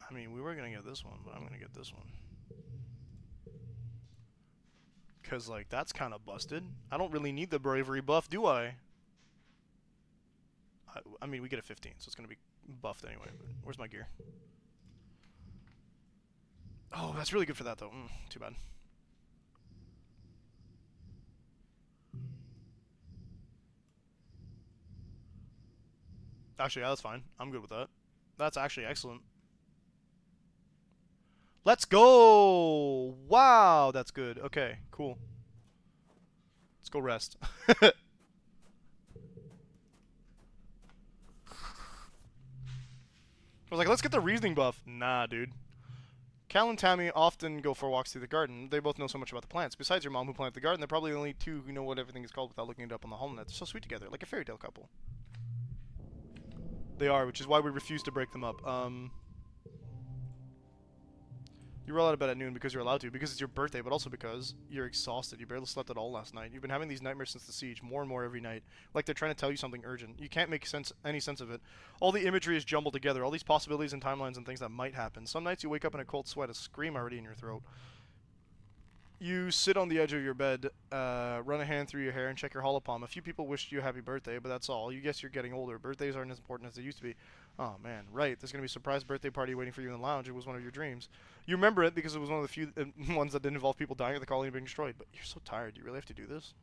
Speaker 1: I mean, we were gonna get this one, but I'm gonna get this one. Because, like, that's kind of busted. I don't really need the bravery buff, do I? I mean, we get a 15, so it's gonna be buffed anyway. But where's my gear? Oh, that's really good for that, though. Too bad. Actually, yeah, that's fine. I'm good with that. That's actually excellent. Let's go! Wow, that's good. Okay, cool. Let's go rest. I was like, let's get the reasoning buff. Nah, dude. Cal and Tammy often go for walks through the garden. They both know so much about the plants. Besides your mom who planted the garden, they're probably the only 2 who know what everything is called without looking it up on the HoloNet. They're so sweet together, like a fairy tale couple. They are, which is why we refuse to break them up. You roll out of bed at noon because you're allowed to, because it's your birthday, but also because you're exhausted. You barely slept at all last night. You've been having these nightmares since the siege, more and more every night. Like they're trying to tell you something urgent. You can't make any sense of it. All the imagery is jumbled together, all these possibilities and timelines and things that might happen. Some nights you wake up in a cold sweat, a scream already in your throat. You sit on the edge of your bed, run a hand through your hair, and check your hollow palm. A few people wished you a happy birthday, but that's all. You guess you're getting older. Birthdays aren't as important as they used to be. Oh, man, right. There's going to be a surprise birthday party waiting for you in the lounge. It was one of your dreams. You remember it because it was one of the few ones that didn't involve people dying or the colony being destroyed. But you're so tired. Do you really have to do this?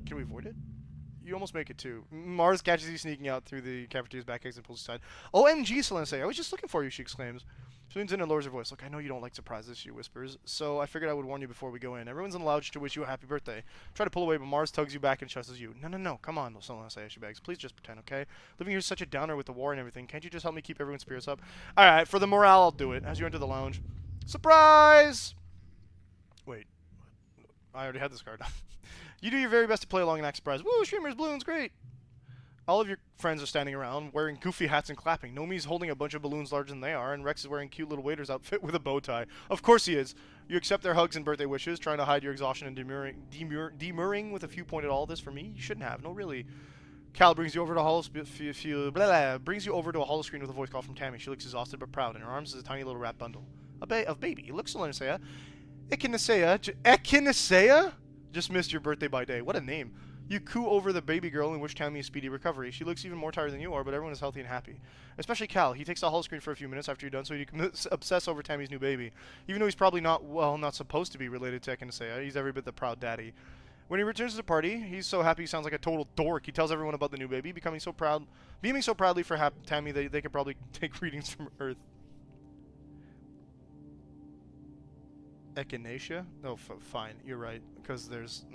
Speaker 1: Can we avoid it? You almost make it too. Mars catches you sneaking out through the cafeteria's back exit and pulls you aside. OMG, Selene, I was just looking for you, she exclaims. She leans in and lowers her voice. Look, I know you don't like surprises, she whispers, so I figured I would warn you before we go in. Everyone's in the lounge to wish you a happy birthday. Try to pull away, but Mars tugs you back and stresses you. No, come on, Selene, she begs. Please just pretend, okay? Living here is such a downer with the war and everything. Can't you just help me keep everyone's spirits up? Alright, for the morale, I'll do it. As you enter the lounge. Surprise! Wait. I already had this card. You do your very best to play along and act surprised. Woo, streamers, balloons, great! All of your friends are standing around, wearing goofy hats and clapping. Nomi's holding a bunch of balloons larger than they are, and Rex is wearing cute little waiter's outfit with a bow tie. Of course he is. You accept their hugs and birthday wishes, trying to hide your exhaustion and demurring with a few point at all this for me. You shouldn't have. No, really. Cal brings you over to a hollow brings you over to a hollow screen with a voice call from Tammy. She looks exhausted but proud. In her arms is a tiny little wrapped bundle. Of baby. Look, Echinacea. Echinacea? Just missed your birthday by day. What a name. You coo over the baby girl and wish Tammy a speedy recovery. She looks even more tired than you are, but everyone is healthy and happy. Especially Cal. He takes the hollow screen for a few minutes after you're done so you can obsess over Tammy's new baby. Even though he's probably not supposed to be related to Echinacea, he's every bit the proud daddy. When he returns to the party, he's so happy he sounds like a total dork. He tells everyone about the new baby, beaming so proudly for Tammy that they could probably take readings from Earth. Echinacea? Oh, fine. You're right. Because there's...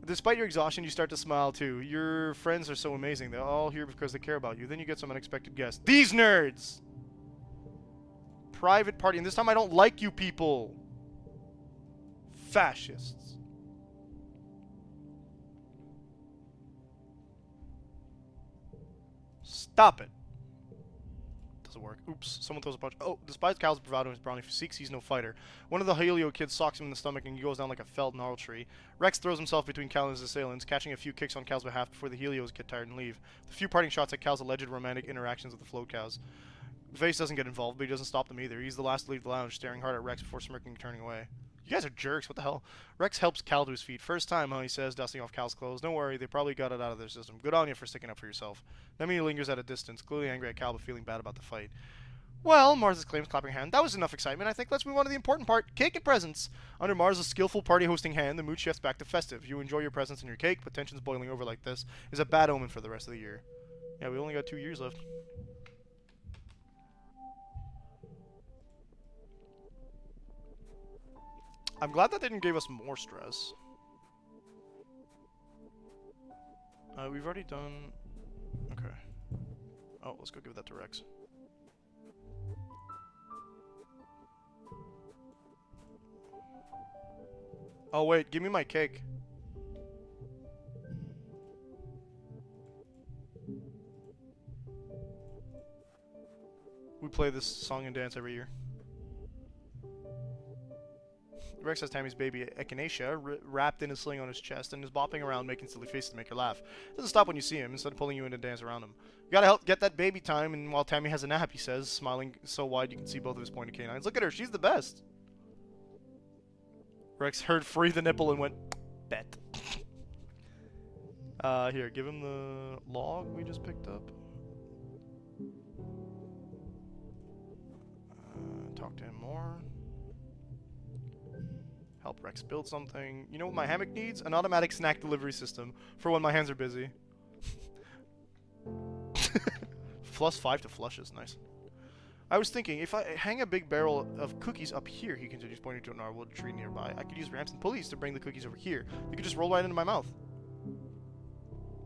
Speaker 1: Despite your exhaustion, you start to smile too. Your friends are so amazing. They're all here because they care about you. Then you get some unexpected guests. These nerds! Private party. And this time I don't like you people. Fascists. Stop it. Doesn't work. Oops, someone throws a punch. Oh, despite Cal's bravado and his brawny physique, he's no fighter. One of the Helio kids socks him in the stomach and he goes down like a felled gnarl tree. Rex throws himself between Cal and his assailants, catching a few kicks on Cal's behalf before the Helios get tired and leave. The few parting shots at Cal's alleged romantic interactions with the float cows. Vase doesn't get involved, but he doesn't stop them either. He's the last to leave the lounge, staring hard at Rex before smirking and turning away. You guys are jerks, what the hell? Rex helps Cal to his feet. First time, huh, he says, dusting off Cal's clothes. Don't worry, they probably got it out of their system. Good on you for sticking up for yourself. Then he lingers at a distance, clearly angry at Cal, but feeling bad about the fight. Well, Mars exclaims, clapping her hand, that was enough excitement. I think let's move on to the important part, cake and presents. Under Mars' skillful party-hosting hand, the mood shifts back to festive. You enjoy your presents and your cake, but tensions boiling over like this is a bad omen for the rest of the year. Yeah, we only got 2 years left. I'm glad that didn't give us more stress. We've already done... Okay. Oh, let's go give that to Rex. Oh wait, give me my cake. We play this song and dance every year. Rex has Tammy's baby Echinacea wrapped in a sling on his chest and is bopping around making silly faces to make her laugh. Doesn't stop when you see him, instead of pulling you in to dance around him. You gotta help get that baby time, and while Tammy has a nap, he says, smiling so wide you can see both of his pointed canines. Look at her, she's the best! Rex heard free the nipple and went, bet. Here, give him the log we just picked up. Talk to him more. Help Rex build something. You know what my hammock needs? An automatic snack delivery system for when my hands are busy. +5 to flushes, nice. I was thinking, if I hang a big barrel of cookies up here, he continues, pointing to an gnarled tree nearby, I could use ramps and pulleys to bring the cookies over here. They could just roll right into my mouth.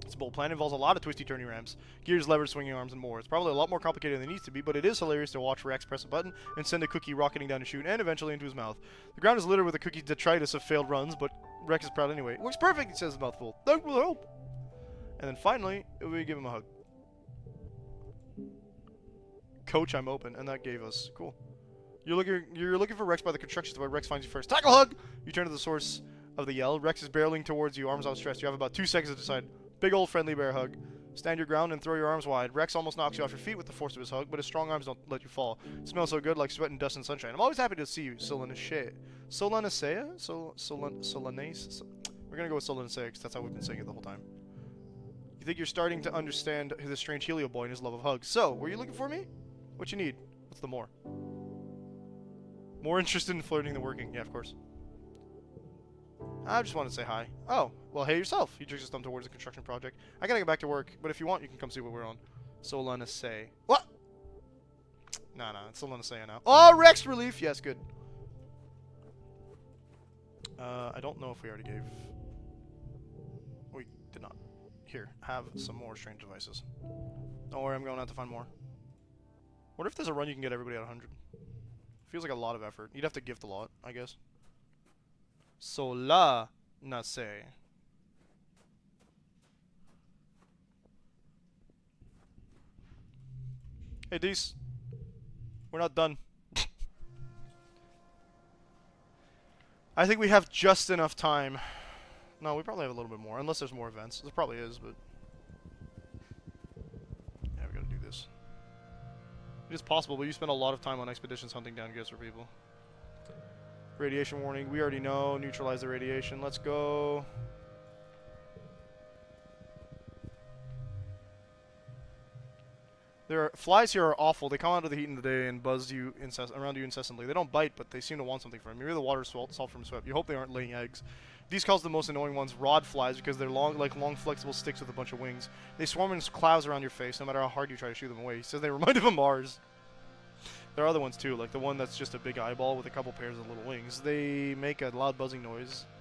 Speaker 1: It's a bold plan, involves a lot of twisty-turny ramps, gears, levers, swinging arms, and more. It's probably a lot more complicated than it needs to be, but it is hilarious to watch Rex press a button and send a cookie rocketing down a chute and eventually into his mouth. The ground is littered with a cookie detritus of failed runs, but Rex is proud anyway. It works perfect, he says, his mouth full. That will help. And then finally, we give him a hug. Coach, I'm open, and that gave us cool. You're looking for Rex by the construction site. Rex finds you first. Tackle hug. You turn to the source of the yell. Rex is barreling towards you, arms outstretched. You have about 2 seconds to decide. Big old friendly bear hug. Stand your ground and throw your arms wide. Rex almost knocks you off your feet with the force of his hug, but his strong arms don't let you fall. It smells so good, like sweat and dust and sunshine. I'm always happy to see you, Solanacea. Solanacea? Solanase? We're gonna go with Solanacea because that's how we've been saying it the whole time. You think you're starting to understand this strange Helio boy and his love of hugs. So, were you looking for me? What you need? What's the more? More interested in flirting than working. Yeah, of course. I just wanted to say hi. Oh, well, hey yourself. He jerks his thumb towards the construction project. I gotta get back to work, but if you want, you can come see what we're on. Solanacea. What? Nah, it's Solanacea now. Oh, Rex relief. Yes, good. I don't know if we already gave... We did not. Here, have some more strange devices. Don't worry, I'm going out to find more. What if there's a run you can get everybody at 100? Feels like a lot of effort. You'd have to gift a lot, I guess. Solanacea. Hey, Dees. We're not done. I think we have just enough time. No, we probably have a little bit more, unless there's more events. There probably is, but... Yeah, we gotta do this. It is possible, but you spend a lot of time on expeditions hunting down gifts for people. Radiation warning, we already know. Neutralize the radiation. Let's go. Flies here are awful. They come out of the heat in the day and buzz you around you incessantly. They don't bite, but they seem to want something from you. Maybe the water's salt from sweat. You hope they aren't laying eggs. These calls the most annoying ones rod flies because they're long, flexible sticks with a bunch of wings. They swarm in clouds around your face, no matter how hard you try to shoo them away. He says they remind him of Mars. There are other ones too, like the one that's just a big eyeball with a couple pairs of little wings. They make a loud buzzing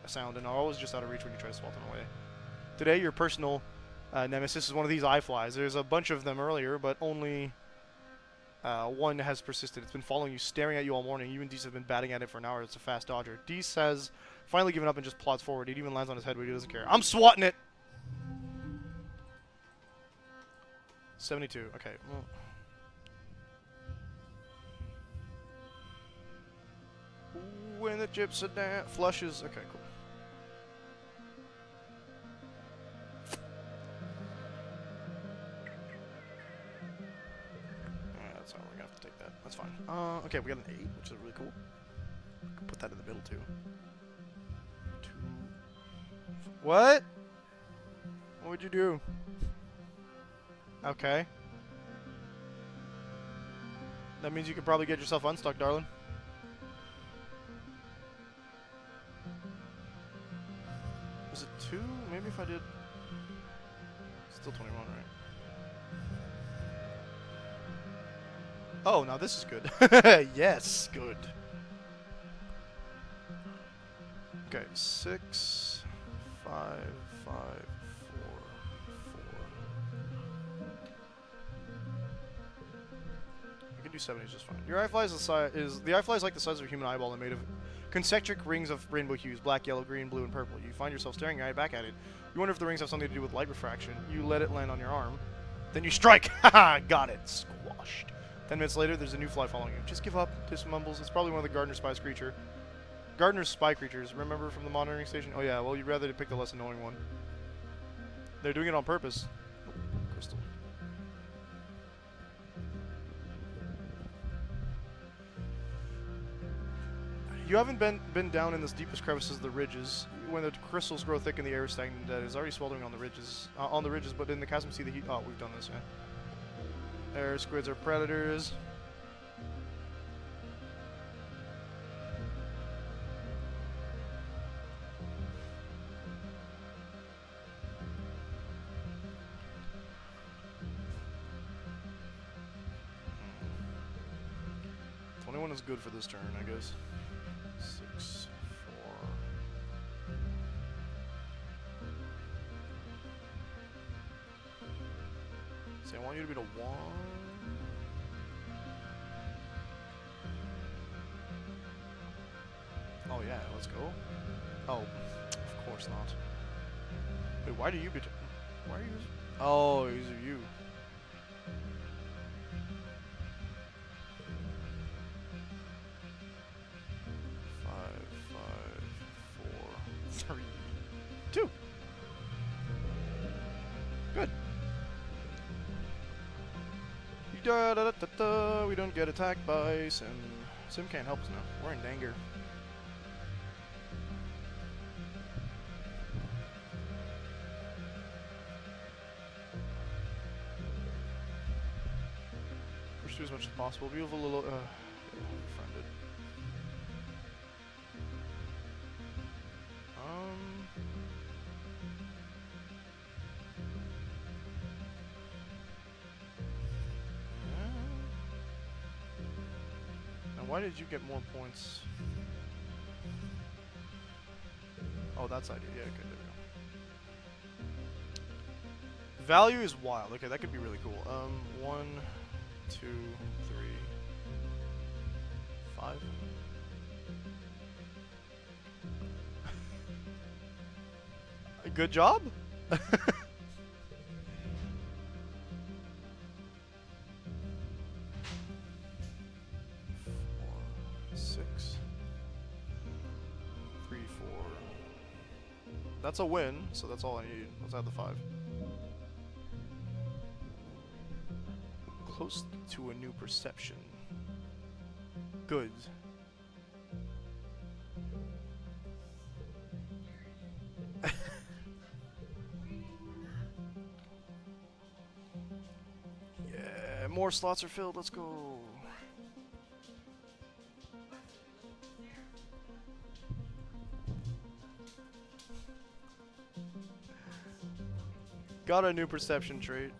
Speaker 1: sound, and are always just out of reach when you try to swat them away. Today, your personal nemesis is one of these eye flies. There's a bunch of them earlier, but only one has persisted. It's been following you, staring at you all morning. You and Deese have been batting at it for an hour. It's a fast dodger. Deese has finally given up and just plods forward. It even lands on his head, but he doesn't care. I'm swatting it! 72. Okay. Well. When the chips are down. Flushes. Okay, cool. That's how we're gonna have to take that. That's fine. Okay, we got an 8, which is really cool. Put that in the middle too. 2. What? What would you do? Okay. That means you could probably get yourself unstuck, darling. Was it 2? Maybe if I did... Still 21, right? Oh, now this is good. Yes, good. Okay, 6, 5, 5, 4, 4. I can do 70 just fine. Your eye fly is the eye fly is like the size of a human eyeball and made of concentric rings of rainbow hues, black, yellow, green, blue, and purple. You find yourself staring your eye back at it. You wonder if the rings have something to do with light refraction. You let it land on your arm. Then you strike! Haha! Got it! Squashed. 10 minutes later, there's a new fly following you. Just give up, Tiss mumbles. It's probably one of the Gardener's spy creatures. Remember from the monitoring station? Oh yeah, well you'd rather pick the less annoying one. They're doing it on purpose. Oh, crystal. You haven't been down in the deepest crevices of the ridges. When the crystals grow thick and the air is stagnant, that is already sweltering on the ridges. But in the chasm, see the heat. Oh, we've done this, yeah. Air squids are predators. One is good for this turn, I guess. 6, 4. So I want you to be to 1. Oh yeah, let's go. Oh, of course not. Wait, why do you get to... Why are you? Oh, these are you. Five, 4, 3, 2. Good. Da, da, da, da, da. We don't get attacked by Sim. Sim can't help us now. We're in danger. Pursue as much as possible. Be with a little. Friended. Now, why did you get more points? Oh, that's idea. Yeah, okay, there we go. Value is wild. Okay, that could be really cool. 1, 2, 3, 5. Good job. 6, 3, 4. That's a win, so that's all I need. Let's add the 5. Close to a new perception. Good. Yeah, more slots are filled. Let's go. Got a new perception trait.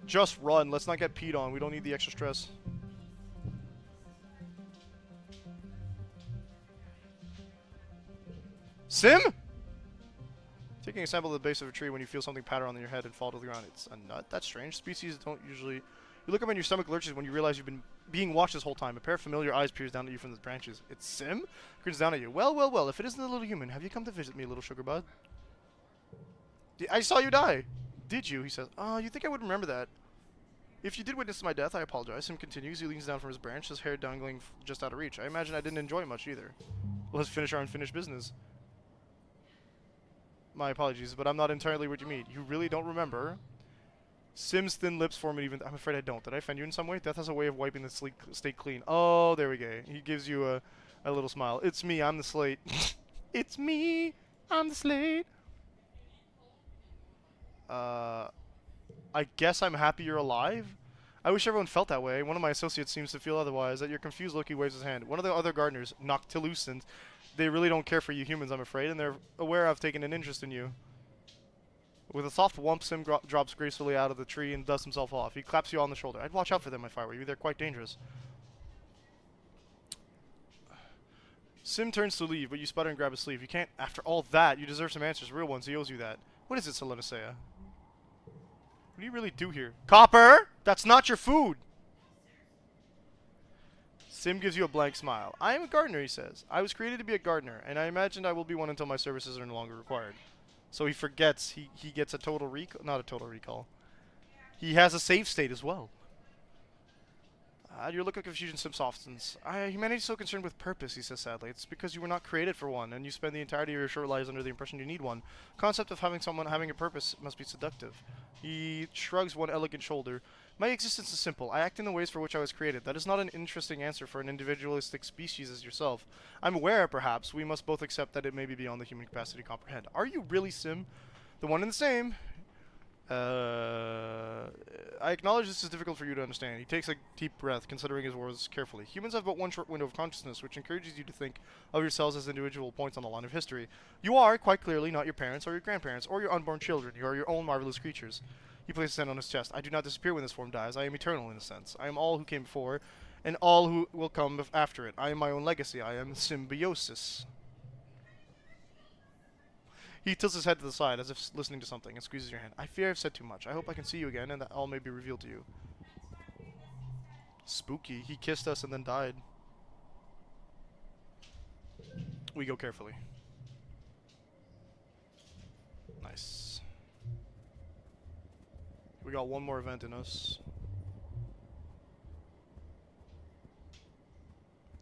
Speaker 1: Just run. Let's not get peed on. We don't need the extra stress. Sim? Taking a sample of the base of a tree when you feel something patter on your head and fall to the ground. It's a nut? That's strange. Species don't usually... You look up and your stomach lurches when you realize you've been being watched this whole time. A pair of familiar eyes peers down at you from the branches. It's Sim? Grins down at you. Well, well, well. If it isn't the little human, have you come to visit me, little sugar bud? I saw you die. Did you? He says. Oh, you think I would remember that? If you did witness my death, I apologize. Sim continues. He leans down from his branch, his hair dangling just out of reach. I imagine I didn't enjoy it much either. Let's finish our unfinished business. My apologies, but I'm not entirely what you mean. You really don't remember? Sim's thin lips form an even... I'm afraid I don't. Did I offend you in some way? Death has a way of wiping the slate clean. Oh, there we go. He gives you a little smile. It's me. I'm the slate. It's me. I'm the slate. I guess I'm happy you're alive? I wish everyone felt that way. One of my associates seems to feel otherwise. At your confused look, he waves his hand. One of the other gardeners, Noctilucent, they really don't care for you humans, I'm afraid, and they're aware I've taken an interest in you. With a soft whump, Sim drops gracefully out of the tree and dusts himself off. He claps you on the shoulder. I'd watch out for them if I were you. They're quite dangerous. Sim turns to leave, but you sputter and grab his sleeve. You can't... After all that, you deserve some answers. Real ones. He owes you that. What is it, Selenicea? What do you really do here? Copper! That's not your food! Sim gives you a blank smile. I am a gardener, he says. I was created to be a gardener, and I imagined I will be one until my services are no longer required. So he forgets. He gets a total recall. Not a total recall. He has a save state as well. Your look of confusion, Sim softens. Humanity is so concerned with purpose, he says sadly. It's because you were not created for one, and you spend the entirety of your short lives under the impression you need one. Concept of having someone having a purpose must be seductive. He shrugs one elegant shoulder. My existence is simple. I act in the ways for which I was created. That is not an interesting answer for an individualistic species as yourself. I'm aware, perhaps, we must both accept that it may be beyond the human capacity to comprehend. Are you really, Sim? The one and the same. I acknowledge this is difficult for you to understand. He takes a deep breath, considering his words carefully. Humans have but one short window of consciousness, which encourages you to think of yourselves as individual points on the line of history. You are, quite clearly, not your parents or your grandparents or your unborn children. You are your own marvelous creatures. He places his hand on his chest. I do not disappear when this form dies. I am eternal in a sense. I am all who came before, and all who will come after it. I am my own legacy. I am symbiosis. He tilts his head to the side, as if listening to something, and squeezes your hand. I fear I've said too much. I hope I can see you again, and that all may be revealed to you. Spooky. He kissed us and then died. We go carefully. Nice. We got one more event in us.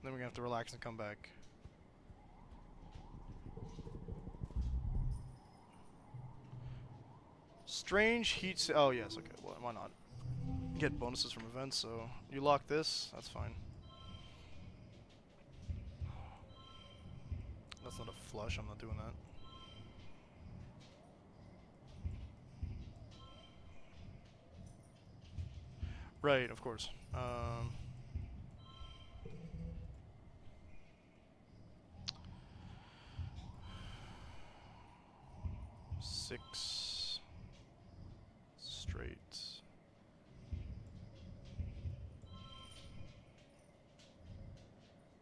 Speaker 1: Then we're gonna have to relax and come back. Strange heat. Oh yes, okay. Well, why not? Get bonuses from events. So you lock this. That's fine. That's not a flush. I'm not doing that. Right, of course. 6 straight.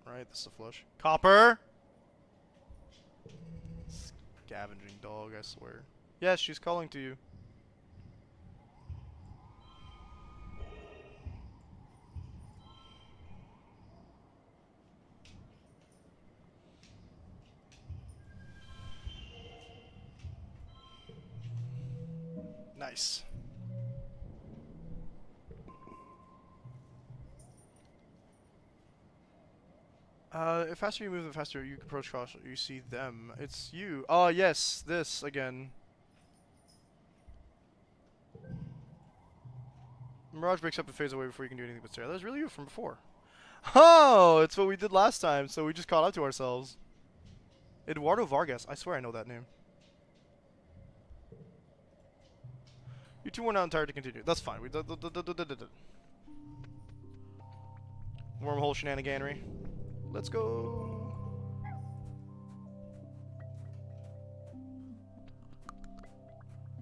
Speaker 1: Right, this is a flush. Copper! Scavenging dog, I swear. Yes, she's calling to you. Nice. The faster you move, the faster you approach caution. You see them. It's you. Oh, yes, this again. Mirage breaks up and fades away before you can do anything but stare. That was really you from before. Oh, it's what we did last time, so we just caught up to ourselves. Eduardo Vargas. I swear I know that name. You two were not tired to continue. That's fine. We did. Wormhole shenaniganery. Let's go.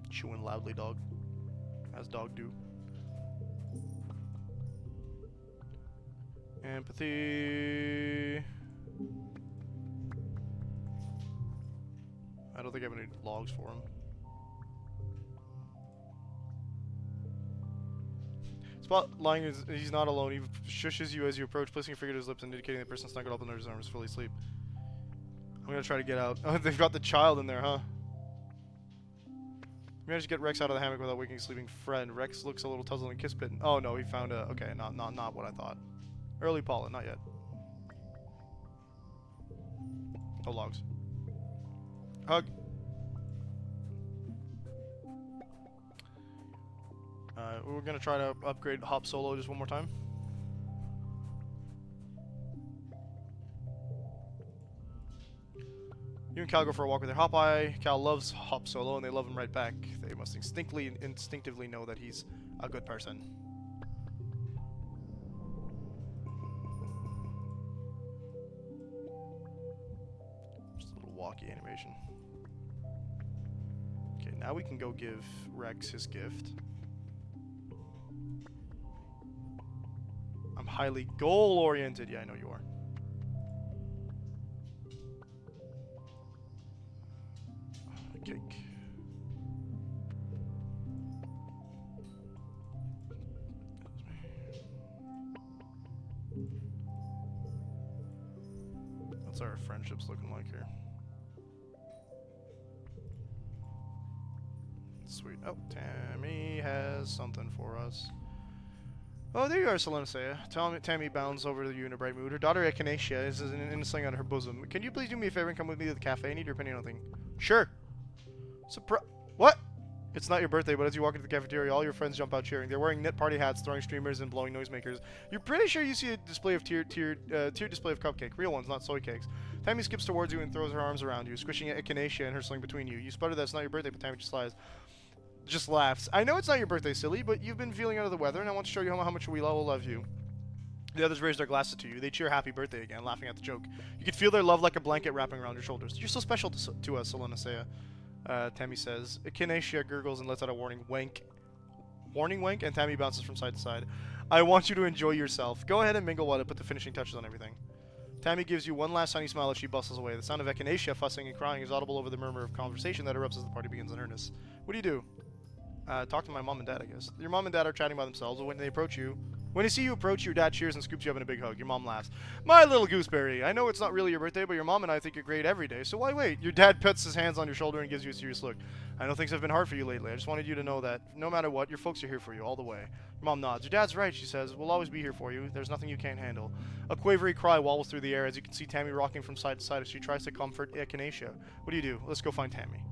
Speaker 1: Chewing loudly, dog. As dog do. Empathy. I don't think I have any logs for him. Spot lying is he's not alone. He shushes you as you approach, placing your finger to his lips and indicating the person snuggled up under his arms, fully asleep. I'm gonna try to get out. Oh, they've got the child in there, huh? We managed to get Rex out of the hammock without waking his sleeping friend. Rex looks a little puzzled and kiss bitten. Oh no, he found a. Okay, not what I thought. Early pollen, not yet. No logs. Hug. We're gonna try to upgrade Hop Solo just one more time. You and Cal go for a walk with their Hop Eye. Cal loves Hop Solo, and they love him right back. They must instinctively know that he's a good person. Just a little walkie animation. Okay, now we can go give Rex his gift. I'm highly goal-oriented. Yeah, I know you are. Cake. What's our friendships looking like here? Sweet. Oh, Tammy has something for us. Oh, there you are, Selenicea. Tammy bounds over to you in a bright mood. Her daughter, Echinacea, is in a sling on her bosom. Can you please do me a favor and come with me to the cafe? I need your opinion on something. Sure. What? It's not your birthday, but as you walk into the cafeteria, all your friends jump out cheering. They're wearing knit party hats, throwing streamers, and blowing noisemakers. You're pretty sure you see a display of tiered display of cupcake. Real ones, not soy cakes. Tammy skips towards you and throws her arms around you, squishing Echinacea and her sling between you. You sputter that it's not your birthday, but Tammy just laughs. I know it's not your birthday, silly, but you've been feeling under the weather, and I want to show you how much we all love you. The others raise their glasses to you. They cheer happy birthday again, laughing at the joke. You can feel their love like a blanket wrapping around your shoulders. You're so special to us, Selenicea. Tammy says. Echinacea gurgles and lets out a warning wank. Warning wank, and Tammy bounces from side to side. I want you to enjoy yourself. Go ahead and mingle while I put the finishing touches on everything. Tammy gives you one last tiny smile as she bustles away. The sound of Echinacea fussing and crying is audible over the murmur of conversation that erupts as the party begins in earnest. What do you do? Talk to my mom and dad, I guess. Your mom and dad are chatting by themselves, but when they approach you, When they see you approach, your dad cheers and scoops you up in a big hug. Your mom laughs. My little gooseberry, I know it's not really your birthday, but your mom and I think you're great every day, so why wait? Your dad puts his hands on your shoulder and gives you a serious look. I know things have been hard for you lately. I just wanted you to know that no matter what, your folks are here for you all the way. Your mom nods. Your dad's right, she says. We'll always be here for you. There's nothing you can't handle. A quavery cry wobbles through the air as you can see Tammy rocking from side to side as she tries to comfort Echinacea. What do? Let's go find Tammy.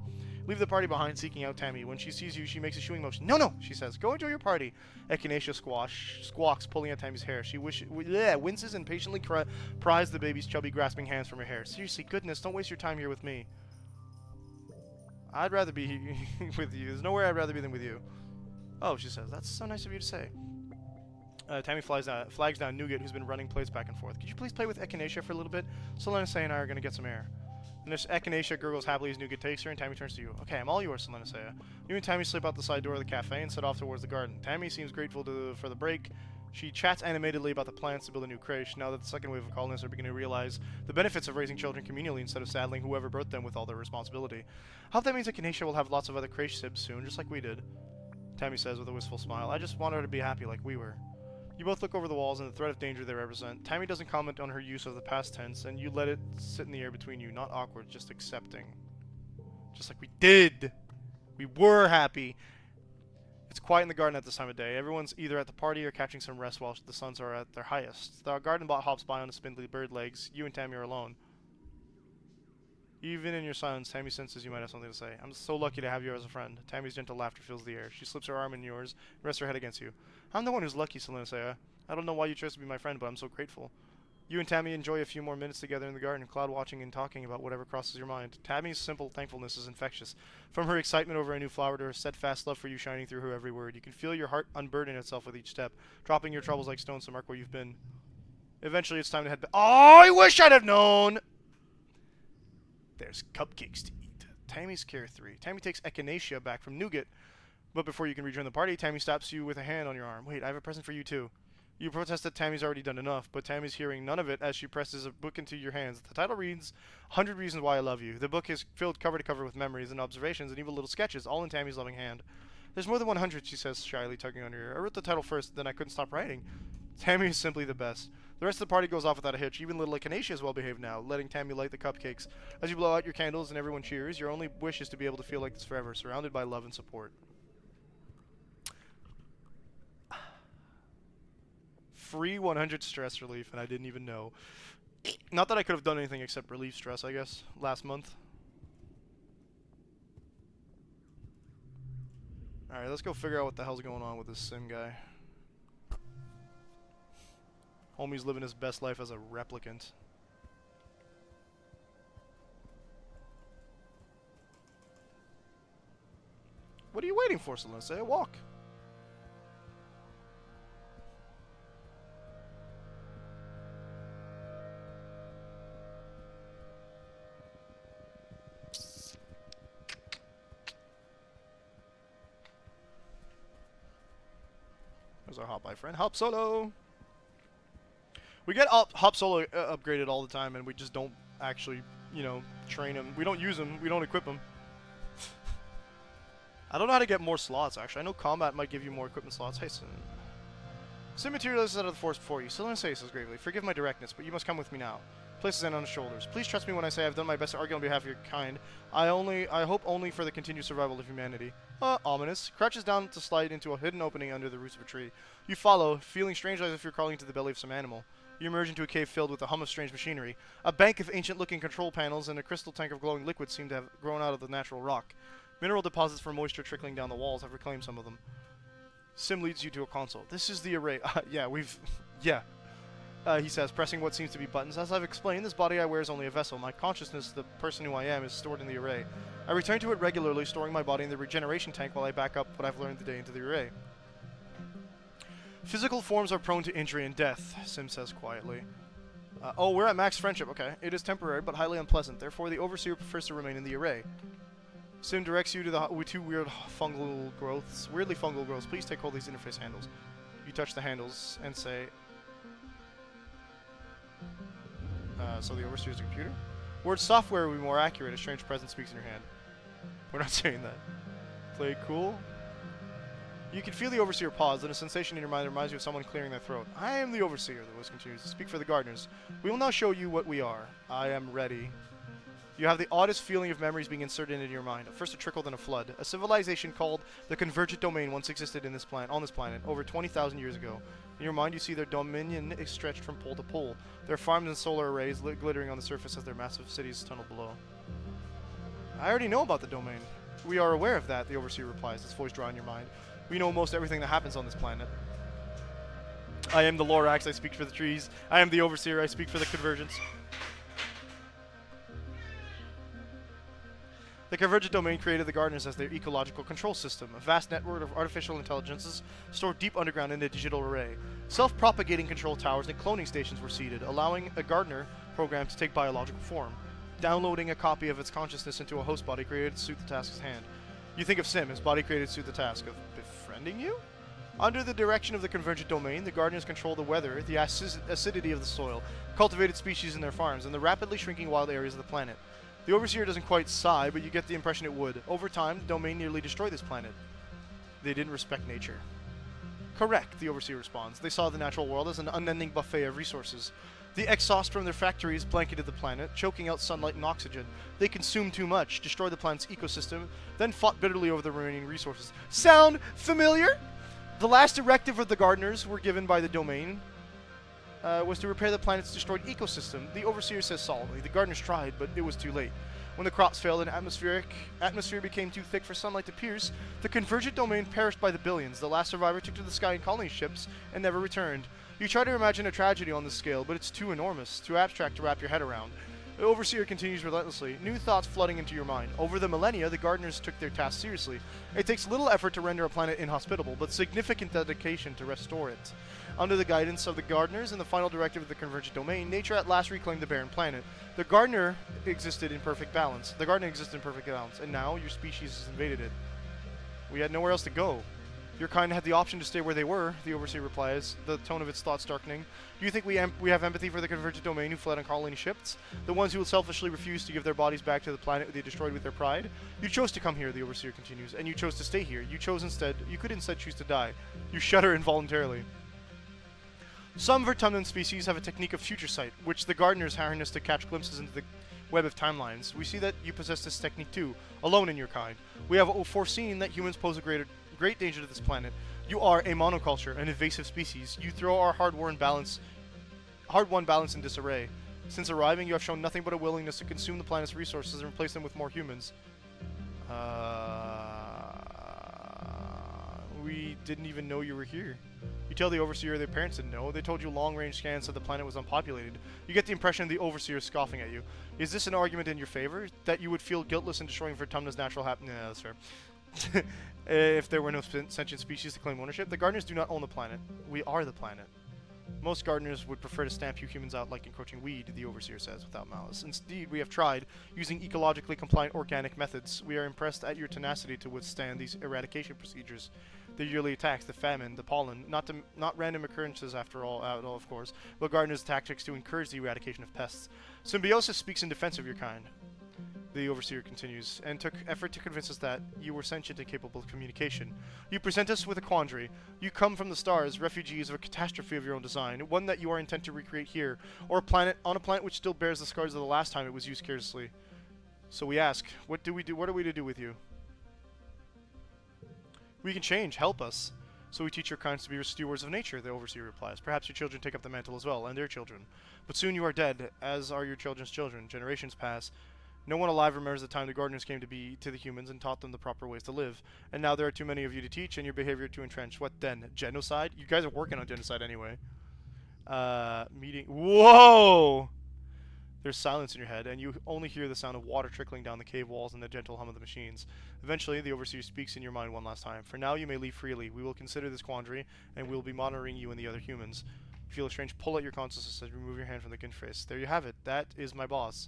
Speaker 1: Leave the party behind, seeking out Tammy. When she sees you, she makes a shooing motion. No, no, she says. Go enjoy your party. Echinacea squawks, pulling at Tammy's hair. She winces and patiently pries the baby's chubby, grasping hands from her hair. Seriously, goodness, don't waste your time here with me. I'd rather be with you. There's nowhere I'd rather be than with you. Oh, she says. That's so nice of you to say. Tammy flags down Nougat, who's been running plates back and forth. Could you please play with Echinacea for a little bit? Solenacea and I are going to get some air. And this Echinacea gurgles happily as Nougat takes her, and Tammy turns to you. Okay, I'm all yours, Solenacea. You and Tammy slip out the side door of the cafe and set off towards the garden. Tammy seems grateful for the break. She chats animatedly about the plans to build a new creche, now that the second wave of colonists are beginning to realize the benefits of raising children communally instead of saddling whoever birthed them with all their responsibility. I hope that means Echinacea will have lots of other creche sibs soon, just like we did. Tammy says with a wistful smile. I just want her to be happy like we were. You both look over the walls and the threat of danger they represent. Tammy doesn't comment on her use of the past tense, and you let it sit in the air between you. Not awkward, just accepting. Just like we did! We were happy! It's quiet in the garden at this time of day. Everyone's either at the party or catching some rest while the suns are at their highest. The garden bot hops by on his spindly bird legs. You and Tammy are alone. Even in your silence, Tammy senses you might have something to say. I'm so lucky to have you as a friend. Tammy's gentle laughter fills the air. She slips her arm in yours and rests her head against you. I'm the one who's lucky, Solenacea. I don't know why you chose to be my friend, but I'm so grateful. You and Tammy enjoy a few more minutes together in the garden, cloud watching and talking about whatever crosses your mind. Tammy's simple thankfulness is infectious. From her excitement over a new flower to her steadfast love for you shining through her every word, you can feel your heart unburden itself with each step, dropping your troubles like stones to mark where you've been. Eventually, it's time to head back. Oh, I wish I'd have known! There's cupcakes to eat. Tammy's care 3. Tammy takes Echinacea back from Nougat, but before you can rejoin the party, Tammy stops you with a hand on your arm. Wait, I have a present for you too. You protest that Tammy's already done enough, but Tammy's hearing none of it as she presses a book into your hands. The title reads, 100 Reasons Why I Love You. The book is filled cover to cover with memories and observations and even little sketches, all in Tammy's loving hand. There's more than 100, she says, shyly tugging on your ear. I wrote the title first, then I couldn't stop writing. Tammy is simply the best. The rest of the party goes off without a hitch. Even little Echinacea is well behaved now, letting Tammy light the cupcakes. As you blow out your candles and everyone cheers, your only wish is to be able to feel like this forever, surrounded by love and support. Free 100 stress relief, and I didn't even know. Not that I could have done anything except relieve stress, I guess, last month. Alright, let's go figure out what the hell's going on with this sim guy. Homie's living his best life as a replicant. What are you waiting for, Solenacea? Walk. There's our Hop by friend. Hop Solo! We get Hop Solo upgraded all the time, and we just don't actually, you know, train him. We don't use him. We don't equip him. I don't know how to get more slots, actually. I know combat might give you more equipment slots. Hey, Sim. Sim materializes out of the forest before you. Solenacea says gravely, forgive my directness, but you must come with me now. Places hand on his shoulders. Please trust me when I say I've done my best to argue on behalf of your kind. I hope only for the continued survival of humanity. Ominous. Crouches down to slide into a hidden opening under the roots of a tree. You follow, feeling strangely as if you're crawling into the belly of some animal. You emerge into a cave filled with a hum of strange machinery. A bank of ancient-looking control panels and a crystal tank of glowing liquid seem to have grown out of the natural rock. Mineral deposits for moisture trickling down the walls have reclaimed some of them. Sim leads you to a console. This is the array. He says, pressing what seems to be buttons. As I've explained, this body I wear is only a vessel. My consciousness, the person who I am, is stored in the array. I return to it regularly, storing my body in the regeneration tank while I back up what I've learned today into the array. Physical forms are prone to injury and death, Sim says quietly. Oh, we're at max friendship. Okay. It is temporary, but highly unpleasant. Therefore, the Overseer prefers to remain in the array. Sim directs you to the two weirdly fungal growths. Please take hold of these interface handles. You touch the handles and say... so the Overseer's a computer? Word software would be more accurate. A strange presence speaks in your hand. We're not saying that. Play cool. You can feel the Overseer pause, and a sensation in your mind that reminds you of someone clearing their throat. I am the Overseer, the voice continues. Speak for the gardeners. We will now show you what we are. I am ready. You have the oddest feeling of memories being inserted into your mind. First a trickle, then a flood. A civilization called the Convergent Domain once existed on this planet, over 20,000 years ago. In your mind, you see their dominion is stretched from pole to pole. Their farms and solar arrays glittering on the surface as their massive cities tunnel below. I already know about the domain. We are aware of that, the Overseer replies, his voice drawing your mind. We know most everything that happens on this planet. I am the Lorax, I speak for the trees. I am the Overseer, I speak for the Convergence. The Convergent Domain created the gardeners as their ecological control system, a vast network of artificial intelligences stored deep underground in a digital array. Self-propagating control towers and cloning stations were seeded, allowing a gardener program to take biological form, downloading a copy of its consciousnness into a host body created to suit the task's hand. You think of Sim, his body created to suit the task of befriending you? Under the direction of the Convergent Domain, the gardeners control the weather, the acidity of the soil, cultivated species in their farms, and the rapidly shrinking wild areas of the planet. The Overseer doesn't quite sigh, but you get the impression it would. Over time, the Domain nearly destroyed this planet. They didn't respect nature. Correct, the Overseer responds. They saw the natural world as an unending buffet of resources. The exhaust from their factories blanketed the planet, choking out sunlight and oxygen. They consumed too much, destroyed the planet's ecosystem, then fought bitterly over the remaining resources. Sound familiar? The last directive of the gardeners were given by the Domain was to repair the planet's destroyed ecosystem. The Overseer says solemnly. The gardeners tried, but it was too late. When the crops failed and atmosphere became too thick for sunlight to pierce, the Convergent Domain perished by the billions. The last survivor took to the sky in colony ships and never returned. You try to imagine a tragedy on this scale, but it's too enormous, too abstract to wrap your head around. The Overseer continues relentlessly, new thoughts flooding into your mind. Over the millennia, the gardeners took their task seriously. It takes little effort to render a planet inhospitable, but significant dedication to restore it. Under the guidance of the gardeners and the final directive of the Convergent Domain, nature at last reclaimed the barren planet. The gardener existed in perfect balance. And now your species has invaded it. We had nowhere else to go. Your kind had the option to stay where they were, the Overseer replies, the tone of its thoughts darkening. Do you think we have empathy for the Convergent Domain who fled on colony ships? The ones who selfishly refused to give their bodies back to the planet they destroyed with their pride? You chose to come here, the Overseer continues, and you chose to stay here. You could instead choose to die. You shudder involuntarily. Some Vertumnan species have a technique of future sight, which the gardeners harness to catch glimpses into the web of timelines. We see that you possess this technique too, alone in your kind. We have foreseen that humans pose a great danger to this planet. You are a monoculture, an invasive species. You throw our hard-won balance in disarray. Since arriving, you have shown nothing but a willingness to consume the planet's resources and replace them with more humans. We didn't even know you were here. You tell the Overseer their parents didn't know. They told you long-range scans said the planet was unpopulated. You get the impression the Overseer is scoffing at you. Is this an argument in your favor? That you would feel guiltless in destroying Vertumna's natural habitat? Yeah, that's fair. If there were no sentient species to claim ownership, the gardeners do not own the planet. We are the planet. Most gardeners would prefer to stamp you humans out like encroaching weed, the Overseer says without malice. Indeed, we have tried, using ecologically compliant organic methods. We are impressed at your tenacity to withstand these eradication procedures. The yearly attacks, the famine, the pollen, not random occurrences after all, of course, but gardeners' tactics to encourage the eradication of pests. Symbiosis speaks in defense of your kind, the Overseer continues, and took effort to convince us that you were sentient and capable of communication. You present us with a quandary. You come from the stars, refugees of a catastrophe of your own design, one that you are intent to recreate here, or on a planet which still bears the scars of the last time it was used carelessly. So we ask, what are we to do with you? We can change, help us. So we teach your kinds to be stewards of nature, the Overseer replies. Perhaps your children take up the mantle as well, and their children. But soon you are dead, as are your children's children. Generations pass. No one alive remembers the time the gardeners came to be to the humans and taught them the proper ways to live. And now there are too many of you to teach and your behavior to entrench. What then? Genocide? You guys are working on genocide anyway. Meeting. Whoa! There's silence in your head, and you only hear the sound of water trickling down the cave walls and the gentle hum of the machines. Eventually, the Overseer speaks in your mind one last time. For now, you may leave freely. We will consider this quandary, and we will be monitoring you and the other humans. You feel a strange pull at your consciousness as you remove your hand from the interface. There you have it. That is my boss.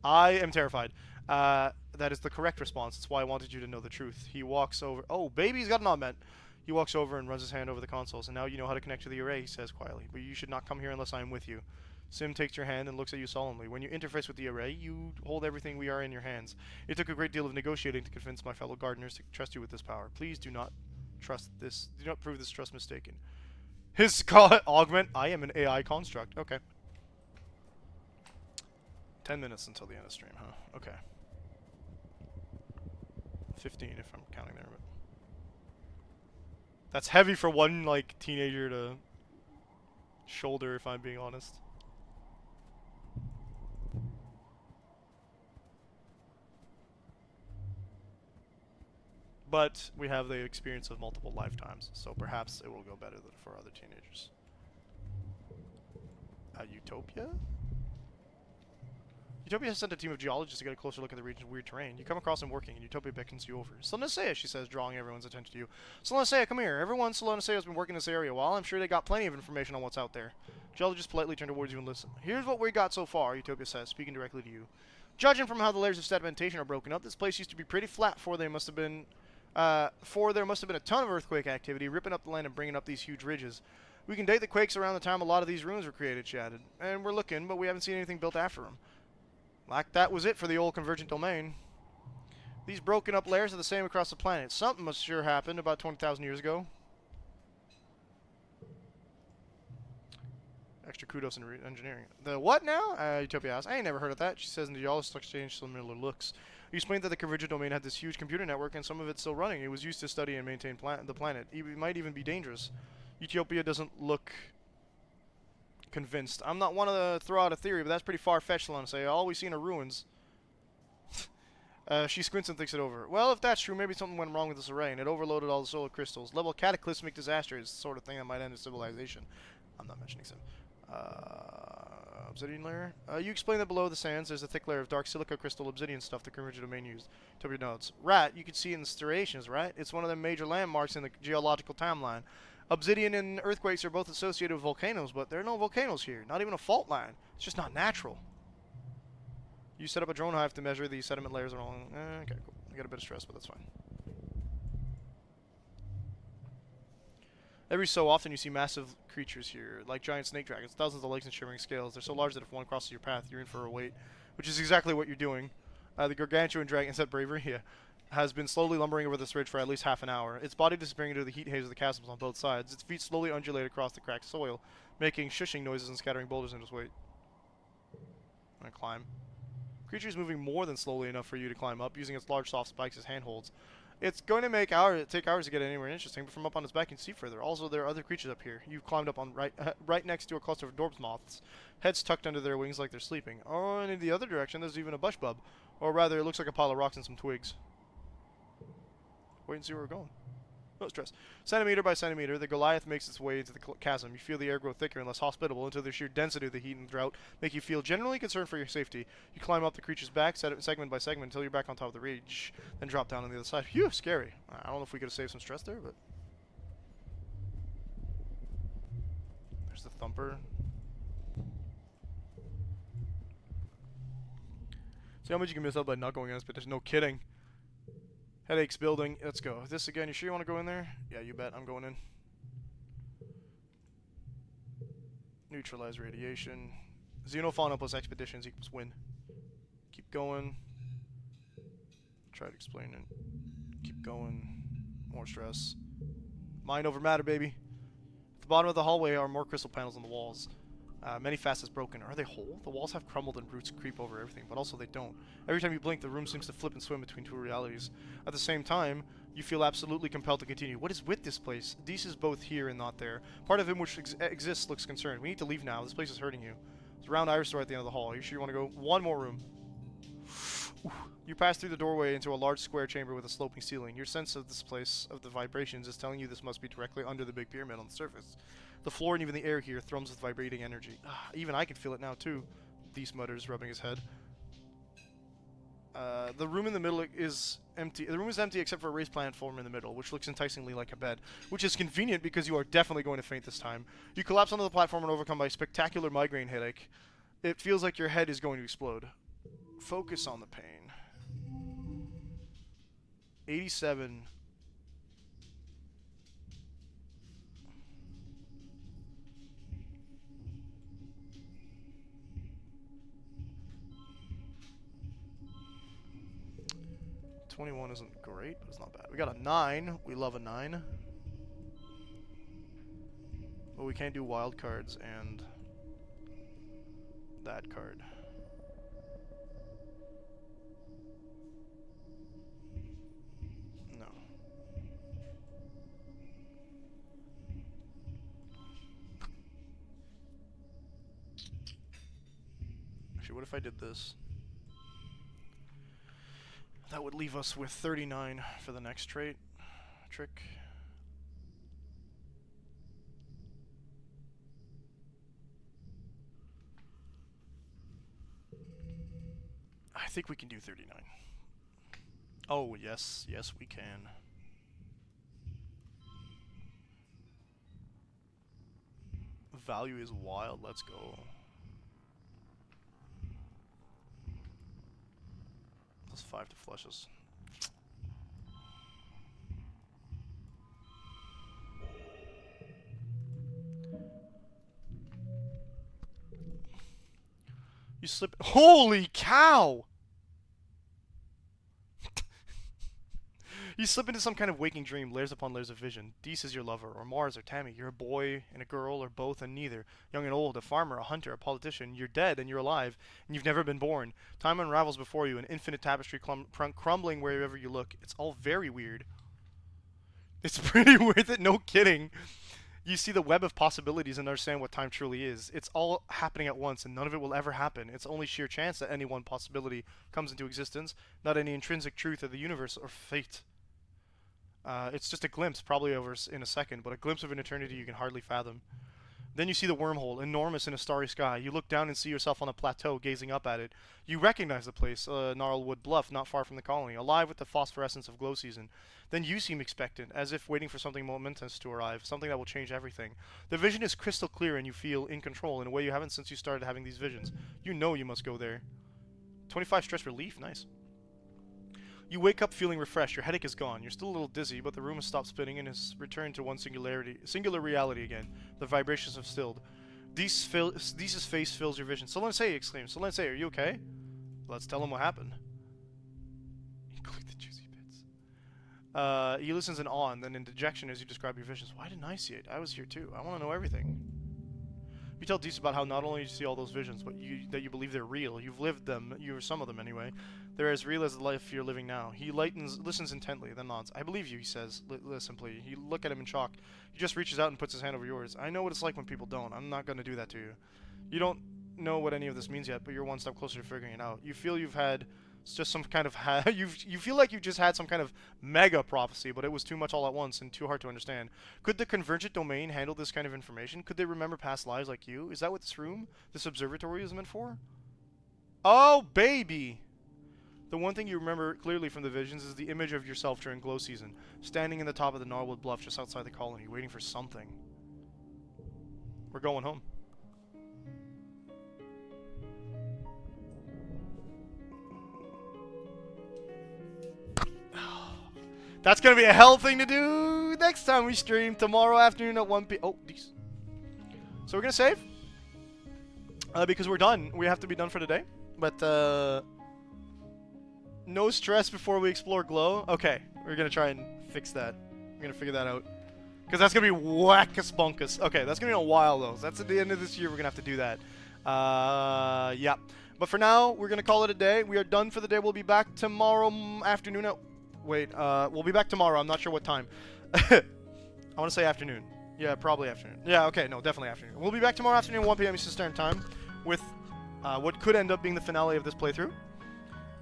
Speaker 1: I am terrified. That is the correct response. That's why I wanted you to know the truth. He walks over. Oh, baby's got an augment. He walks over and runs his hand over the consoles. And now you know how to connect to the array, he says quietly. But you should not come here unless I am with you. Sim takes your hand and looks at you solemnly. When you interface with the array, you hold everything we are in your hands. It took a great deal of negotiating to convince my fellow gardeners to trust you with this power. Please do not trust this. Do not prove this trust mistaken. His augment. I am an AI construct. Okay. 10 minutes until the end of stream, huh? Okay. 15 if I'm counting there. But that's heavy for one like teenager to shoulder, if I'm being honest. But we have the experience of multiple lifetimes, so perhaps it will go better than for other teenagers. Utopia? Utopia has sent a team of geologists to get a closer look at the region's weird terrain. You come across them working, and Utopia beckons you over. Solanaceia, she says, drawing everyone's attention to you. Solanaceia, come here. Everyone Solanaceia has been working this area a while. I'm sure they got plenty of information on what's out there. Geologists politely turn towards you and listen. Here's what we got so far, Utopia says, speaking directly to you. Judging from how the layers of sedimentation are broken up, this place used to be pretty flat before there must have been a ton of earthquake activity, ripping up the land and bringing up these huge ridges. We can date the quakes around the time a lot of these ruins were created, she added. And we're looking, but we haven't seen anything built after them. Like that was it for the old convergent domain. These broken up layers are the same across the planet. Something must sure happened about 20,000 years ago. Extra kudos in engineering. The what now? Utopia asks. I ain't never heard of that. She says in the geologists exchange similar looks. You explained that the convergent domain had this huge computer network and some of it's still running. It was used to study and maintain the planet. It might even be dangerous. Utopia doesn't look convinced. I'm not one to throw out a theory, but that's pretty far-fetched, Solanaceia. All we seen are ruins. She squints and thinks it over. Well, if that's true, maybe something went wrong with this array, and it overloaded all the solar crystals. Level cataclysmic disaster is the sort of thing that might end a civilization. I'm not mentioning some. Obsidian layer? You explained that below the sands, there's a thick layer of dark silica crystal obsidian stuff the convergent domain used. Utopia notes. Rat, you can see it in the striations, right? It's one of the major landmarks in the geological timeline. Obsidian and earthquakes are both associated with volcanoes, but there are no volcanoes here. Not even a fault line. It's just not natural. You set up a drone hive to measure the sediment layers along. Okay, cool. I got a bit of stress, but that's fine. Every so often you see massive creatures here, like giant snake dragons, thousands of legs and shimmering scales. They're so large that if one crosses your path, you're in for a wait, which is exactly what you're doing. The gargantuan dragon, is that bravery? Yeah. Has been slowly lumbering over this ridge for at least half an hour. Its body disappearing into the heat haze of the chasms on both sides. Its feet slowly undulate across the cracked soil, making shushing noises and scattering boulders in its wake. I'm gonna climb. Creature is moving more than slowly enough for you to climb up, using its large soft spikes as handholds. It's going to take hours to get anywhere interesting, but from up on its back you can see further. Also, there are other creatures up here. You've climbed up on right next to a cluster of Dorbs moths, heads tucked under their wings like they're sleeping. Oh, and in the other direction, there's even a bush bub. Or rather, it looks like a pile of rocks and some twigs. Wait and see where we're going. No stress. Centimeter by centimeter, the Goliath makes its way into the chasm. You feel the air grow thicker and less hospitable until the sheer density of the heat and drought make you feel generally concerned for your safety. You climb up the creature's back, segment by segment, until you're back on top of the ridge, then drop down on the other side. Phew, scary. I don't know if we could have saved some stress there, but... There's the thumper. See how much you can miss out by not going in this expedition. No kidding. Headaches building. Let's go. This again. You sure you want to go in there? Yeah, you bet. I'm going in. Neutralize radiation. Xenofauna plus expeditions equals win. Keep going. Try to explain it. Keep going. More stress. Mind over matter, baby. At the bottom of the hallway are more crystal panels on the walls. Many facets broken. Are they whole? The walls have crumbled and roots creep over everything, but also they don't. Every time you blink, the room seems to flip and swim between two realities. At the same time, you feel absolutely compelled to continue. What is with this place? Dees is both here and not there. Part of him which exists looks concerned. We need to leave now. This place is hurting you. There's a round iris door at the end of the hall. Are you sure you want to go? One more room. You pass through the doorway into a large square chamber with a sloping ceiling. Your sense of this place, of the vibrations, is telling you this must be directly under the big pyramid on the surface. The floor and even the air here thrums with vibrating energy. Even I can feel it now too, Dees mutters, rubbing his head. The room in the middle is empty. The room is empty except for a raised platform in the middle, which looks enticingly like a bed, which is convenient because you are definitely going to faint this time. You collapse onto the platform and overcome by a spectacular migraine headache. It feels like your head is going to explode. Focus on the pain. 87. .21 isn't great, but it's not bad. We got a 9. We love a 9. But we can't do wild cards and that card. No. Actually, what if I did this? That would leave us with 39 for the next trick. I think we can do 39. Oh, yes. Yes, we can. Value is wild. Let's go. Plus 5 to flushes. You slip. Holy cow! You slip into some kind of waking dream, layers upon layers of vision. Dees is your lover, or Mars, or Tammy. You're a boy and a girl, or both and neither. Young and old, a farmer, a hunter, a politician. You're dead and you're alive, and you've never been born. Time unravels before you, an infinite tapestry crumbling wherever you look. It's all very weird. It's pretty worth it, no kidding. You see the web of possibilities and understand what time truly is. It's all happening at once, and none of it will ever happen. It's only sheer chance that any one possibility comes into existence, not any intrinsic truth of the universe or fate. It's just a glimpse, probably over in a second, but a glimpse of an eternity you can hardly fathom. Then you see the wormhole, enormous in a starry sky. You look down and see yourself on a plateau, gazing up at it. You recognize the place, Gnarlwood Bluff, not far from the colony, alive with the phosphorescence of glow season. Then you seem expectant, as if waiting for something momentous to arrive, something that will change everything. The vision is crystal clear, and you feel in control in a way you haven't since you started having these visions. You know you must go there. 25 stress relief, nice. You wake up feeling refreshed. Your headache is gone. You're still a little dizzy, but the room has stopped spinning and has returned to one singular reality again. The vibrations have stilled. Deese's face fills your vision. Solense exclaims, Solense, are you okay? Let's tell him what happened. Include the juicy bits. He listens in awe and then in dejection as you describe your visions. Why didn't I see it? I was here too. I want to know everything. You tell Deese about how not only do you see all those visions, but that you believe they're real. You've lived them, some of them anyway. They're as real as the life you're living now. He listens intently, then nods. I believe you, he says, simply. You look at him in shock. He just reaches out and puts his hand over yours. I know what it's like when people don't. I'm not going to do that to you. You don't know what any of this means yet, but you're one step closer to figuring it out. You feel you've had just some kind of you feel like you just had some kind of mega prophecy, but it was too much all at once and too hard to understand. Could the convergent domain handle this kind of information? Could they remember past lives like you? Is that what this room, this observatory, is meant for? Oh, baby! The one thing you remember clearly from the visions is the image of yourself during glow season, standing in the top of the Gnarlwood Bluff just outside the colony, waiting for something. We're going home. That's going to be a hell thing to do next time we stream tomorrow afternoon at 1 p.m. Oh, these. So we're going to save. Because we're done. We have to be done for today. But, no stress before we explore glow. Okay, we're going to try and fix that. We're going to figure that out. Because that's going to be wackus bunkus. Okay, that's going to be a while, though. So that's at the end of this year we're going to have to do that. Yeah. But for now, we're going to call it a day. We are done for the day. We'll be back tomorrow afternoon at... Wait, we'll be back tomorrow. I'm not sure what time. I want to say afternoon. Yeah, probably afternoon. Yeah, okay, no, definitely afternoon. We'll be back tomorrow afternoon, 1 p.m. Eastern Standard Time, with what could end up being the finale of this playthrough.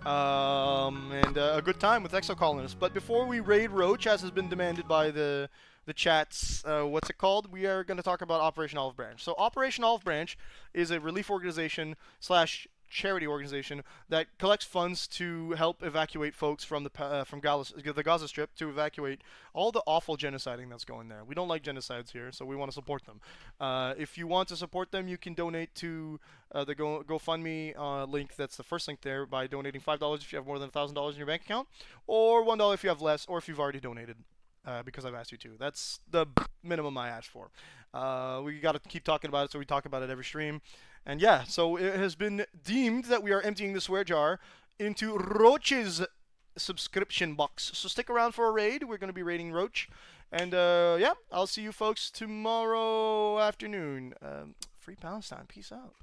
Speaker 1: And a good time with Exocolonist. But before we raid Roach, as has been demanded by the chat's, what's it called? We are going to talk about Operation Olive Branch. So Operation Olive Branch is a relief organization slash charity organization that collects funds to help evacuate folks from the Gaza Strip, to evacuate all the awful genociding that's going there. We don't like genocides here, so we want to support them. If you want to support them, you can donate to the GoFundMe link. That's the first link there, by donating $5 if you have more than $1,000 in your bank account, or $1 if you have less, or if you've already donated. Because I've asked you to. That's the minimum I asked for. We got to keep talking about it, so we talk about it every stream. And yeah, so it has been deemed that we are emptying the swear jar into Roach's subscription box. So stick around for a raid. We're going to be raiding Roach. And yeah, I'll see you folks tomorrow afternoon. Free Palestine. Peace out.